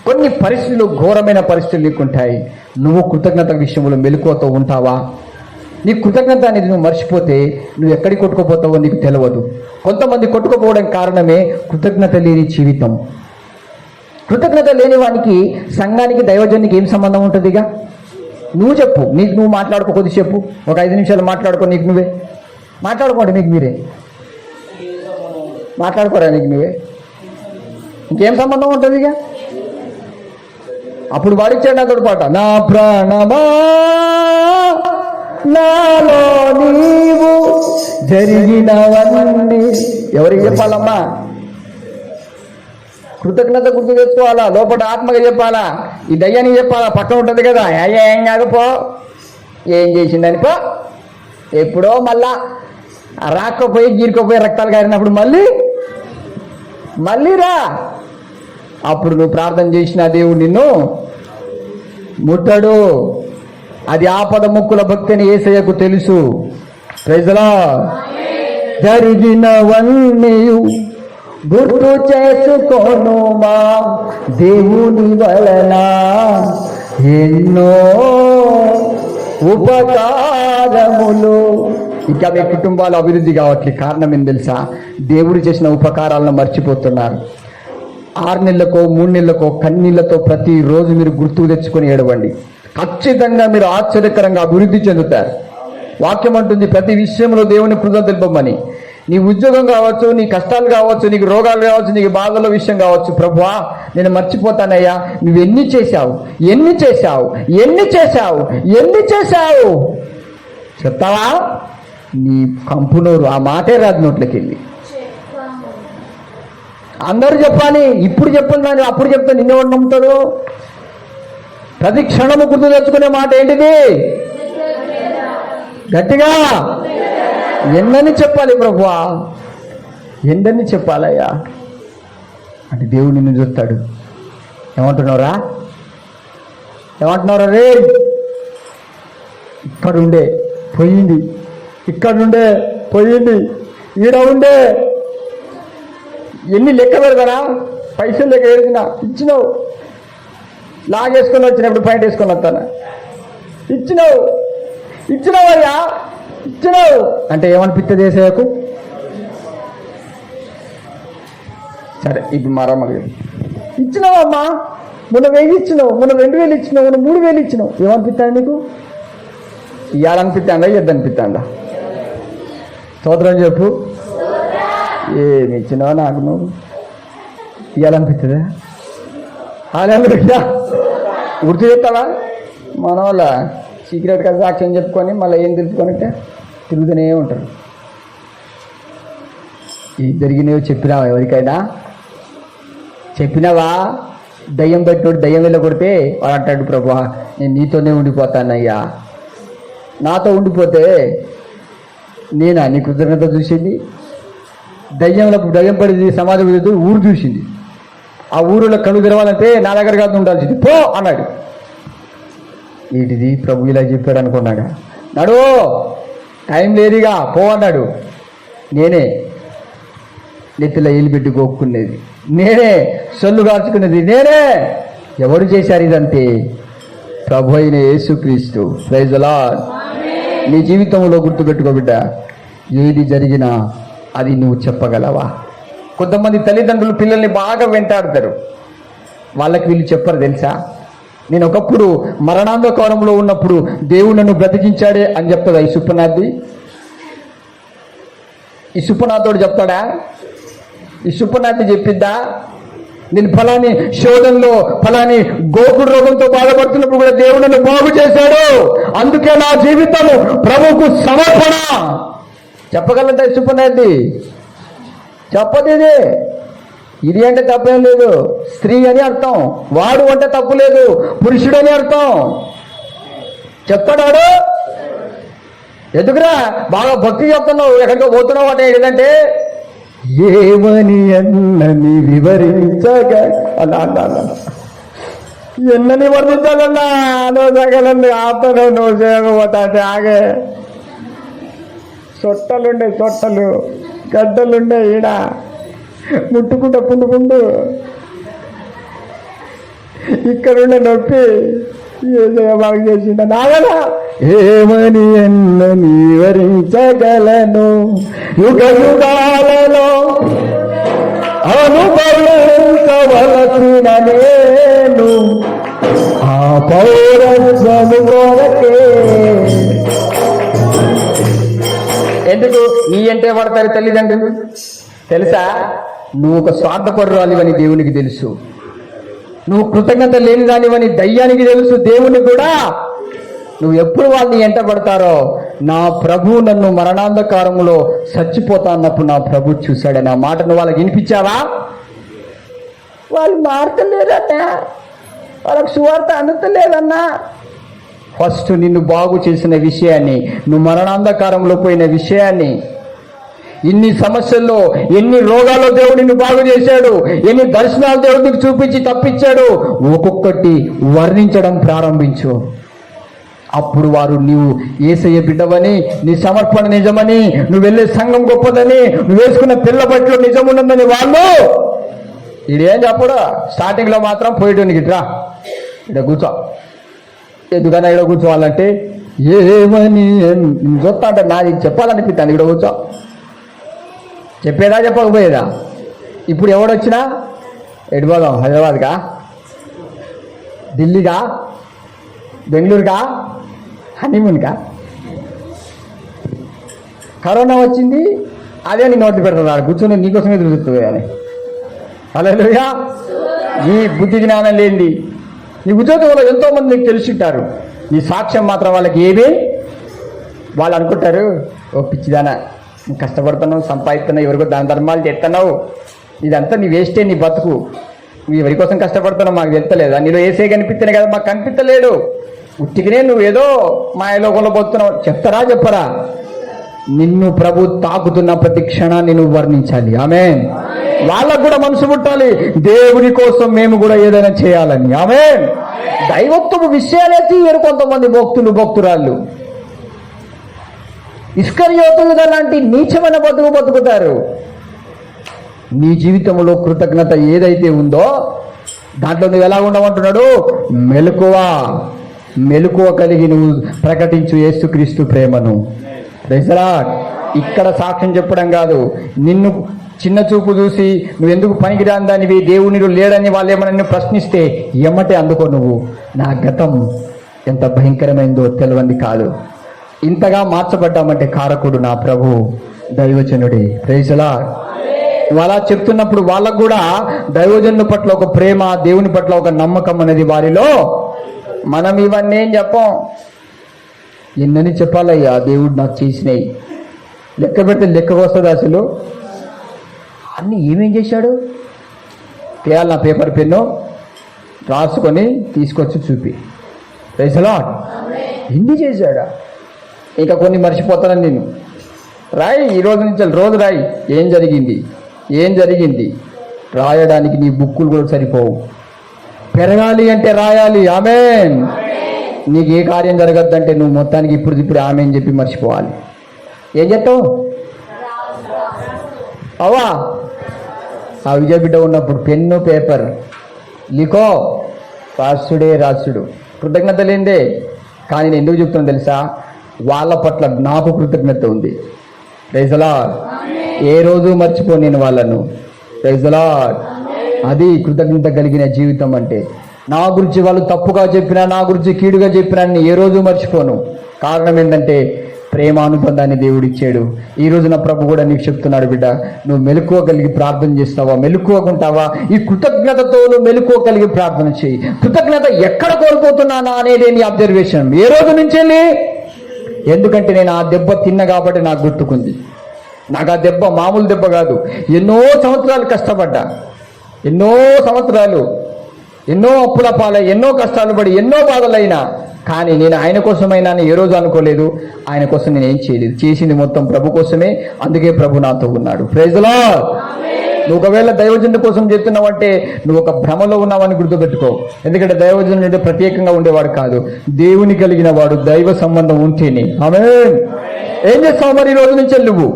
కొన్ని పరిస్థితులు, ఘోరమైన పరిస్థితులు నీకుంటాయి. నువ్వు కృతజ్ఞత విషయంలో మెలకువతో ఉంటావా? నీ కృతజ్ఞత అనేది నువ్వు మర్చిపోతే నువ్వు ఎక్కడికి కొట్టుకుపోతావో నీకు తెలియదు. కొంతమంది కొట్టుకుపోవడం కారణమే కృతజ్ఞత లేని జీవితం. కృతజ్ఞత లేని వానికి సంఘానికి, దైవజనానికి ఏం సంబంధం ఉంటుందిగా? నువ్వు చెప్పు, నీకు నువ్వు మాట్లాడుకో, కొద్ది చెప్పు, ఒక 5 నిమిషాలు మాట్లాడుకో, నీకు నువ్వే మాట్లాడుకోండి, మీకు మీరే మాట్లాడుకోరా, నీకు నువ్వే. ఇంకేం సంబంధం ఉంటుంది ఇక? అప్పుడు వాడిచ్చాడు నాతోడు పాట, నా ప్రాణమా నాలో నీవు జరిగినవన్నీ. ఎవరికి చెప్పాలమ్మా? కృతజ్ఞత గుర్తు తెచ్చుకోవాలా, లోపల ఆత్మగా చెప్పాలా, ఈ దయ్యానికి చెప్పాలా. పక్కన ఉంటుంది కదా, ఏం కాదు పో, ఏం చేసిందని పో. ఎప్పుడో మళ్ళా రాకపోయి గీరుకోపోయి రక్తాలు కారినప్పుడు మళ్ళీ రా. అప్పుడు నువ్వు ప్రార్థన చేసిన దేవుడు నిన్ను ముట్టడు. అది ఆపద ముక్కుల భక్తి అని యేసయ్యకు తెలుసు. Praise the lord. జరిగినవన్నీ గుర్తు చేసుకోను మా దేవుని వలన ఎన్నో ఉపకారములు. ఇంకా మీ కుటుంబాలు అభివృద్ధి కావట్లేదు. కారణం ఏం తెలుసా? దేవుడు చేసిన ఉపకారాలను మర్చిపోతున్నారు. 6 నెలలకో 3 నెలలకో కన్నీళ్లతో ప్రతిరోజు మీరు గుర్తుకు తెచ్చుకొని ఏడవండి. ఖచ్చితంగా మీరు ఆశ్చర్యకరంగా అభివృద్ధి చెందుతారు. వాక్యం అంటుంది ప్రతి విషయంలో దేవుని కృతజ్ఞత తెలుపమని. నీ ఉద్యోగం కావచ్చు, నీ కష్టాలు కావచ్చు, నీకు రోగాలు కావచ్చు, నీకు బాధల విషయం కావచ్చు, ప్రభువా నేను మర్చిపోతానయ్యా, నువ్వు ఎన్ని చేశావు చెప్తావా? నీ కంపునోరు ఆ మాటే రాదు నోట్లోకి వెళ్ళి. అందరూ చెప్పాలి, ఇప్పుడు చెప్పండి, నేను అప్పుడు చెప్తాను, నిన్నెవడు నమ్ముతాడు? ప్రతి క్షణము గుర్తు తెచ్చుకునే మాట ఏంటిది? గట్టిగా ఎన్నని చెప్పాలి ప్రభువా, ఎందరిని చెప్పాలయ్యా అంటే దేవుడు నిన్ను చూస్తాడు. ఏమంటున్నారా రే? ఇక్కడుండే పోయింది, ఇక్కడుండే పోయింది, ఈడ ఉండే ఎన్ని లెక్క పెడతారా? పైసలు లెక్క ఏడిచినా ఇచ్చినావు, లాగేసుకొని వచ్చినప్పుడు పాయింట్ వేసుకొని వస్తాను, ఇచ్చినావయ్యా అంటే ఏమనిపిస్తుంది యేసయ్యకు? సరే ఇప్పుడు మరమ్మగా ఇచ్చినావమ్మా, మొన్న 1000 ఇచ్చినావు, మొన్న 2000 ఇచ్చినావు, మొన్న 3000 ఇచ్చినావు, ఏమనిపిస్తాను నీకు? ఇవ్వాలనిపిస్తాండా ఇద్దనిపిస్తాండా? స్తోత్రం చెప్పు. ఏమి ఇచ్చినావు నాకు నువ్వు? ఇవ్వాలనిపిస్తుందా? గుర్తు చెప్తావా? మన వాళ్ళ సీక్రెట్గా సాక్ష్యం చెప్పుకొని మళ్ళీ ఏం తెలుపుకొనిటే తిరుగుతూనే ఉంటారు. జరిగినవి చెప్పినావా? ఎవరికైనా చెప్పినావా? దయ్యం పెట్టాడు, దయ్యం వెళ్ళ కొడితే వాడు అంటాడు, ప్రభువా నేను నీతోనే ఉండిపోతానయ్యా, నాతో ఉండిపోతే నేనా నీ కృతజ్ఞత చూసింది? దయ్యం పడి సమాజం ఊరు చూసింది. ఆ ఊరిలో కళ్ళు తెరవాలంటే నా దగ్గర కాదు ఉండాల్సింది, పో అన్నాడు. వీటిది ప్రభు ఇలా చెప్పాడు అనుకున్నాగా, నడు టైం లేదుగా పో అన్నాడు. నేనే నెత్తిలో ఏలు పెట్టి గోక్కునేది, నేనే సొల్లు కార్చుకునేది నేనే. ఎవరు చేశారు ఇదంతే? ప్రభు అయిన యేసుక్రీస్తు. Praise the lord. నీ జీవితంలో గుర్తుపెట్టుకో బిడ్డ, ఏది జరిగినా అది నువ్వు చెప్పగలవా? కొంతమంది తల్లిదండ్రులు పిల్లల్ని బాగా వెంటాడతారు, వాళ్ళకి వీళ్ళు చెప్పరు తెలుసా. నేను ఒకప్పుడు మరణాంధకారంలో ఉన్నప్పుడు దేవుడు నన్ను బ్రతికించాడే అని చెప్తాడా ఈ సుప్పనాథి? ఈ సుప్పనాథోడు చెప్తాడా? ఈ సుప్పనాథి చెప్పిద్దా? నేను ఫలాని శోధనలో ఫలాని గోకుడు రోగంతో బాధపడుతున్నప్పుడు కూడా దేవుడు నన్ను బాగు చేశాడు, అందుకే నా జీవితము ప్రభువుకు సమర్పణ చెప్పగలదా సుప్పనాథి? చెప్పదు. ఇది అంటే తప్పేం లేదు. స్త్రీ అని అర్థం, వాడు అంటే తప్పు లేదు, పురుషుడు అని అర్థం. చెప్తాడు. ఎందుకురా బాగా భక్తి చెప్తున్నావు, ఎక్కడికో పోతున్నావు అంటే ఏంటంటే ఏమని ఎన్నని వివరించగా అలా ఎన్నని వర్ణించాలన్నా నువ్వు తగలండి ఆపను, నువ్వు చేయకపోతా ఆగే. సొట్టలు గడ్డలుండే ఈడ ముట్టుకుంటా పుండుకుంటూ, ఇక్కడుండే నొప్పి ఏదో బాగా చేసిండ నాగలా. ఏమని ఎన్నని వివరించగలను, యుగ యుగాలలో అనుభవించవలసిన నేను ఆ పౌరస్వము కొరకే. ఎందుకు నీ అంటే పడతారు తల్లిదండ్రులు తెలుసా? నువ్వు ఒక స్వార్థపరురాలివని దేవునికి తెలుసు, నువ్వు కృతజ్ఞత లేని దానివని దయ్యానికి తెలుసు, దేవునికి కూడా. నువ్వు ఎప్పుడు వాళ్ళని ఎంట పడతారో, నా ప్రభు నన్ను మరణాంధకారంలో చచ్చిపోతా అన్నప్పుడు నా ప్రభు చూశాడని ఆ మాటను వాళ్ళకి వినిపించావా? వాళ్ళు మారతలేదన్నా, వాళ్ళకు సువార్త అందుతలేదన్నా. ఫస్ట్ నిన్ను బాగు చేసిన విషయాన్ని, నువ్వు మరణాంధకారంలో పోయిన విషయాన్ని, ఇన్ని సమస్యల్లో ఎన్ని రోగాల్లో దేవుడు నిన్ను బాగు చేశాడు, ఎన్ని దర్శనాలు దేవుడికి చూపించి తప్పించాడు, ఒక్కొక్కటి వర్ణించడం ప్రారంభించు. అప్పుడు వారు నీవు యేసయ్య బిడ్డవని, నీ సమర్పణ నిజమని, నువ్వు వెళ్ళే సంఘం గొప్పదని, నువ్వు వేసుకున్న పిల్ల బట్టలో నిజం ఉన్నదని వాళ్ళు ఇదేం చెప్పడు. స్టార్టింగ్లో మాత్రం పోయేటోనికి రా ఇక్కడ కూర్చో, ఎందుకన్నా ఇక్కడ కూర్చోవాలంటే ఏమని చూస్తా అంటే నాది చెప్పాలనిపిస్తాను. ఇక్కడ కూర్చో, చెప్పేదా చెప్పకపోయేదా? ఇప్పుడు ఎవడొచ్చినా ఎడిపోదాం, హైదరాబాద్గా, ఢిల్లీగా, బెంగళూరుగా, హనీమూన్గా. కరోనా వచ్చింది, అదే నీ నోట్లు పెడతాడు కూర్చొని నీకోసమే తిరుగుతుంది అని. హల్లెలూయా. నీ బుద్ధి జ్ఞానం లేనిది నీ ఉద్యోగంలో ఎంతోమంది నీకు తెలిసింటారు, నీ సాక్ష్యం మాత్రం వాళ్ళకి ఏమి, వాళ్ళు అనుకుంటారు ఓ పిచ్చిదానా నువ్వు కష్టపడుతున్నావు, సంపాదిస్తున్నావు, ఎవరికో దాన ధర్మాలు చేస్తున్నావు, ఇదంతా నీ వేస్టే, నీ బతుకు, నువ్వు ఎవరి కోసం కష్టపడుతున్నావు మాకు వెళ్తలేదా, నీలో ఏసే కనిపిస్తేనే కదా మాకు కనిపించలేడు, ఉట్టికినే నువ్వేదో మాయలోకంలో పోతున్నావు. చెప్తారా చెప్పరా? నిన్ను ప్రభు తాకుతున్న ప్రతి క్షణాన్ని నువ్వు వర్ణించాలి. ఆమేన్. వాళ్ళకు కూడా మనసు పుట్టాలి, దేవుని కోసం మేము కూడా ఏదైనా చేయాలని. ఆమేన్. దైవత్వపు విషయాలే తీయరు కొంతమంది భక్తురాళ్ళు. ఇస్కరియోతు లాంటి నీచమైన బతుకుతారు. నీ జీవితంలో కృతజ్ఞత ఏదైతే ఉందో దాంట్లో నువ్వు ఎలా ఉండమంటున్నాడు? మెలకువ కలిగి నువ్వు ప్రకటించు యేసుక్రీస్తు ప్రేమను. Praise the lord. ఇక్కడ సాక్ష్యం చెప్పడం కాదు, నిన్ను చిన్న చూపు చూసి నువ్వెందుకు పనికిరాని దానివి, దేవునిలో లేడని వాళ్ళు ఏమైనా నిన్ను ప్రశ్నిస్తే ఎమ్మటే అందుకో, నువ్వు నా గతం ఎంత భయంకరమైందో తెలియంది కాదు, ఇంతగా మార్చబడ్డామంటే కారకుడు నా ప్రభు దైవజనుడే. Praise the lord. అలా చెప్తున్నప్పుడు వాళ్ళకు కూడా దైవజనుల పట్ల ఒక ప్రేమ, దేవుని పట్ల ఒక నమ్మకం అనేది వారిలో. మనం ఇవన్నీ ఏం చెప్పం, ఎన్నని చెప్పాలయ్యా దేవుడు నాకు చేసినాయి, లెక్క పెడితే లెక్కకు వస్తుంది అసలు. అన్నీ ఏమేం చేశాడు? తేయాలి నా పేపర్ పెన్ను రాసుకొని తీసుకొచ్చి చూపి. Praise the lord. ఎన్ని చేశాడా? ఇంకా కొన్ని మర్చిపోతానని నేను రాయి, ఈ రోజు నుంచి రోజు రాయి, ఏం జరిగింది రాయడానికి నీ బుక్కులు కూడా సరిపోవు. పెరగాలి అంటే రాయాలి. ఆమేన్. నీకు ఏ కార్యం జరగద్దంటే నువ్వు మొత్తానికి ఇప్పుడు ఆమె అని చెప్పి మర్చిపోవాలి. ఏం చెప్తావు? అవా ఆ విజయ బిడ్డ ఉన్నప్పుడు పెన్ను పేపర్ లిఖో రాసుడు కృతజ్ఞత లేదే. కానీ నేను ఎందుకు చెప్తాను తెలుసా? వాళ్ళ పట్ల నాకు కృతజ్ఞత ఉంది. Praise the lord. ఏ రోజు మర్చిపో నేను వాళ్ళను. Praise the lord. అది కృతజ్ఞత కలిగిన జీవితం అంటే. నా గురించి వాళ్ళు తప్పుగా చెప్పినా, నా గురించి కీడుగా చెప్పినా నేను ఏ రోజు మర్చిపోను. కారణం ఏంటంటే ప్రేమానుబంధాన్ని దేవుడు ఇచ్చాడు. ఈ రోజు నా ప్రభు కూడా నీకు చెప్తున్నాడు, బిడ్డ నువ్వు మెలకువగలిగి ప్రార్థన చేస్తావా, మెలకువకుంటావా? ఈ కృతజ్ఞతతో నువ్వు మెలకువగలిగి ప్రార్థన చేయి. కృతజ్ఞత ఎక్కడ కోల్పోతున్నానా అనేది నీ అబ్జర్వేషన్. ఏ రోజు నుంచి వెళ్ళి? ఎందుకంటే నేను ఆ దెబ్బ తిన్న కాబట్టి నాకు గుర్తుకుంది. నాకు ఆ దెబ్బ మామూలు దెబ్బ కాదు. ఎన్నో సంవత్సరాలు కష్టపడ్డా, ఎన్నో సంవత్సరాలు, ఎన్నో అప్పుల పాలై, ఎన్నో కష్టాలు పడి, ఎన్నో బాధలైనా, కానీ నేను ఆయన కోసమైనా ఏ రోజు అనుకోలేదు. ఆయన కోసం నేను ఏం చేయలేదు. చేసింది మొత్తం ప్రభు కోసమే. అందుకే ప్రభు నాతో ఉన్నాడు. Praise the lord. నువ్వు ఒకవేళ దైవజనుడి కోసం చెప్తున్నావంటే నువ్వు ఒక భ్రమలో ఉన్నావని గుర్తుపెట్టుకో. ఎందుకంటే దైవజనుడు అంటే ప్రత్యేకంగా ఉండేవాడు కాదు, దేవుని కలిగిన వాడు. దైవ సంబంధం ఉంటేనే. ఆమేన్. ఏం చేస్తావు మరి ఈ రోజు నుంచి నువ్వు?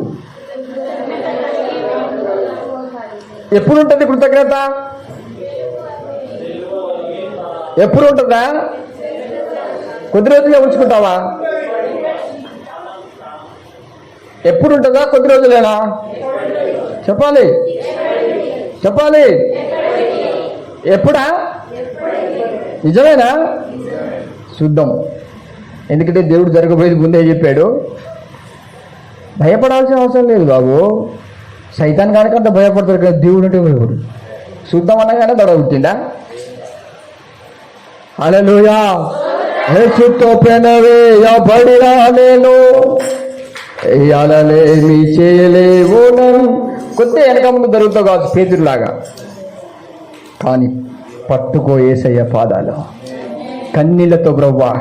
ఎప్పుడు ఉంటుంది కృతజ్ఞత? ఎప్పుడు ఉంటుందా? కొద్ది రోజులే ఉంచుకుంటావా? ఎప్పుడు ఉంటుందా? కొద్ది రోజులేనా? చెప్పాలి. ఎప్పుడా? నిజమేనా? చూద్దాం. ఎందుకంటే దేవుడు జరగబోయేది ముందే చెప్పాడు. భయపడాల్సిన అవసరం లేదు బాబు. సైతాన్ కనుక అంత భయపడతాడు కదా, దేవుడు అంటే భయపడు. చూద్దాం అనగానే దొడ పుట్టిందా? హల్లెలూయా. యేసుతో పెనవేయబడినా నేను అలలేమి చేయలేవు నన్ను. కొద్ది వెనక ముందు దొరుకుతావు కాదు పేతురులాగా, కానీ పట్టుకో యేసయ్య పాదాలు కన్నీళ్లతో. బ్రవ్వా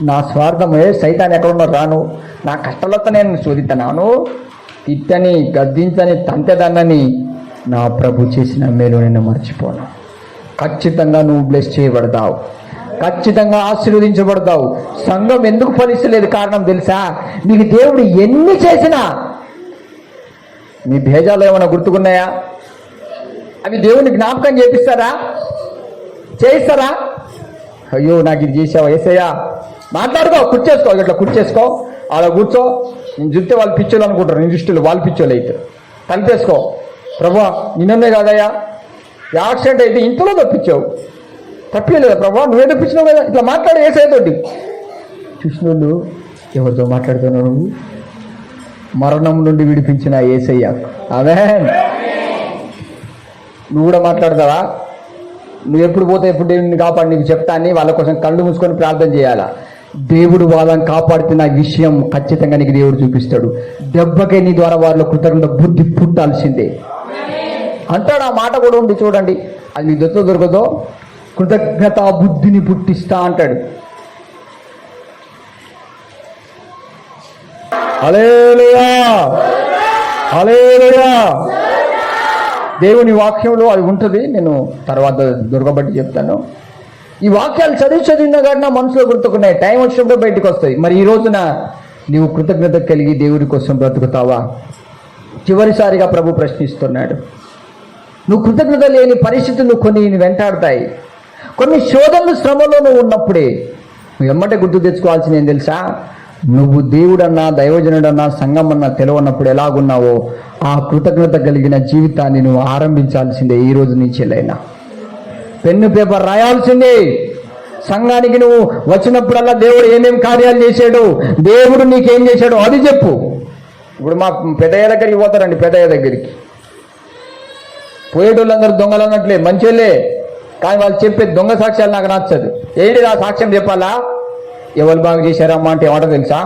నా స్వార్థమే, సైతాన్ ఎక్కడున్నా రాను, నా కష్టాలతో నేను శోధిస్తున్నాను, తిట్టని గద్దించని తంతెదన్నని నా ప్రభు చేసిన మేలు నేను మర్చిపోను. ఖచ్చితంగా నువ్వు బ్లెస్ చేయబడతావు, ఖచ్చితంగా ఆశీర్వదించబడతావు. సంఘం ఎందుకు ఫలిస్తలేదు కారణం తెలుసా? నీకు దేవుడు ఎన్ని చేసినా మీ భేజాలు ఏమైనా గుర్తుకున్నాయా? అవి దేవుని జ్ఞాపకం చేయిస్తారా? అయ్యో నాకు ఇది చేసావా యేసయ్యా, మాట్లాడుకో, కూర్చేసుకో, ఇట్లా కూర్చేసుకో, అలా కూర్చో. నేను చూస్తే వాళ్ళు పిచ్చోళ్ళు అనుకుంటారు, నేను దృష్టిలో వాళ్ళు పిచ్చోళ్ళు అయితే. కలిపేసుకో, ప్రభా నిన్నే కాదయ్యా, యాక్సిడెంట్ అయితే ఇంతలో తప్పించావు, తప్పలేదా ప్రభా, నువ్వే తప్పించినావు కదా, ఇట్లా మాట్లాడే యేసయ్యతోటి. చూసిన వాళ్ళు ఎవరితో మాట్లాడుతున్నావు? నువ్వు మరణం నుండి విడిపించిన యేసయ్య. ఆమేన్. నువ్వు కూడా మాట్లాడతావా? నువ్వు ఎప్పుడు పోతే ఎప్పుడు దేవుడిని కాపాడి నీకు చెప్తా అని వాళ్ళ కోసం కళ్ళు మూసుకొని ప్రార్థన చేయాలా? దేవుడు వాళ్ళని కాపాడుతున్న విషయం ఖచ్చితంగా నీకు దేవుడు చూపిస్తాడు. దెబ్బకే నీ ద్వారా వాళ్ళ కృతజ్ఞత బుద్ధి పుట్టాల్సిందే అంటాడు. ఆ మాట కూడా ఉంది చూడండి, అది నీ దొరకదో, కృతజ్ఞత బుద్ధిని పుట్టిస్తా అంటాడు. హల్లెలూయా, హల్లెలూయా. దేవుని వాక్యంలో అది ఉంటుంది, నేను తర్వాత దొరకబట్టి చెప్తాను. ఈ వాక్యాలు చదివిన కానీ నా మనసులో గుర్తుకున్నాయి, టైం వచ్చినప్పుడు బయటకు వస్తాయి. మరి ఈ రోజున నీవు కృతజ్ఞత కలిగి దేవుడి కోసం బ్రతుకుతావా? చివరిసారిగా ప్రభు ప్రశ్నిస్తున్నాడు. నువ్వు కృతజ్ఞత లేని పరిస్థితులు కొన్ని వెంటాడుతాయి. కొన్ని శోధనలు, శ్రమలో నువ్వు ఉన్నప్పుడే నువ్వు ఎమ్మటే గుర్తు తెచ్చుకోవాల్సింది ఏం తెలుసా? నువ్వు దేవుడన్నా, దైవజనుడన్నా, సంఘం అన్నా తెలవన్నప్పుడు ఎలాగున్నావో ఆ కృతజ్ఞత కలిగిన జీవితాన్ని నువ్వు ఆరంభించాల్సిందే. ఈ రోజు నుంచెలైనా పెన్ను పేపర్ రాయాల్సిందే. సంఘానికి నువ్వు వచ్చినప్పుడల్లా దేవుడు ఏమేమి కార్యాలు చేశాడు, దేవుడు నీకేం చేశాడు అది చెప్పు. ఇప్పుడు మా పెద్దయ్య దగ్గరికి పోతారండి, పెద్దయ్య దగ్గరికి పోయేటోళ్ళందరూ దొంగలు అన్నట్లే, మంచోళ్ళే, కానీ వాళ్ళు చెప్పే దొంగ సాక్ష్యాలు నాకు నచ్చదు. ఏంటి ఆ సాక్ష్యం చెప్పాలా? ఎవరు బాగా చేశారమ్మా అంటే ఏమంటో తెలుసా?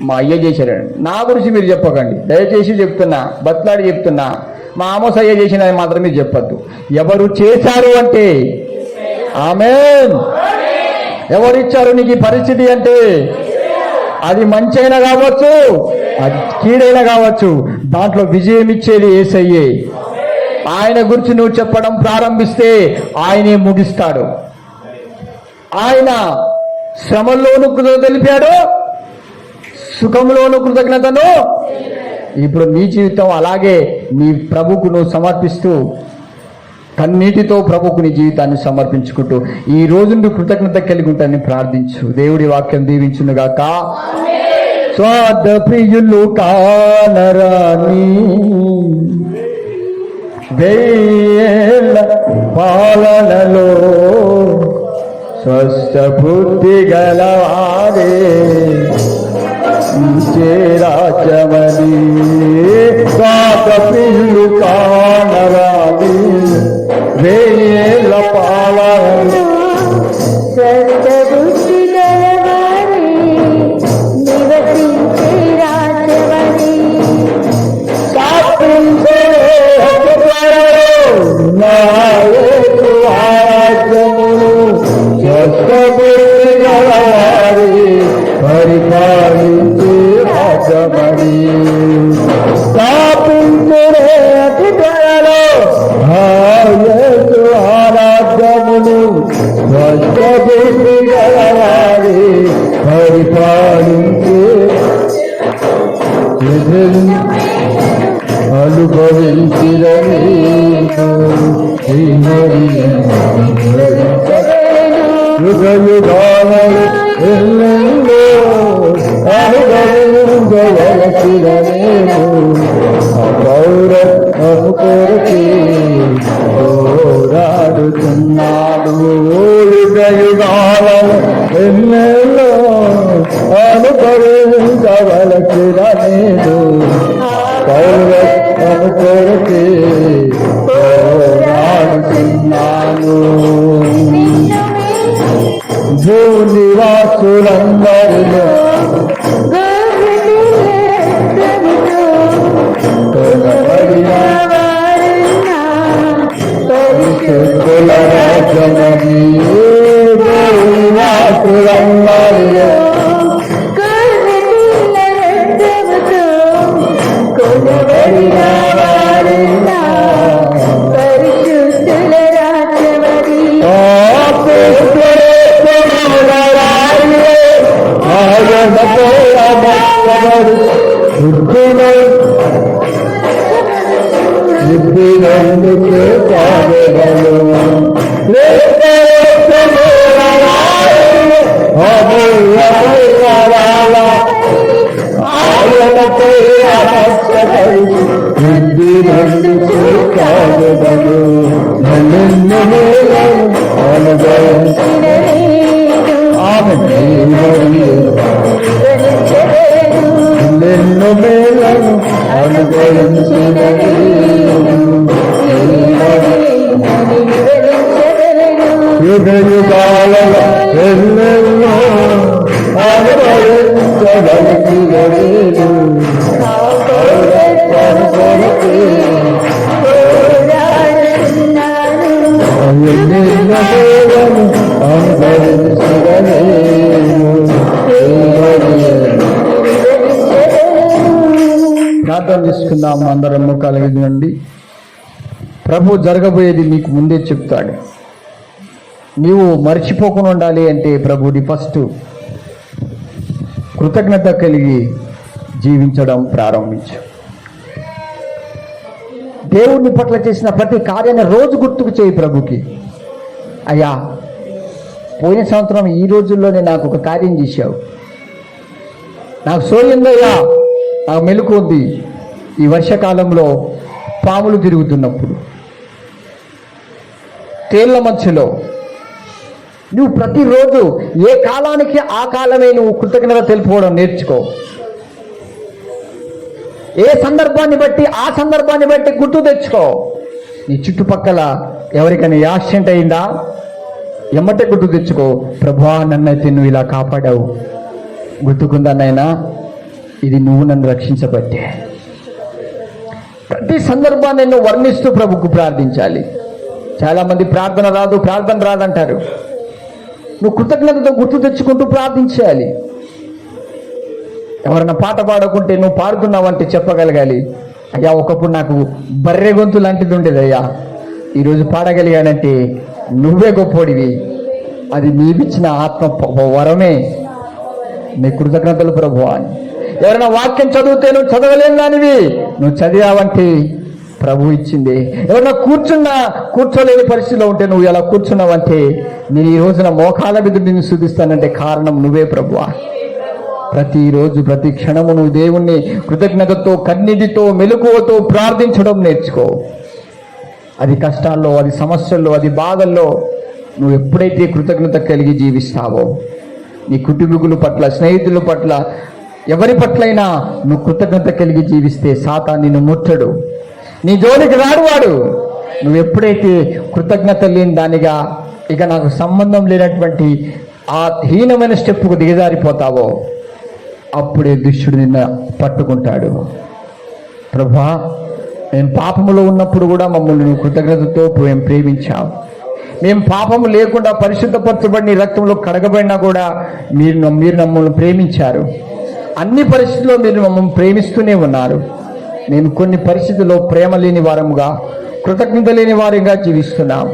మా అయ్య చేశారండి. నా గురించి మీరు చెప్పకండి, దయచేసి చెప్తున్నా, బట్లాడి చెప్తున్నా. మా ఆమోస్ అయ్య చేసినది మాత్రం మీరు చెప్పద్దు. ఎవరు చేశారు అంటే ఆమేన్. ఎవరిచ్చారు నీకు ఈ పరిస్థితి అంటే అది మంచి అయినా కావచ్చు, అది కీడైనా కావచ్చు, దాంట్లో విజయం ఇచ్చేది యేసయ్యే. ఆయన గురించి నువ్వు చెప్పడం ప్రారంభిస్తే ఆయనే ముగిస్తాడు. ఆయన శ్రమల్లోనూ కృతజ్ఞత తెలిపాడు, సుఖంలోనూ కృతజ్ఞతను. ఇప్పుడు నీ జీవితం అలాగే నీ ప్రభువుకు నువ్వు సమర్పిస్తూ కన్నీటితో ప్రభువుకు నీ జీవితాన్ని సమర్పించుకుంటూ ఈ రోజు నువ్వు కృతజ్ఞత కలిగి ఉంటానని ప్రార్థించు. దేవుడి వాక్యం దీవించునుగాక. స్వార్థ ప్రియులు కానరాని వేల పాలనలో స్వస్థ బుద్ధి గలవారే రాజమని. స్వార్థ ప్రియులు కానరాని వేల పాలనలో సర్వబుద్ధి గలవారే నివసించే రాజవని. పరిపాలించే రాజమణి స్థాపించే అతి త్వరలో ఆరాధ్యమును స్వస్థబుద్ధి గలవారి పరిపాలించే అనుభవించిరని యుగ యుగాలను ఎల్లెందో అనుభవించవలసిన నేను పౌరత్వము కొరకి పోరాడుతున్నాడు. యుగ యుగాలను ఎల్లెందో అనుభవించవలసిన నేను పౌరత్వము కొరకి పోరాడుతున్నాను. భూనివాసులందరిలో కొనబడిన పరిశుద్ధుల రాజ్యమని. భూనివాసులందరిలో కొనబడిన పరిశుద్ధుల రాజ్యమని. ఇప్పుడందుకే కాగలరు ఆయనపై ఇప్పుడందుకే కాగలరు ఆమె ఎన్నో మేలను అనుభవించిన యుగ యుగాలలో ఎన్నెన్నో అనుభవించగలిగిన నేను ఎన్నెన్నో మేలను అనుభవించిన ప్రార్థన చేసుకుందాం. అందరం కలిగిందండి. ప్రభు జరగబోయేది నీకు ముందే చెప్తాడు. నీవు మర్చిపోకుండా ఉండాలి అంటే ప్రభుని ఫస్ట్ కృతజ్ఞత కలిగి జీవించడం ప్రారంభించు. దేవుని పట్ల చేసిన ప్రతి కార్యాన్ని రోజు గుర్తుకు చేయి ప్రభుకి. అయ్యా, పోయిన సంవత్సరం ఈ రోజుల్లోనే నాకు ఒక కార్యం చేశావు, నాకు సోయిందయ్యా, నాకు మెలకు ఉంది. ఈ వర్షాకాలంలో పాములు తిరుగుతున్నప్పుడు, తేళ్ల మధ్యలో నువ్వు ప్రతిరోజు ఏ కాలానికి ఆ కాలమే నువ్వు కృతజ్ఞత తెలుపుకోవడం నేర్చుకో. ఏ సందర్భాన్ని బట్టి ఆ సందర్భాన్ని బట్టి గుర్తు తెచ్చుకో. నీ చుట్టుపక్కల ఎవరికైనా యాక్సిడెంట్ అయిందా, ఎమ్మటే గుర్తు తెచ్చుకో. ప్రభువా, నన్నైతే నువ్వు ఇలా కాపాడావు, గుర్తుకుందానైనా, ఇది నువ్వు నన్ను రక్షించబట్టే. ప్రతి సందర్భాన్ని నువ్వు వర్ణిస్తూ ప్రభుకు ప్రార్థించాలి. చాలామంది ప్రార్థన రాదంటారు. నువ్వు కృతజ్ఞతతో గుర్తు తెచ్చుకుంటూ ప్రార్థించాలి. ఎవరైనా పాట పాడకుంటే నువ్వు పాడుతున్నావంటే చెప్పగలగాలి, అయ్యా ఒకప్పుడు నాకు బర్రె గొంతు లాంటిది ఉండేది అయ్యా, ఈరోజు పాడగలిగానంటే నువ్వే గొప్పోడివి. అది నీవిచ్చిన ఆత్మ వరమే. నీ కృతజ్ఞతలు ప్రభువా. ఎవరైనా వాక్యం చదివితే నువ్వు చదవలేని దానివి, నువ్వు చదివావంటే ప్రభు ఇచ్చింది. ఎవరైనా కూర్చోలేని పరిస్థితిలో ఉంటే నువ్వు ఎలా కూర్చున్నావంటే నేను ఈ రోజున మోకాల మీద నిన్ను స్తుతిస్తానంటే కారణం నువ్వే ప్రభువా. ప్రతిరోజు ప్రతి క్షణము నువ్వు దేవుణ్ణి కృతజ్ఞతతో, కన్నీటితో, మెలకువతో ప్రార్థించడం నేర్చుకో. అది కష్టాల్లో, అది సమస్యల్లో, అది బాధల్లో నువ్వు ఎప్పుడైతే కృతజ్ఞత కలిగి జీవిస్తావో, నీ కుటుంబీకుల పట్ల, స్నేహితుల పట్ల, ఎవరి పట్లైనా నువ్వు కృతజ్ఞత కలిగి జీవిస్తే సాతాను నిన్ను ముట్టడు, నీ జోలికి రాడు వాడు. నువ్వు ఎప్పుడైతే కృతజ్ఞత లేని దానిగా, ఇక నాకు సంబంధం లేనటువంటి ఆ హీనమైన స్టెప్పుకు దిగజారిపోతావో అప్పుడే దుష్టుడు నిన్ను పట్టుకుంటాడు. ప్రభా, మేము పాపములో ఉన్నప్పుడు కూడా మమ్మల్ని నువ్వు కృతజ్ఞతతో మేము ప్రేమించావు. మేము పాపము లేకుండా పరిశుద్ధపరచబడి రక్తంలో కడగబడినా కూడా మీరు మమ్మల్ని ప్రేమించారు. అన్ని పరిస్థితుల్లో మీరు మమ్మల్ని ప్రేమిస్తూనే ఉన్నారు. మేము కొన్ని పరిస్థితుల్లో ప్రేమ లేని వారముగా, కృతజ్ఞత లేని వారిగా జీవిస్తున్నాం.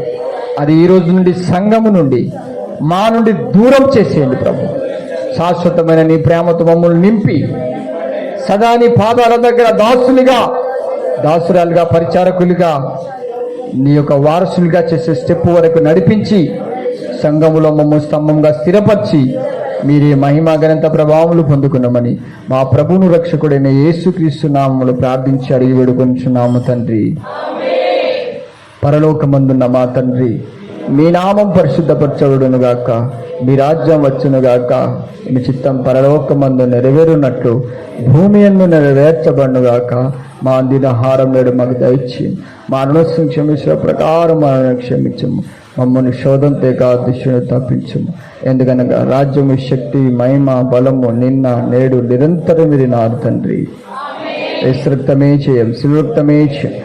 అది ఈ రోజు నుండి సంఘము నుండి మా నుండి దూరం చేసేయండి ప్రభు. శాశ్వతమైన నీ ప్రేమతో మమ్మల్ని నింపి సదా నీ పాదాల దగ్గర దాసురాలుగా, పరిచారకులుగా, నీ యొక్క వారసులుగా చేసే స్టెప్ వరకు నడిపించి సంఘములో మమ్మల్ని స్తంభంగా స్థిరపరిచి మీరే మహిమ ఘనత ప్రభావములు పొందుకున్నామని మా ప్రభువును రక్షకుడైన యేసుక్రీస్తు నామములో ప్రార్థించి అడిగి వేడుకొనుచున్నాము తండ్రి. పరలోకమందున్న మా తండ్రి, మీ నామం పరిశుద్ధపరచబడును గాక, మీ రాజ్యం వచ్చును గాక, మీ చిత్తం పరలోకమందు నెరవేరునట్లు భూమి యందు నెరవేర్చబడును గాక. మా దినహారం నేడు మాకు దయచి మా రుణస్థం క్షమించిన ప్రకారం మనల్ని క్షమించము. మమ్మల్ని శోధంతో కాదు దుష్టుని తప్పించము. ఎందుకనగా రాజ్యము, శక్తి, మహిమ, బలము నిన్న నేడు నిరంతరం ఇది నారు తండ్రి. యేసు రక్తమే చేయం, శిలువ రక్తమే చేయం.